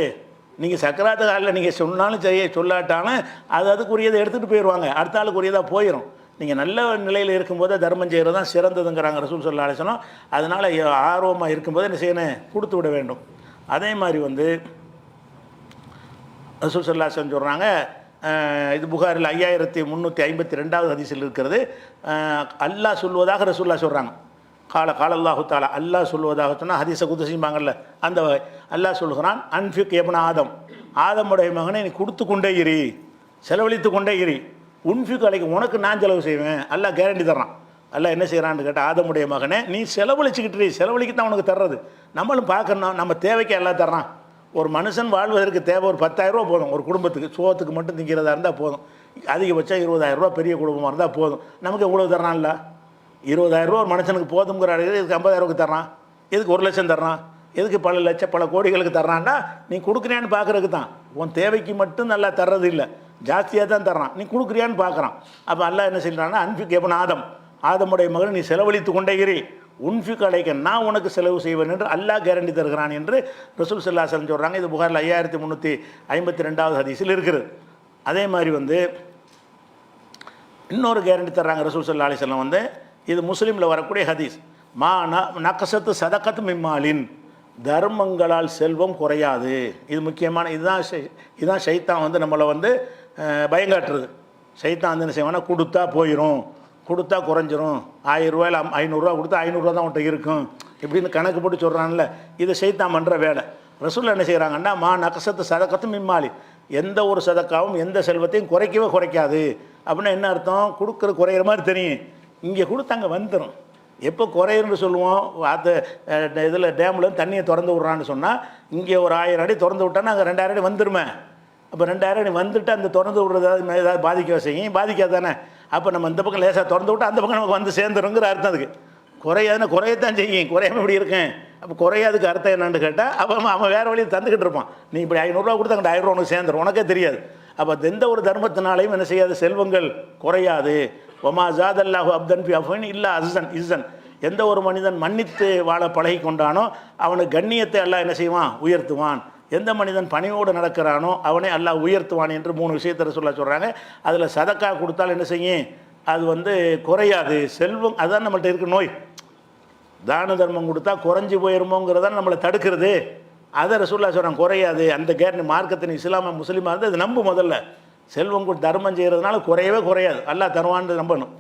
நீங்கள் சக்கராத்து காலில் நீங்கள் சொன்னாலும் சொல்லாட்டாலும் அதுக்குரியதை எடுத்துகிட்டு போயிடுவாங்க, அடுத்த ஆளுக்குரியதாக போயிடும். நீங்கள் நல்ல நிலையில் இருக்கும்போது தர்மம் செய்கிறது தான் சிறந்ததுங்கிறாங்க ரசூல் ஸல்லல்லாஹு அலைஹி வஸல்லம். அதனால் ஆர்வமாக இருக்கும்போது என்ன செய்யணும், கொடுத்து விட வேண்டும். அதே மாதிரி வந்து ரசூல் ஸல்லல்லாஹு அலைஹி வஸல்லம் சொல்கிறாங்க, இது புகாரில் 5352வது ஹதீஸில் இருக்கிறது. அல்லாஹ் சொல்வதாக ரசூலுல்லாஹ் சொல்கிறாங்க. காலல்லாஹு தஆலா, அல்லாஹ் சொல்வதாக சொன்னால் ஹதீஸை குதுசிம்பாங்கல்ல, அந்த வகை. அல்லாஹ் சொல்கிறான், அன்ஃபிக் இப்ன ஆதமுடைய மகனை நீ கொடுத்து கொண்டே இரு, செலவழித்து கொண்டே இரு. உன்ஃபிக் அலைக்கு, உனக்கு நான் செலவு செய்வேன், அல்லாஹ் கேரண்டி தர்றான். அல்லாஹ் என்ன செய்கிறான்னு கேட்டால், ஆதமுடைய மகனே நீ செலவழிச்சுக்கிட்டு, செலவழிக்கு தான் உனக்கு தர்றது. நம்மளும் பார்க்கணும், நம்ம தேவைக்கு எல்லாம் தர்றான். ஒரு மனுஷன் வாழ்வதற்கு தேவை ஒரு 10,000 ரூபா போதும். ஒரு குடும்பத்துக்கு சோத்துக்கு மட்டும் திங்கிறதா இருந்தால் போதும். அதிகபட்சம் 20,000 ரூபா பெரிய குடும்பமாக இருந்தால் போதும். நமக்கு எவ்வளோ தர்றான்ல, 20,000 ரூபா ஒரு மனுஷனுக்கு போதுங்கிற அளவுக்கு இதுக்கு 50,000க்கு தர்றான், எதுக்கு 1 லட்சம் தர்றான், எதுக்கு பல லட்சம் பல கோடிகளுக்கு தர்றான்னா, நீ கொடுக்குறியான்னு பார்க்குறதுக்கு தான். உன் தேவைக்கு மட்டும் நல்லா தர்றது இல்லை, ஜாஸ்தியாக தான் தர்றான், நீ கொடுக்குறியான்னு பார்க்குறான். அப்போ அல்லாஹ் என்ன செய்யறான்னா, அன்ஃபிக் இப்ன ஆதமுடைய மகன் நீ செலவழித்து கொண்டே இரு, உன்ஃபிக் அலைக்க, நான் உனக்கு செலவு செய்வேன் என்று அல்லாஹ் கேரண்டி தருகிறான் என்று ரசூல் ஸல்லல்லாஹு அலைஹி வஸல்லம் சொல்கிறாங்க. இது புகாரில் 5352 ஹதீஸில் இருக்கிறது. அதே மாதிரி வந்து இன்னொரு கேரண்டி தர்றாங்க ரசூல் ஸல்லல்லாஹு அலைஹி வஸல்லம் வந்து, இது முஸ்லீமில் வரக்கூடிய ஹதீஸ். மா நக்கசத்து சதக்கத்து மிம்மாலின், தர்மங்களால் செல்வம் குறையாது. இது முக்கியமான, இதுதான் ஷைத்தான் வந்து நம்மளை வந்து பயங்காட்டுறது. ஷைத்தான் வந்து என்ன செய்வானா, கொடுத்தா போயிடும், கொடுத்தா குறைஞ்சிரும், 1000 ரூபாயில் 500 ரூபா கொடுத்தா 500 ரூபா தான் உன்ட்ட இருக்கும் இப்படின்னு கணக்கு போட்டு சொல்கிறான்ல, இது ஷைத்தான் பண்ணுற வேலை. ரசூல் என்ன செய்கிறாங்கன்னா, மா நக்கசத்து சதக்கத்து மிம்மாலி, எந்த ஒரு சதக்காவும் எந்த செல்வத்தையும் குறைக்கவே குறைக்காது. அப்படின்னா என்ன அர்த்தம், கொடுக்குற குறையிற மாதிரி தெரியும், இங்கே கொடுத்து அங்கே வந்துடும். எப்போ குறையுன்னு சொல்லுவோம், அந்த இதில் டேமில் தண்ணியை திறந்து விட்றான்னு சொன்னால், இங்கே ஒரு 1000 அடி திறந்து விட்டான்னா அங்கே 2000 அடி வந்துடுமே. அப்போ 2000 அடி வந்துட்டு அந்த திறந்து விடுறது ஏதாவது பாதிக்க செய்யும், பாதிக்காது தானே. அப்போ நம்ம இந்த பக்கம் லேசாக திறந்து விட்டு அந்த பக்கம் நமக்கு வந்து சேர்ந்துருங்கிற அர்த்தம். அதுக்கு குறையாதுன்னா குறையத்தான் செய்யும், குறையாமல் இப்படி இருக்கேன். அப்போ குறையாதுக்கு அர்த்தம் என்னன்னு கேட்டால், அவன் வேறு வழியை தந்துக்கிட்டு இருப்பான். நீ இப்படி 500 ரூபா கொடுத்து அங்கே 1000 ரூபா உனக்கு சேர்ந்துடும், உனக்கே தெரியாது. அப்போ எந்த ஒரு தர்மத்தினாலையும் என்ன செய்யாது, செல்வங்கள் குறையாது. ஒமா ஜாதல்லாஹு அப்தன் ஃபி அஃபின் இல்லா இஸ்ஸன், எந்த ஒரு மனிதன் மன்னித்து வாழ பழகி கொண்டானோ அவனுக்கு கண்ணியத்தை அல்லாஹ் என்ன செய்வான், உயர்த்துவான். எந்த மனிதன் பணியோடு நடக்கிறானோ அவனை அல்லாஹ் உயர்த்துவான் என்று 3 விஷயத்தை சொல்கிறாங்க. அதில் சதக்கா கொடுத்தால் என்ன செய்யும், அது வந்து குறையாது. செல்வம் அதுதான் நம்மள்ட்ட இருக்க நோய். தான தர்மம் கொடுத்தா குறைஞ்சி போயிருமோங்கிறதான் நம்மளை தடுக்கிறது. அதை ரசூலுல்லாஹ் சொல்கிறாங்க, குறையாது. அந்த கேரண்டி மார்க்கத்தின் இஸ்லாம முஸ்லீமாக இருந்து அது நம்ப. முதல்ல செல்வம் கூட தர்மம் செய்கிறதுனால குறையவே குறையாது, அல்லாஹ் தருவான்னு நம்பணும்.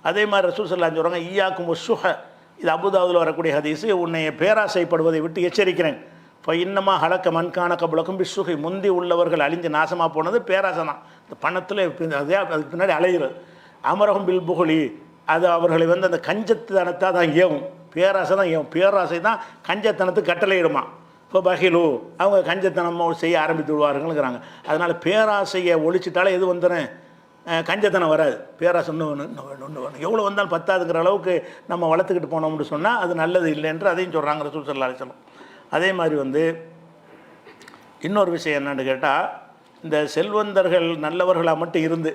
அதே மாதிரி ரசூல் ஸல்லல்லாஹு அலைஹி வஸல்லம் சொல்கிறாங்க, ஈயாக்கும் வஸ்ஸுஹ, இது அபூதாவுதில் வரக்கூடிய ஹதீஸ், உன்னை பேராசைப்படுவதை விட்டு எச்சரிக்கிறேன். இப்போ இன்னமா ஹலக்க மண்கான கபுலக்கும் பிஸ்ஸுஹி, முந்தி உள்ளவர்கள் அழிஞ்சு நாசமாக போனது பேராசை தான். இந்த பணத்தில் அதுக்கு பின்னாடி அலைகிறது. அமரகம் பில் புகழி, அது அவர்களை வந்து அந்த கஞ்சத்தனத்தை தான் ஏவும், பேராசை தான் ஏவும். பேராசை தான் கஞ்சத்தனத்துக்கு கட்டளையிடுமா. இப்போ பகிலு, அவங்க கஞ்சத்தனமாக செய்ய ஆரம்பித்து விடுவாருங்கிறாங்க. அதனால் பேராசையை ஒழிச்சிட்டாலே எது வந்துடும், கஞ்சத்தனம் வராது. பேராசை ஒன்று வேணும் எவ்வளோ வந்தாலும் பத்தாதுங்கிற அளவுக்கு நம்ம வளர்த்துக்கிட்டு போனோம்னு சொன்னால் அது நல்லது இல்லை என்று அதையும் சொல்கிறாங்க ரசூல் ஸல்லல்லாஹு அலைஹி வஸல்லம். அதே மாதிரி வந்து இன்னொரு விஷயம் என்னன்னு கேட்டால், இந்த செல்வந்தர்கள் நல்லவர்களாக மட்டும் இருந்து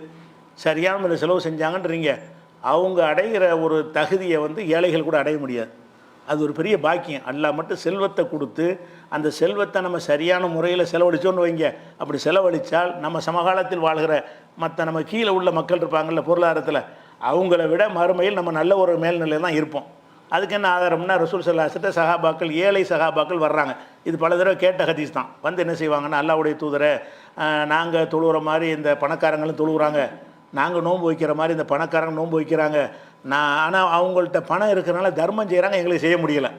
சரியான முறையில் செலவு செஞ்சாங்கன்றீங்க, அவங்க அடைகிற ஒரு தகுதியை வந்து ஏழைகள் கூட அடைய முடியாது. அது ஒரு பெரிய பாக்கியம். அல்லாஹ் மட்டும் செல்வத்தை கொடுத்து அந்த செல்வத்தை நம்ம சரியான முறையில் செலவழிச்சோன்னு வைங்க. அப்படி செலவழித்தால் நம்ம சமகாலத்தில் வாழ்கிற மற்ற நம்ம கீழே உள்ள மக்கள் இருப்பாங்கள்ல பொருளாதாரத்தில், அவங்கள விட மறுமையில் நம்ம நல்ல ஒரு மேல்நிலையில் தான் இருப்போம். அதுக்கு என்ன ஆதாரம்னா, ரசூல் ஸல்லல்லாஹு அலைஹி வஸல்லம் சஹாபாக்கள், ஏழை சஹாபாக்கள் வர்றாங்க. இது பல தடவை கேட்ட ஹதீஸ் தான். வந்து என்ன செய்வாங்கன்னா, அல்லாஹ்வுடைய தூதரை, நாங்கள் தொழுகிற மாதிரி இந்த பணக்காரங்களும் தொழுகிறாங்க, நாங்கள் நோன்பு வைக்கிற மாதிரி இந்த பணக்காரங்க நோன்பு வைக்கிறாங்க. ஆனால் அவங்கள்ட்ட பணம் இருக்கிறனால தர்மம் செய்கிறாங்க, எங்களுக்கு செய்ய முடியலை.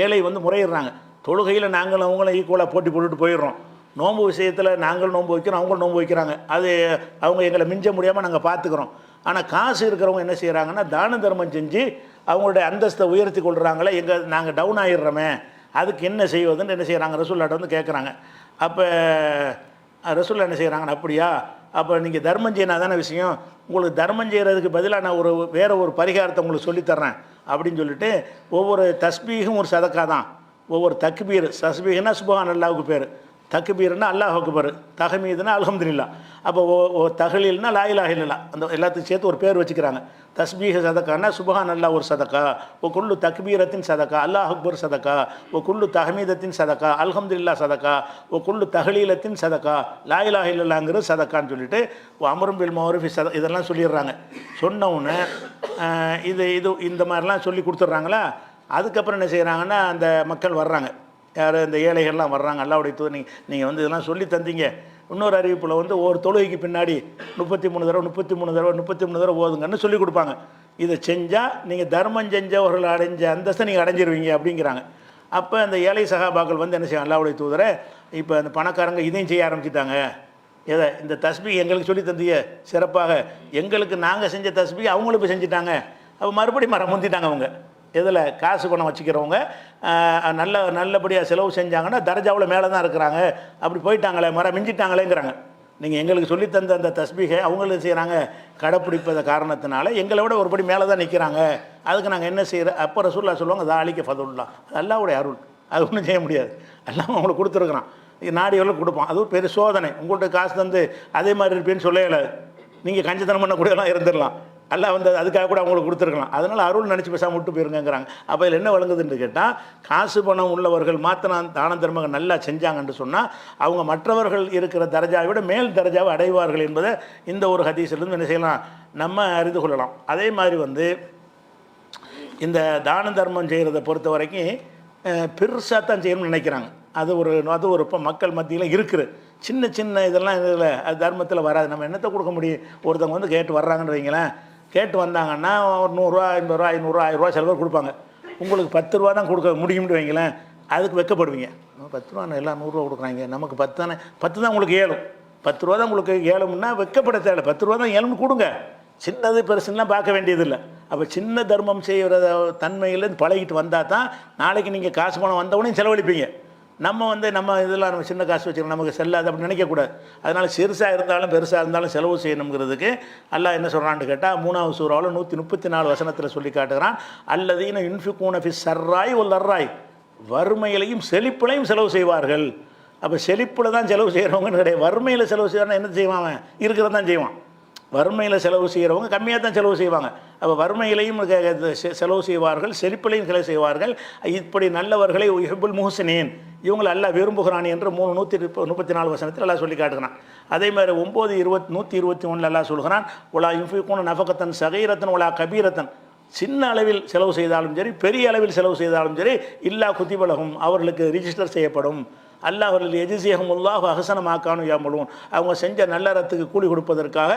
ஏழை வந்து முறையிடுறாங்க. தொழுகையில் நாங்கள் அவங்களும் ஈக்குவலாக போட்டி போட்டுட்டு போயிடுறோம். நோன்பு விஷயத்தில் நாங்கள் நோன்பு வைக்கிறோம், அவங்களும் நோன்பு வைக்கிறாங்க. அது அவங்க எங்களை மிஞ்ச முடியாமல் நாங்கள் பார்த்துக்குறோம். ஆனால் காசு இருக்கிறவங்க என்ன செய்கிறாங்கன்னா, தான தர்மம் செஞ்சு அவங்களுடைய அந்தஸ்தை உயர்த்தி கொள்கிறாங்களே, நாங்கள் டவுன் ஆகிடுறோமே, அதுக்கு என்ன செய்வதுன்னு என்ன செய்கிறாங்க, ரசூல்லாட்ட வந்து கேட்குறாங்க. அப்போ ரசூல்லா என்ன செய்கிறாங்கன்னு, அப்படியா, அப்போ நீங்கள் தர்மம் செய்யினா தானே விஷயம், உங்களுக்கு தர்மம் செய்கிறதுக்கு பதிலாக நான் வேறு ஒரு பரிகாரத்தை உங்களுக்கு சொல்லித்தர்றேன் அப்படின்னு சொல்லிட்டு, ஒவ்வொரு தஸ்பீகும் ஒரு சதக்கா தான். ஒவ்வொரு தக்பீர், தஸ்பீகுன்னா சுப்ஹான் அல்லாஹ்வுக்கு பேர், தக்பீர்னா அல்லாஹ் அக்பர், தஹமீதுனா அல்ஹம்துலில்லாஹ். அப்போ தஹலீல்னா லா இலாஹ இல்லல்லாஹ், அந்த எல்லாத்துக்கும் சேர்த்து ஒரு பேர் வச்சுக்கிறாங்க. தஸ்பீஹ சதக்கான்னா சுப்ஹான் அல்லாஹ் ஒரு சதக்கா, குல்லு தக்பீரத்தின் சதக்கா அல்லாஹ் அக்பர் சதக்கா, குல்லு தஹமீதத்தின் சதக்கா அல்ஹம்துலில்லாஹ் சதக்கா, குல்லு தஹலீலத்தின் சதக்கா லா இலாஹ இல்லல்லாஹ்ங்கிறது சதக்கான்னு சொல்லிட்டு அம்ரும் பில் மஅரூஃப் இதெல்லாம் சொல்லிடுறாங்க. சொன்னவுடனே இது இந்த மாதிரிலாம் சொல்லி கொடுத்துட்றாங்களா. அதுக்கப்புறம் என்ன செய்கிறாங்கன்னா, அந்த மக்கள் வர்றாங்க, யார் இந்த ஏழைகள்லாம் வர்றாங்க. அல்லாஹ்வுடைய தூதர், நீங்கள் வந்து இதெல்லாம் சொல்லி தந்தீங்க. இன்னொரு அறிவிப்பில் வந்து ஒரு தொழுகைக்கு பின்னாடி 33 தடவை ஓதுங்கன்னு சொல்லி கொடுப்பாங்க. இதை செஞ்சால் நீங்கள் தர்மம் செஞ்சவர்கள் அடைஞ்ச அந்தஸ்தை நீங்கள் அடைஞ்சிருவீங்க அப்படிங்கிறாங்க. அப்போ அந்த ஏழை சகாபாக்கள் வந்து என்ன செய்வாங்க, அல்லாஹ்வுடைய தூதரை, இப்போ அந்த பணக்காரங்க இதையும் செய்ய ஆரம்பிச்சிட்டாங்க. எதை, இந்த தஸ்பீ எங்களுக்கு சொல்லி தந்திய சிறப்பாக, எங்களுக்கு நாங்கள் செஞ்ச தஸ்பீ அவங்களும் இப்போ செஞ்சுட்டாங்க. அப்போ மறுபடியும் முந்திட்டாங்க அவங்க. இதில் காசு பணம் வச்சுக்கிறவங்க நல்லபடியாக செலவு செஞ்சாங்கன்னா தர்ஜாவில் மேலே தான் இருக்கிறாங்க. அப்படி போயிட்டாங்களே, மிஞ்சிட்டாங்களேங்கிறாங்க. நீங்கள் எங்களுக்கு சொல்லித்தந்த அந்த தஸ்பீகை அவங்களும் செய்கிறாங்க, கடைப்பிடிப்பத காரணத்தினால எங்களை விட ஒருபடி மேலே தான் நிற்கிறாங்க. அதுக்கு நாங்கள் என்ன செய்கிற, அப்போ ரசூலுல்லாஹ் சொல்லுவாங்க, தாலிக்க ஃபதுல்லாஹ், அது அல்லாஹ்வுடைய அருள், அது ஒன்றும் செய்ய முடியாது. எல்லாம் அவங்களுக்கு கொடுத்துருக்குறான், நாடியவர்களும் கொடுப்பான். அதுவும் பெரிய சோதனை. உங்கள்கிட்ட காசு தந்து அதே மாதிரி இருப்பேன்னு சொல்லலை. நீங்கள் கஞ்சத்தனம் பண்ணக்கூடியலாம் இருந்துடலாம். அல்லாஹ் வந்து அதுக்காக கூட அவங்களுக்கு கொடுத்துருக்கலாம். அதனால் அருள் நினச்சி பேசாமல் விட்டு போயிருங்கிறாங்க. அப்போ இதில் என்ன வழங்குதுன்னு கேட்டால், காசு பணம் உள்ளவர்கள் மாத்திரம் தான தர்மங்கள் நல்லா செஞ்சாங்கன்னு சொன்னால் அவங்க மற்றவர்கள் இருக்கிற தரஜாவை விட மேல் தரஜாவை அடைவார்கள் என்பதை இந்த ஒரு ஹதீஸிலிருந்து என்ன செய்யலாம், நம்ம அறிந்து கொள்ளலாம். அதே மாதிரி வந்து இந்த தான தர்மம் செய்கிறத பொறுத்த வரைக்கும் பெருசாக தான் செய்யணும்னு நினைக்கிறாங்க. அது ஒரு இப்போ மக்கள் மத்தியில் இருக்குது. சின்ன சின்ன இதெல்லாம் இதில் அது தர்மத்தில் வராது. நம்ம என்னத்தை கொடுக்க முடியும்? ஒருத்தவங்க வந்து கேட்டு வர்றாங்கன்னு வைங்களேன், கேட்டு வந்தாங்கன்னா ஒரு 100 ரூபா 50 ரூபா 500 ரூபா 1000 ரூபா சில பேர் கொடுப்பாங்க. உங்களுக்கு 10 ரூபா தான் கொடுக்க முடியும்னு வைங்களேன், அதுக்கு வெக்கப்படுவீங்க. 10 ரூபா எல்லாம் 100 ரூபா கொடுக்குறாங்க, நமக்கு 10 தானே, 10 தான் உங்களுக்கு ஏழும், 10 ரூபா தான் உங்களுக்கு ஏழும்னா வெக்கப்பட தேவை. 10 ரூபா தான் ஏழும்னு கொடுங்க. சின்னது பெருசுலாம் பார்க்க வேண்டியதில்லை. அப்போ சின்ன தர்மம் செய்கிற தன்மையிலேருந்து பழகிட்டு வந்தால் தான் நாளைக்கு நீங்கள் காசு பணம் வந்தவுடனே செலவழிப்பீங்க. நம்ம இதெல்லாம் நம்ம சின்ன காசு வச்சுக்கணும், நமக்கு செல்லாது அப்படின்னு நினைக்கக்கூடாது. அதனால் சிறுசாக இருந்தாலும் பெருசாக இருந்தாலும் செலவு செய்யணுங்கிறதுக்கு அல்லாஹ் என்ன சொல்கிறான்னு கேட்டால் 3வது சூறாவில் 134 வசனத்தில் சொல்லி காட்டுகிறான். அல்லதீன யுன்ஃபிகூன ஃபி ஸர்ராய் வல் தர்ராய், வறுமையிலையும் செழிப்புலையும் செலவு செய்வார்கள். அப்போ செழிப்பில் தான் செலவு செய்கிறவங்கன்னு கிடையாது. வறுமையில் செலவு செய்வாங்கன்னா என்ன செய்வான்? இருக்கிறது தான் செய்வான். வறுமையில் செலவு செய்கிறவங்க கம்மியாக தான் செலவு செய்வாங்க. அப்போ வறுமையிலையும் செலவு செய்வார்கள், செழிப்பிலையும் செலவு செய்வார்கள். இப்படி நல்லவர்களை யுஹிப்புல் முஹ்சினீன், இவங்களை அல்லாஹ் விரும்புகிறான் என்று 134 வசனத்தில் அல்லாஹ் சொல்லி காட்டுகிறான். அதே மாதிரி 121 அல்லாஹ் சொல்கிறான், உலா யுன்ஃபிகூன நஃபகத்தன் சகீரத்தன் உலா கபீரத்தன், சின்ன அளவில் செலவு செய்தாலும் சரி பெரிய அளவில் செலவு செய்தாலும் சரி இல்லா குத்திபலகும், அவர்களுக்கு ரிஜிஸ்டர் செய்யப்படும். அல்லாஹ் அவர்கள் எஜிசியஹமுல்லாஹ் அஹ்ஸனமாக்கானு யாமலூன், அவங்க செஞ்ச நல்லறத்துக்கு கூலி கொடுப்பதற்காக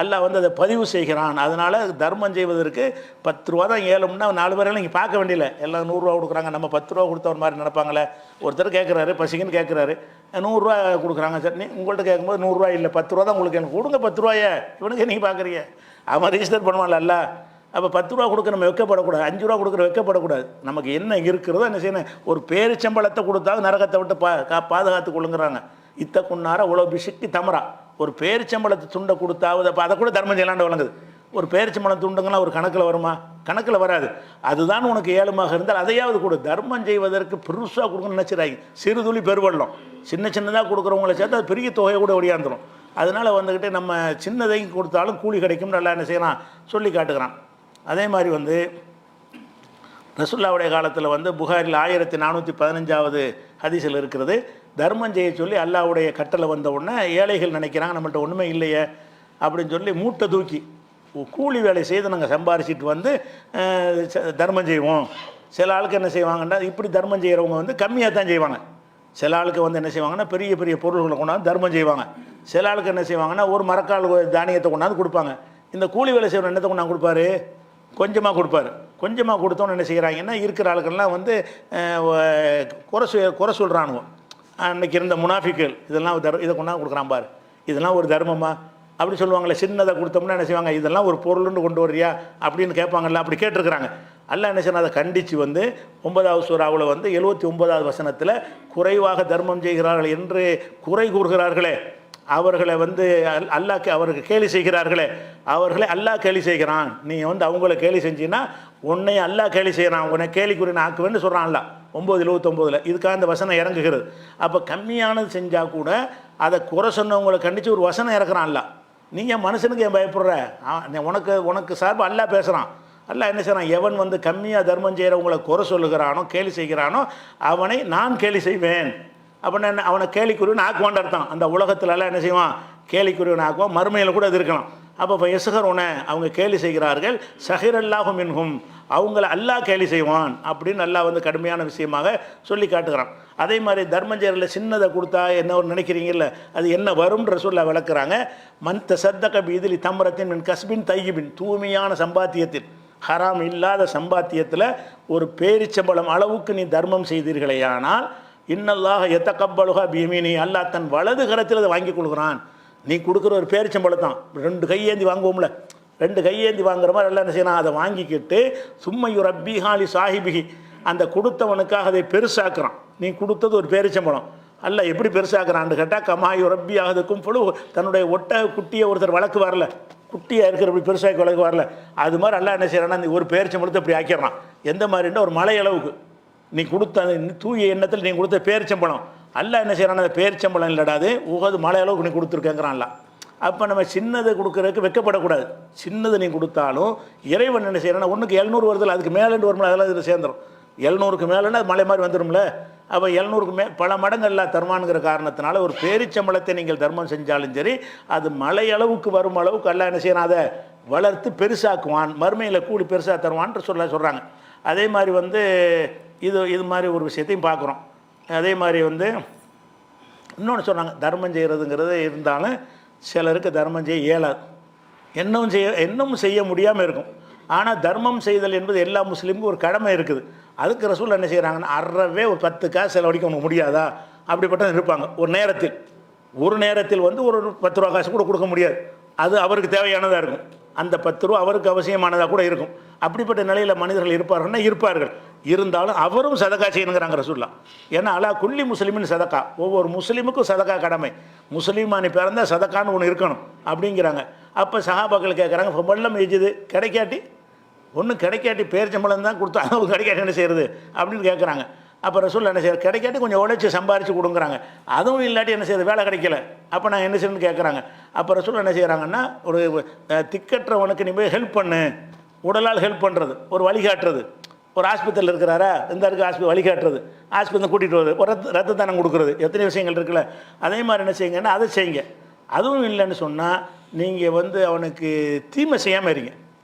அல்லாஹ் வந்து அதை பதிவு செய்கிறான். அதனால் தர்மம் செய்வதற்கு 10 ரூபா தான் ஏழும்னா 4 பேரெல்லாம் நீங்கள் பார்க்க வேண்டியதில்லை. எல்லாம் 100 ரூபா கொடுக்குறாங்க, நம்ம 10 ரூபா கொடுத்தவர் மாதிரி நினைப்பாங்களே. ஒருத்தர் கேட்குறாரு, பசிக்குன்னு கேட்குறாரு, 100 ரூபா கொடுக்குறாங்க. சார் நீ உங்கள்கிட்ட கேட்கும்போது 100 ரூபா இல்லை 10 ரூபா தான் உங்களுக்கு, எனக்கு கொடுங்க 10 ரூபாயே, இவனுக்கு நீங்கள் பார்க்குறீங்க, அவன் ரிஜிஸ்டர் பண்ணுவான்ல அல்ல. அப்போ 10 ரூபா கொடுக்க நம்ம வெக்கப்படக்கூடாது, 5 ரூபா கொடுக்குற வெக்கப்படக்கூடாது. நமக்கு என்ன இருக்கிறதோ என்ன செய்யணும், ஒரு பேரிச்சம்பளத்தை கொடுத்தாவது நரகத்தை விட்டு பாதுகாத்து கொள்ளுங்கிறாங்க. இத்தக்குன்னார உழவு பிசிக்கு தமரா, ஒரு பேரிச்சம்பளத்தை துண்டை கொடுத்தாவது, அப்போ அதை கூட தர்மம் செய்யலாண்டு வழங்குது. ஒரு பேரிச்சம்பளம் துண்டுங்கள்லாம் ஒரு கணக்கில் வருமா? கணக்கில் வராது. அதுதான் உனக்கு ஏழுமாக இருந்தால் அதையாவது கொடு. தர்மம் செய்வதற்கு பெருசாக கொடுக்கணும்னு நினச்சிடாங்க. சிறு துளி பெருவெள்ளம், சின்ன சின்னதாக கொடுக்குறவங்கள சேர்த்து அது பெரிய தொகையை கூட ஒடியாந்துடும். அதனால் வந்துக்கிட்டு நம்ம சின்னதையும் கொடுத்தாலும் கூலி கிடைக்கும் நல்லா என்ன செய்யலாம் சொல்லி காட்டுகிறான். அதே மாதிரி வந்து ரசூலுல்லாஹ்வுடைய காலத்தில் வந்து புகாரில் 1415வது ஹதீஸில் இருக்கிறது, தர்மம் செய்ய சொல்லி அல்லாஹ்வுடைய கட்டளை வந்த உடனே ஏழைகள் நினைக்கிறாங்க நம்மள்ட்ட ஒன்றுமே இல்லையே அப்படின்னு சொல்லி மூட்டை தூக்கி கூலி வேலை செய்து நாங்கள் சம்பாரிச்சிட்டு வந்து தர்மம் செய்வோம். சில ஆளுக்கு என்ன செய்வாங்கன்னா, இப்படி தர்மம் செய்கிறவங்க வந்து கம்மியாக தான் செய்வாங்க. சில ஆளுக்கு வந்து என்ன செய்வாங்கன்னா பெரிய பெரிய பொருள்களை கொண்டாந்து தர்மம் செய்வாங்க. சில ஆளுக்கு என்ன செய்வாங்கன்னா ஒரு மரக்கால் தானியத்தை கொண்டாந்து கொடுப்பாங்க. இந்த கூலி வேலை செய்கிற என்னத்தை கொண்டாந்து கொடுப்பாரு? கொஞ்சமாக கொடுப்பாரு. கொஞ்சமாக கொடுத்தோன்னு என்ன செய்கிறாங்கன்னா, இருக்கிற ஆளுக்கள்லாம் வந்து குறை சொல்கிறானுங்க. அன்றைக்கி இருந்த முனாஃபிக்கள் இதெல்லாம் இதை கொண்டாந்து கொடுக்குறான் பாரு, இதெல்லாம் ஒரு தர்மமா அப்படி சொல்லுவாங்களே. சின்னதை கொடுத்தோம்னா என்ன செய்வாங்க, இதெல்லாம் ஒரு பொருள்னு கொண்டு வர்றியா அப்படின்னு கேட்பாங்கல்ல, அப்படி கேட்டிருக்கிறாங்க. அல்லாஹ் என்ன செய்யணும், அதை கண்டித்து வந்து 9வது சூறாவில் வந்து 79வது வசனத்தில் குறைவாக தர்மம் செய்கிறார்கள் என்று குறை கூறுகிறார்களே அவர்களை வந்து அல்லாஹ் அவருக்கு கேலி செய்கிறார்களே அவர்களை அல்லாஹ் கேலி செய்கிறான். நீ வந்து அவங்கள கேலி செஞ்சின்னா உன்னை அல்லாஹ் கேலி செய்கிறான், உன்னை கேலிக்குரிய ஆக்குவேன்னு சொல்கிறான் அல்லாஹ் 9:29. இதுக்காக அந்த வசனம் இறங்குகிறது. அப்போ கம்மியானது செஞ்சால் கூட அதை குறை சொன்னவங்களை கண்டித்து ஒரு வசனம் இறக்குறான் அல்லாஹ். நீங்கள் மனுஷனுக்கு ஏன் பயப்படுற? உனக்கு சார்பாக அல்லாஹ் பேசுகிறான். அல்லாஹ் என்ன செய்கிறான், எவன் வந்து கம்மியாக தர்மம் செய்கிறவங்களை குறை சொல்லுகிறானோ கேலி செய்கிறானோ அவனை நான் கேலி செய்வேன். அப்படின்னா என்ன, அவனை கேலிக்குரியவன் ஆக்குவான் அர்த்தம். அந்த உலகத்துல எல்லாம் என்ன செய்வான், கேலிக்குரியவன் ஆக்குவான். மறுமையில் கூட அது இருக்கலாம். அப்போ இப்போ எசுகரோன அவங்க கேலி செய்கிறார்கள், சஹிர் அல்லாஹு மின்ஹும், அவங்கள அல்லாஹ் கேலி செய்வான் அப்படின்னு அல்லாஹ் வந்து கடுமையான விஷயமாக சொல்லி காட்டுகிறான். அதே மாதிரி தர்மஞ்சேரில் சின்னதை கொடுத்தா என்ன ஒரு நினைக்கிறீங்கல்ல, அது என்ன வரும்ன்ற ரசூலுல்லாஹ் விளக்குறாங்க. மன் தஸத்தக பிஇதிலி தம்ரத்தின் மின் கஸ்பின் தையிபின், தூய்மையான சம்பாத்தியத்தில், ஹராம் இல்லாத சம்பாத்தியத்தில் ஒரு பேரிச்சம்பளம் அளவுக்கு நீ தர்மம் செய்தீர்களேயானால் இன்னல்லாஹ யதகப்பலுஹா பியமீனி, அல்லாஹ் தன் வலது கரத்தில் அதை வாங்கி கொடுக்குறான். நீ கொடுக்குற ஒரு பேரிச்சம்பளத்தான் 2 கையேந்தி வாங்குவோம்ல, 2 கையேந்தி வாங்குற மாதிரி எல்லாம் என்ன செய்யணும், அதை வாங்கிக்கிட்டு சும்மையு ரப்பிஹாலி சாஹிபிஹி, அந்த கொடுத்தவனுக்காக அதை பெருசாக்குறான். நீ கொடுத்தது ஒரு பேரிச்சம்பளம், அல்ல எப்படி பெருசாக்குறான்னு கேட்டால் கமாயு ரப்பி ஆகுதுக்கும் பொழு, தன்னுடைய குட்டியை ஒருத்தர் வளர்க்கு வரல, குட்டியாக இருக்கிற இப்படி பெருசாக்கி வளர்க்கு வரல, அது மாதிரி எல்லாம் என்ன செய்யறான்னா நீ ஒரு பேரிச்சம்பளத்தை இப்படி ஆக்கிடுறான். எந்த மாதிரின்னா ஒரு மலை அளவுக்கு நீ கொடுத்த தூய எண்ணத்தில் நீ கொடுத்த பேரிச்சம்பளம், அல்லாஹ் என்ன செய்யறான், அந்த பேரிச்சம்பளம் இல்லடாது உகது மலை அளவுக்கு நீ கொடுத்துருக்கேங்கிறான்ல. அப்போ நம்ம சின்னதை கொடுக்குறதுக்கு வெக்கப்படக்கூடாது. சின்னது நீ கொடுத்தாலும் இறைவன் என்ன செய்யறேன்னா, ஒன்றுக்கு 700 வருதில்ல, அதுக்கு மேலேண்டு வரும்ல, அதெல்லாம் இதில் சேர்ந்துடும். 700க்கு மேலேன்னா அது மலை மாதிரி வந்துடும்ல. அப்போ 700க்கு பல மடங்கு எல்லாம் தருமானுங்கிற காரணத்தினால ஒரு பேரிச்சம்பளத்தை நீங்கள் தர்மம் செஞ்சாலும் சரி, அது மலை அளவுக்கு வரும் அளவுக்கு எல்லாம் என்ன செய்யணும், அதை வளர்த்து பெருசாக்குவான், மறுமையில் கூலி பெருசாக தருவான்னு சொல்கிறாங்க. அதே மாதிரி இது மாதிரி ஒரு விஷயத்தையும் பார்க்குறோம். அதே மாதிரி இன்னொன்று சொன்னாங்க, தர்மம் செய்கிறதுங்கிறது இருந்தாலும் சிலருக்கு தர்மம் செய்ய இயலாது, இன்னும் செய்ய முடியாமல் இருக்கும். ஆனால் தர்மம் செய்தல் என்பது எல்லா முஸ்லீமுக்கும் ஒரு கடமை இருக்குது. அதுக்கு ரசூல் என்ன செய்கிறாங்கன்னா, அறவே ஒரு 10 காசு செலவழிக்க உனக்கு முடியாதா அப்படிப்பட்ட இருப்பாங்க. ஒரு நேரத்தில் ஒரு 10 ரூபா காசு கூட கொடுக்க முடியாது, அது அவருக்கு தேவையானதாக இருக்கும். அந்த 10 ரூபா அவருக்கு அவசியமானதாக கூட இருக்கும். அப்படிப்பட்ட நிலையில் மனிதர்கள் இருப்பார்கள்னா இருப்பார்கள். இருந்தாலும் அவரும் சதக்கா செய்யணுங்கிறாங்க ரசூல்லா. ஏன்னா அலா குல்லி முஸ்லீமின் சதக்கா, ஒவ்வொரு முஸ்லீமுக்கும் சதக்கா கடமை. முஸ்லீமானி பிறந்தால் சதக்கான்னு ஒன்று இருக்கணும் அப்படிங்கிறாங்க. அப்போ சஹாபாக்கள் கேட்குறாங்க, இப்போ வெள்ளம் எஜுது கிடைக்காட்டி, ஒன்றும் கிடைக்காட்டி பேரிச்சம்பளம் தான் கொடுத்தா அவங்க கிடைக்காட்டி என்ன செய்கிறது அப்படின்னு கேட்குறாங்க. அப்போ ரசூல் என்ன செய்யறது, கிடைக்காட்டி கொஞ்சம் உழைச்சி சம்பாரித்து கொடுங்குறாங்க. அதுவும் இல்லாட்டி என்ன செய்யுது, வேலை கிடைக்கல, அப்போ நான் என்ன செய்யணும்னு கேட்குறாங்க. அப்போ ரசூல் என்ன செய்கிறாங்கன்னா, ஒரு திக்கற்றவனுக்கு நீ போய் ஹெல்ப் பண்ணு, உடலால் ஹெல்ப் பண்ணுறது, ஒரு வழிகாட்டுறது. ஒரு ஆஸ்பத்திரியில் இருக்கிறாரா, இந்த ஆஸ்பத்திரி வழிகாட்டுறது, ஆஸ்பத்திரி கூட்டிகிட்டு வருது, ஒரு ரத்த தானம் கொடுக்குறது, எத்தனை விஷயங்கள் இருக்குல்ல. அதே மாதிரி என்ன செய்யுங்கன்னா அதை செய்யுங்க. அதுவும் இல்லைன்னு சொன்னால் நீங்கள் அவனுக்கு தீமை செய்யாமல் இருங்க,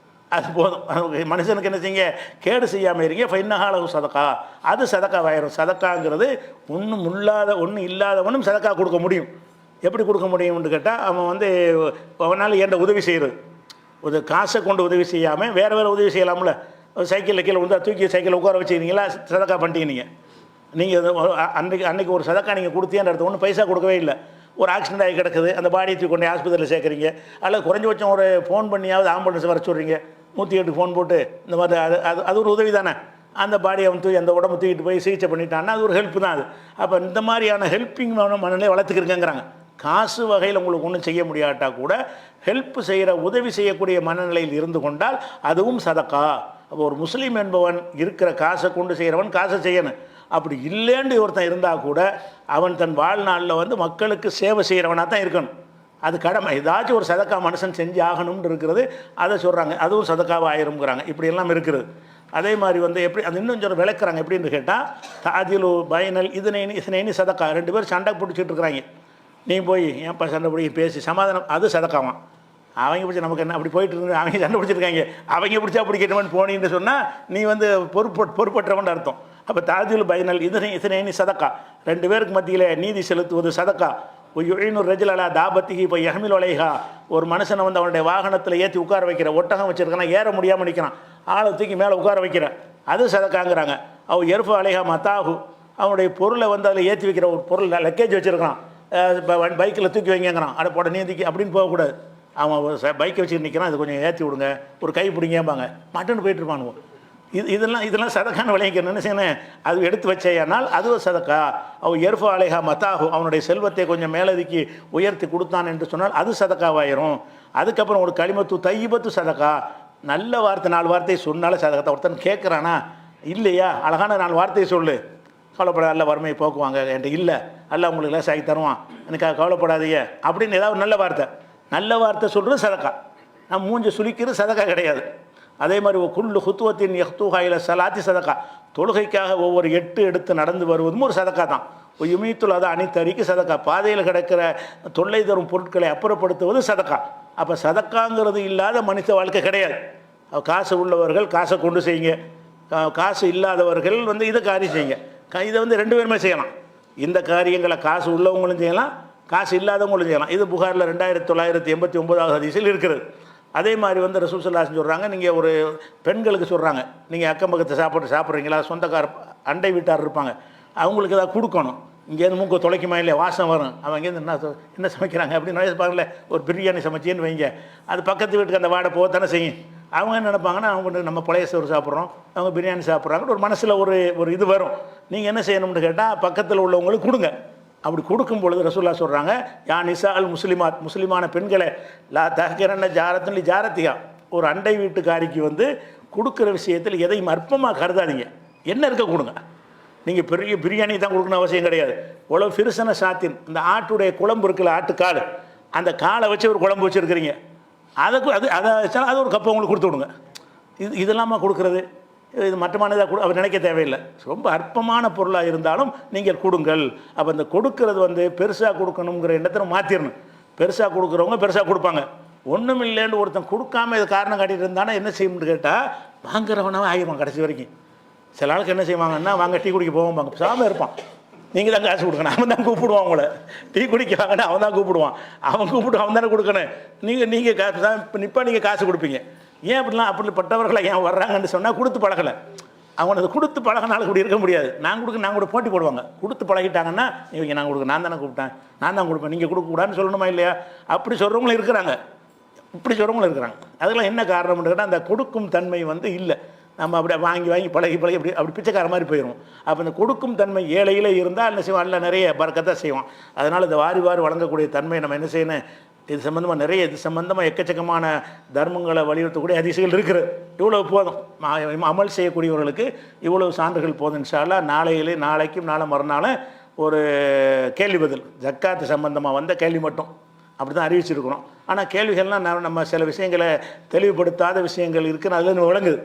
அது போதும். மனுஷனுக்கு என்ன செய்யுங்க, கேடு செய்யாமல் இருங்க. ஃபைன்னஹாலஹு சதக்கா, அது சதக்காவாயிரும். சதக்காங்கிறது ஒன்றும் இல்லாதவனும் சதக்கா கொடுக்க முடியும். எப்படி கொடுக்க முடியும்னு கேட்டால், அவனால் ஏண்ட உதவி செய்கிறது, ஒரு காசை கொண்டு உதவி செய்யாமல் வேறு உதவி செய்யலாம்ல. சைக்கிளில் கீழே தூக்கி சைக்கிளில் உட்கார வச்சுக்கிறீங்களா, சதக்கா பண்ணிட்டீங்க நீங்கள். அன்றைக்கி ஒரு சதக்கா நீங்கள் கொடுத்தீங்கன்ற அடுத்து ஒன்றும் பைசா கொடுக்கவே இல்லை. ஒரு ஆக்சிடென்ட் ஆகி கிடக்குது, அந்த பாடியை தூக்கி கொண்டு ஆஸ்பத்திரியில் சேர்க்குறீங்க, அல்லது குறைஞ்சபட்சம் ஒரு ஃபோன் பண்ணியாவது ஆம்புலன்ஸ் வர சொல்கிறீங்க, 108 ஃபோன் போட்டு இந்த மாதிரி. அது ஒரு உதவி தானே. அந்த பாடியை அந்த உடம்பு தூக்கிட்டு போய் சிகிச்சை பண்ணிட்டான்னா அது ஒரு ஹெல்ப் தான் அது. அப்போ இந்த மாதிரியான ஹெல்ப்பிங் மனநிலை வளர்த்துக்கிருக்கேங்கிறாங்க. காசு வகையில் உங்களுக்கு ஒன்றும் செய்ய முடியாட்டா கூட ஹெல்ப் செய்கிற, உதவி செய்யக்கூடிய மனநிலையில் இருந்து கொண்டால் அதுவும் சதக்கா. அப்போ ஒரு முஸ்லீம் என்பவன் இருக்கிற காசை கொண்டு செய்கிறவன் காசை செய்யணும். அப்படி இல்லைன்னு ஒருத்தன் இருந்தால் கூட அவன் தன் வாழ்நாளில் மக்களுக்கு சேவை செய்கிறவனாக தான் இருக்கணும், அது கடமை. ஏதாச்சும் ஒரு சதக்கா மனுஷன் செஞ்சு ஆகணும்னு இருக்கிறது, அதை சொல்கிறாங்க, அதுவும் சதக்காவாக ஆயிரும்ங்கிறாங்க. இப்படியெல்லாம் இருக்கிறது. அதே மாதிரி எப்படி அது இன்னும் கொஞ்சம் விளக்குறாங்க. எப்படின்னு கேட்டால், தாதிலு பைனல் இதுனேனி சதக்கா, 2 பேர் சண்டை பிடிச்சிட்டு இருக்கிறாங்க, நீ போய் ஏன்ப்பா சண்டை பிடிச்சி பேசி சமாதானம், அது சதக்காவான். அவங்க பிடிச்சி நமக்கு என்ன, அப்படி போயிட்டு இருந்து அவங்க சண்டை பிடிச்சிருக்காங்க, அவங்க பிடிச்சா பிடிக்கணும்னு போனீன்னு சொன்னால் நீ பொறுப்பற்றவன் அர்த்தம். அப்போ தாதியுல் பைனல் இதுனேனி சதக்கா, 2 பேருக்கு மத்தியில் நீதி செலுத்துவது சதக்கா. ஒய்யுனு ரஜிலலா தாபத்திக்கு இப்போ யஹ்மில் வலைஹா, ஒரு மனுஷனை அவனுடைய வாகனத்தில் ஏற்றி உட்கார வைக்கிற, ஒட்டகம் வச்சுருக்கானா ஏற முடியாமல் நிற்கிறான், ஆளை தூக்கி மேலே உட்கார வைக்கிற, அது சதக்காங்கிறாங்க. அவள் எருஃபு அலைஹா மத்தாகு, அவனுடைய பொருளை அதில் ஏற்றி வைக்கிற, ஒரு பொருள் லக்கேஜ் வச்சுருக்கான், பைக்கில் தூக்கி வைங்கிறான், அதை போட நீந்திக்கு அப்படின்னு போகக்கூடாது. அவன் பைக்கை வச்சுட்டு நிற்கிறான், இது கொஞ்சம் ஏற்றி விடுங்க, ஒரு கை பிடிங்கம்பாங்க, மட்டன்னு போயிட்டுருப்பானுவோம். இதெல்லாம் சதக்கான விளைவிக்க என்ன செய்யணும், அது எடுத்து வச்சேனால் அது சதக்கா. அவள் எருஃபு அலைஹா மத்தாகு, அவனுடைய செல்வத்தை கொஞ்சம் மேலதுக்கி உயர்த்தி கொடுத்தான் என்று சொன்னால் அது சதக்காவாயிரும். அதுக்கப்புறம் ஒரு கலிமத்து தையிபத்து சதக்கா, நல்ல வார்த்தை 4 வார்த்தையை சொன்னாலும் சதக்கா. ஒருத்தன் கேட்குறானா, இல்லையா அழகான 4 வார்த்தையை சொல்லு, கவலைப்படாத, அல்ல வறுமையை போக்குவாங்க என்கிட்ட இல்லை, அல்ல உங்களுக்கு லேசாகி தருவான், எனக்கு கவலைப்படாதீங்க அப்படின்னு ஏதாவது நல்ல வார்த்தை சொல்கிறது சதக்கா. நான் மூஞ்சி சுளிக்கிறது சதக்கா கிடையாது. அதே மாதிரி குல்லு ஹுத்துவத்தின் யஹ்தூஹாயில சலாத்தி சதக்கா, தொழுகைக்காக ஒவ்வொரு 8 எடுத்து நடந்து வருவதும் ஒரு சதக்கா தான். யுமீத்துல் அதை அணித்தறிக்கு சதக்கா, பாதையில் கிடக்கிற தொல்லை தரும் பொருட்களை அப்புறப்படுத்துவது சதக்கா. அப்போ சதக்காங்கிறது இல்லாத மனித வாழ்க்கை கிடையாது. காசு உள்ளவர்கள் காசை கொண்டு செய்யுங்க, காசு இல்லாதவர்கள் இதை காரியம் செய்யுங்க. இதை 2 பேருமே செய்யலாம். இந்த காரியங்களை காசு உள்ளவங்களும் செய்யலாம், காசு இல்லாதவங்களும் செய்யலாம். இது புகாரில் 2989 ஹதீஸில் இருக்கிறது. அதே மாதிரி ரசூல் ஸல்லல்லாஹு அலைஹி வஸல்லம் சொல்கிறாங்க, நீங்கள் ஒரு பெண்களுக்கு சொல்கிறாங்க, நீங்கள் அக்கம் பக்கத்தை சாப்பிட்றீங்களா, சொந்தக்கார அண்டை வீட்டார் இருப்பாங்க, அவங்களுக்கு ஏதாவது கொடுக்கணும். இங்கேருந்து மூக்க தொலைக்குமா இல்லையா, வாசம் வரும், அவங்க இங்கேருந்து என்ன சமைக்கிறாங்க அப்படின்னு நினைப்பாங்களே. ஒரு பிரியாணி சமைச்சேன்னு வைங்க, அது பக்கத்து வீட்டுக்கு அந்த வாடை போகத்தானே செய்யும். அவங்க என்ன நினைப்பாங்கன்னா, அவங்க நம்ம பழைய சோறு சாப்பிட்றோம், அவங்க பிரியாணி சாப்பிட்றாங்கன்னு ஒரு மனசில் ஒரு இது வரும். நீங்கள் என்ன செய்யணும்னு கேட்டால், பக்கத்தில் உள்ளவங்களுக்கு கொடுங்க. அப்படி கொடுக்கும் பொழுது ரசூலுல்லாஹ் சொல்கிறாங்க, யா நிசா அல் முஸ்லிமாத், முஸ்லிமான பெண்களை, லா தஹ்கிரன்ன ஜாரத்துன் லி ஜாரத்திகா, ஒரு அண்டை வீட்டுக்காரிக்கு கொடுக்குற விஷயத்தில் எதையும் அற்பமாக கருதாதீங்க, என்ன இருக்க கொடுங்க. நீங்கள் பெரிய பிரியாணி தான் கொடுக்கணும் அவசியம் கிடையாது. உழவு ஃபிருசன சாத்தின், இந்த ஆட்டுடைய குழம்பு இருக்குல்ல, ஆட்டுக்கால், அந்த காலை வச்சு ஒரு குழம்பு வச்சுருக்கிறீங்க, அதை வச்சாலும் அது ஒரு கப்பை உங்களுக்கு கொடுத்து விடுங்க. இதெல்லாமா கொடுக்குறது? இது மட்டமானதாக அவர் நினைக்க தேவையில்லை. ரொம்ப அற்பமான பொருளாக இருந்தாலும் நீங்கள் கொடுங்கள். அப்போ இந்த கொடுக்கறது வந்து பெருசாக கொடுக்கணுங்கிற எண்ணத்தை மாற்றிடணும். பெருசாக கொடுக்குறவங்க பெருசாக கொடுப்பாங்க. ஒன்றும் இல்லைன்னு ஒருத்தன் கொடுக்காம இது காரணம் காட்டிகிட்டு இருந்தானா என்ன செய்யணும்னு கேட்டால் வாங்குறவனாவே ஆகிடுவான் கடைசி வரைக்கும். சில ஆளுக்கு என்ன செய்வாங்கன்னா, வாங்க டீ குடிக்க போவாங்க, பேசாமல் இருப்பான். நீங்கள் தான் காசு கொடுக்கணும், அவன் தான் கூப்பிடுவான் உங்களை. டீ குடிக்க வாங்கன்னா அவன் தான் கூப்பிடுவான். அவன் கூப்பிட்டு அவன் தானே கொடுக்கணும். நீங்கள் காசு தான் இப்போ நிப்பா நீங்கள் காசு கொடுப்பீங்க. ஏன் அப்படிலாம் அப்படிப்பட்டவர்களை ஏன் வர்றாங்கன்னு சொன்னால் கொடுத்து பழகலை. அவங்க அதை கொடுத்து பழகினாலும் இப்படி இருக்க முடியாது. நான் கூட போட்டி போடுவாங்க. கொடுத்து பழகிட்டாங்கன்னா இவங்க நான் கொடுக்க, நான் தானே கூப்பிட்டேன், நான் தான் கொடுப்பேன், நீங்கள் கொடுக்கக்கூடாதுன்னு சொல்லணுமா இல்லையா? அப்படி சொல்கிறவங்களும் இருக்கிறாங்க, இப்படி சொல்கிறவங்களும் இருக்கிறாங்க. அதெல்லாம் என்ன காரணம்னு கேட்டால் அந்த கொடுக்கும் தன்மை வந்து இல்லை. நம்ம அப்படியே வாங்கி பழகி அப்படி பிச்சைக்கார மாதிரி போயிடும். அப்போ இந்த கொடுக்கும் தன்மை ஏழையில் இருந்தால் என்ன செய்வோம், எல்லாம் நிறைய பறக்கத்தான் செய்வோம். அதனால் இந்த வாரி வழங்கக்கூடிய தன்மை நம்ம என்ன செய்யணும், இது சம்மந்தமாக எக்கச்சக்கமான தர்மங்களை வலியுறுத்தக்கூடிய அதிசயங்கள் இருக்கிறது. இவ்வளவு போதும். அமல் செய்யக்கூடியவர்களுக்கு இவ்வளவு சான்றுகள் போதும். இன்ஷா அல்லாஹ் நாளைக்கும் நாளை மறுநாளும் ஒரு கேள்வி பதில் ஜக்காத்து சம்பந்தமாக வந்த கேள்வி மட்டும் அப்படி தான் அறிவிச்சிருக்கிறோம். ஆனால் கேள்விகள்லாம் நம்ம சில விஷயங்களை தெளிவுபடுத்தாத விஷயங்கள் இருக்குன்னு அதில் விளங்குது.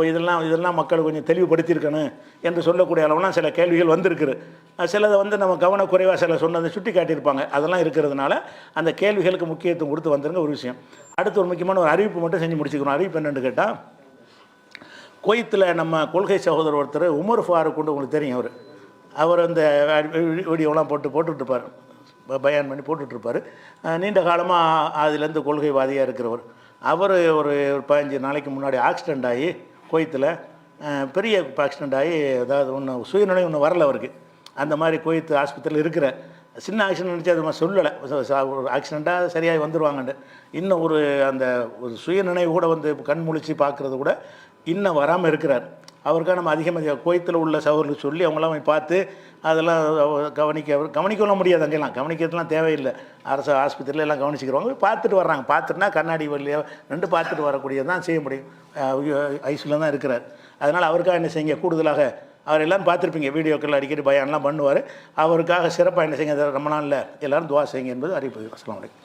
இதெல்லாம் மக்கள் கொஞ்சம் தெளிவுபடுத்தியிருக்கணும் என்று சொல்லக்கூடிய அளவுலாம் சில கேள்விகள் வந்திருக்குது. சிலதை வந்து நம்ம கவனக்குறைவாக சில சொன்னதை சுட்டி காட்டியிருப்பாங்க. அதெல்லாம் இருக்கிறதுனால அந்த கேள்விகளுக்கு முக்கியத்துவம் கொடுத்து வந்துருங்க ஒரு விஷயம். அடுத்து ஒரு முக்கியமான ஒரு அறிவிப்பு மட்டும் செஞ்சு முடிச்சுக்கணும். அறிவிப்பு என்னென்னு கேட்டால், குவைத்தில் நம்ம கொள்கை சகோதரர் ஒருத்தர் உமர் ஃபாரூக் கொண்டு உங்களுக்கு தெரியும். அவர் அந்த வீடியோலாம் போட்டுட்ருப்பார், பயான் பண்ணி போட்டுட்ருப்பார். நீண்ட காலமாக அதுலேருந்து கொள்கைவாதியாக இருக்கிறவர். அவர் ஒரு 15 நாளைக்கு முன்னாடி ஆக்சிடெண்ட் ஆகி குவைத்தில் பெரிய ஆக்சிடெண்ட் ஆகி, அதாவது சுயநிலை வரல அவருக்கு. அந்த மாதிரி குவைத்து ஆஸ்பத்திரியில் இருக்கிற சின்ன ஆக்சிடென்ட் நினச்சி அது சொல்லலை, ஒரு ஆக்சிடெண்ட்டாக சரியாகி வந்துடுவாங்கன்னு. இன்னும் அந்த ஒரு சுயநினைவு கூட வந்து கண் முழிச்சு பார்க்குறது கூட இன்னும் வராமல் இருக்கிறார். அவருக்காக நம்ம அதிகமாக குவைத்தில் உள்ள சகோதரர்களுக்கு சொல்லி அவங்களாம் பார்த்து அதெல்லாம் கவனிக்கலாம் முடியாது. அங்கெல்லாம் கவனிக்கிறதுலாம் தேவையில்லை. அரசு ஆஸ்பத்திரியில் எல்லாம் கவனிச்சிக்கிறவங்க பார்த்துட்டு வர்றாங்க. பார்த்துட்டுனா கண்ணாடி வழியாக 2 பார்த்துட்டு வரக்கூடியதான் செய்ய முடியும். ஐசியூவில் தான் இருக்கிறார். அதனால் அவருக்காக என்ன செய்யுங்க, கூடுதலாக அவர் எல்லோரும் பார்த்துருப்பீங்க, வீடியோக்கள் அடிக்கடி பயான்லாம் பண்ணுவார். அவருக்காக சிறப்பாக என்ன செய்யுங்க, ரொம்ப நாளில் எல்லோரும் துவா செய்யுங்க என்பது அறிவிப்பு. அஸ்ஸலாமு அலைக்கும்.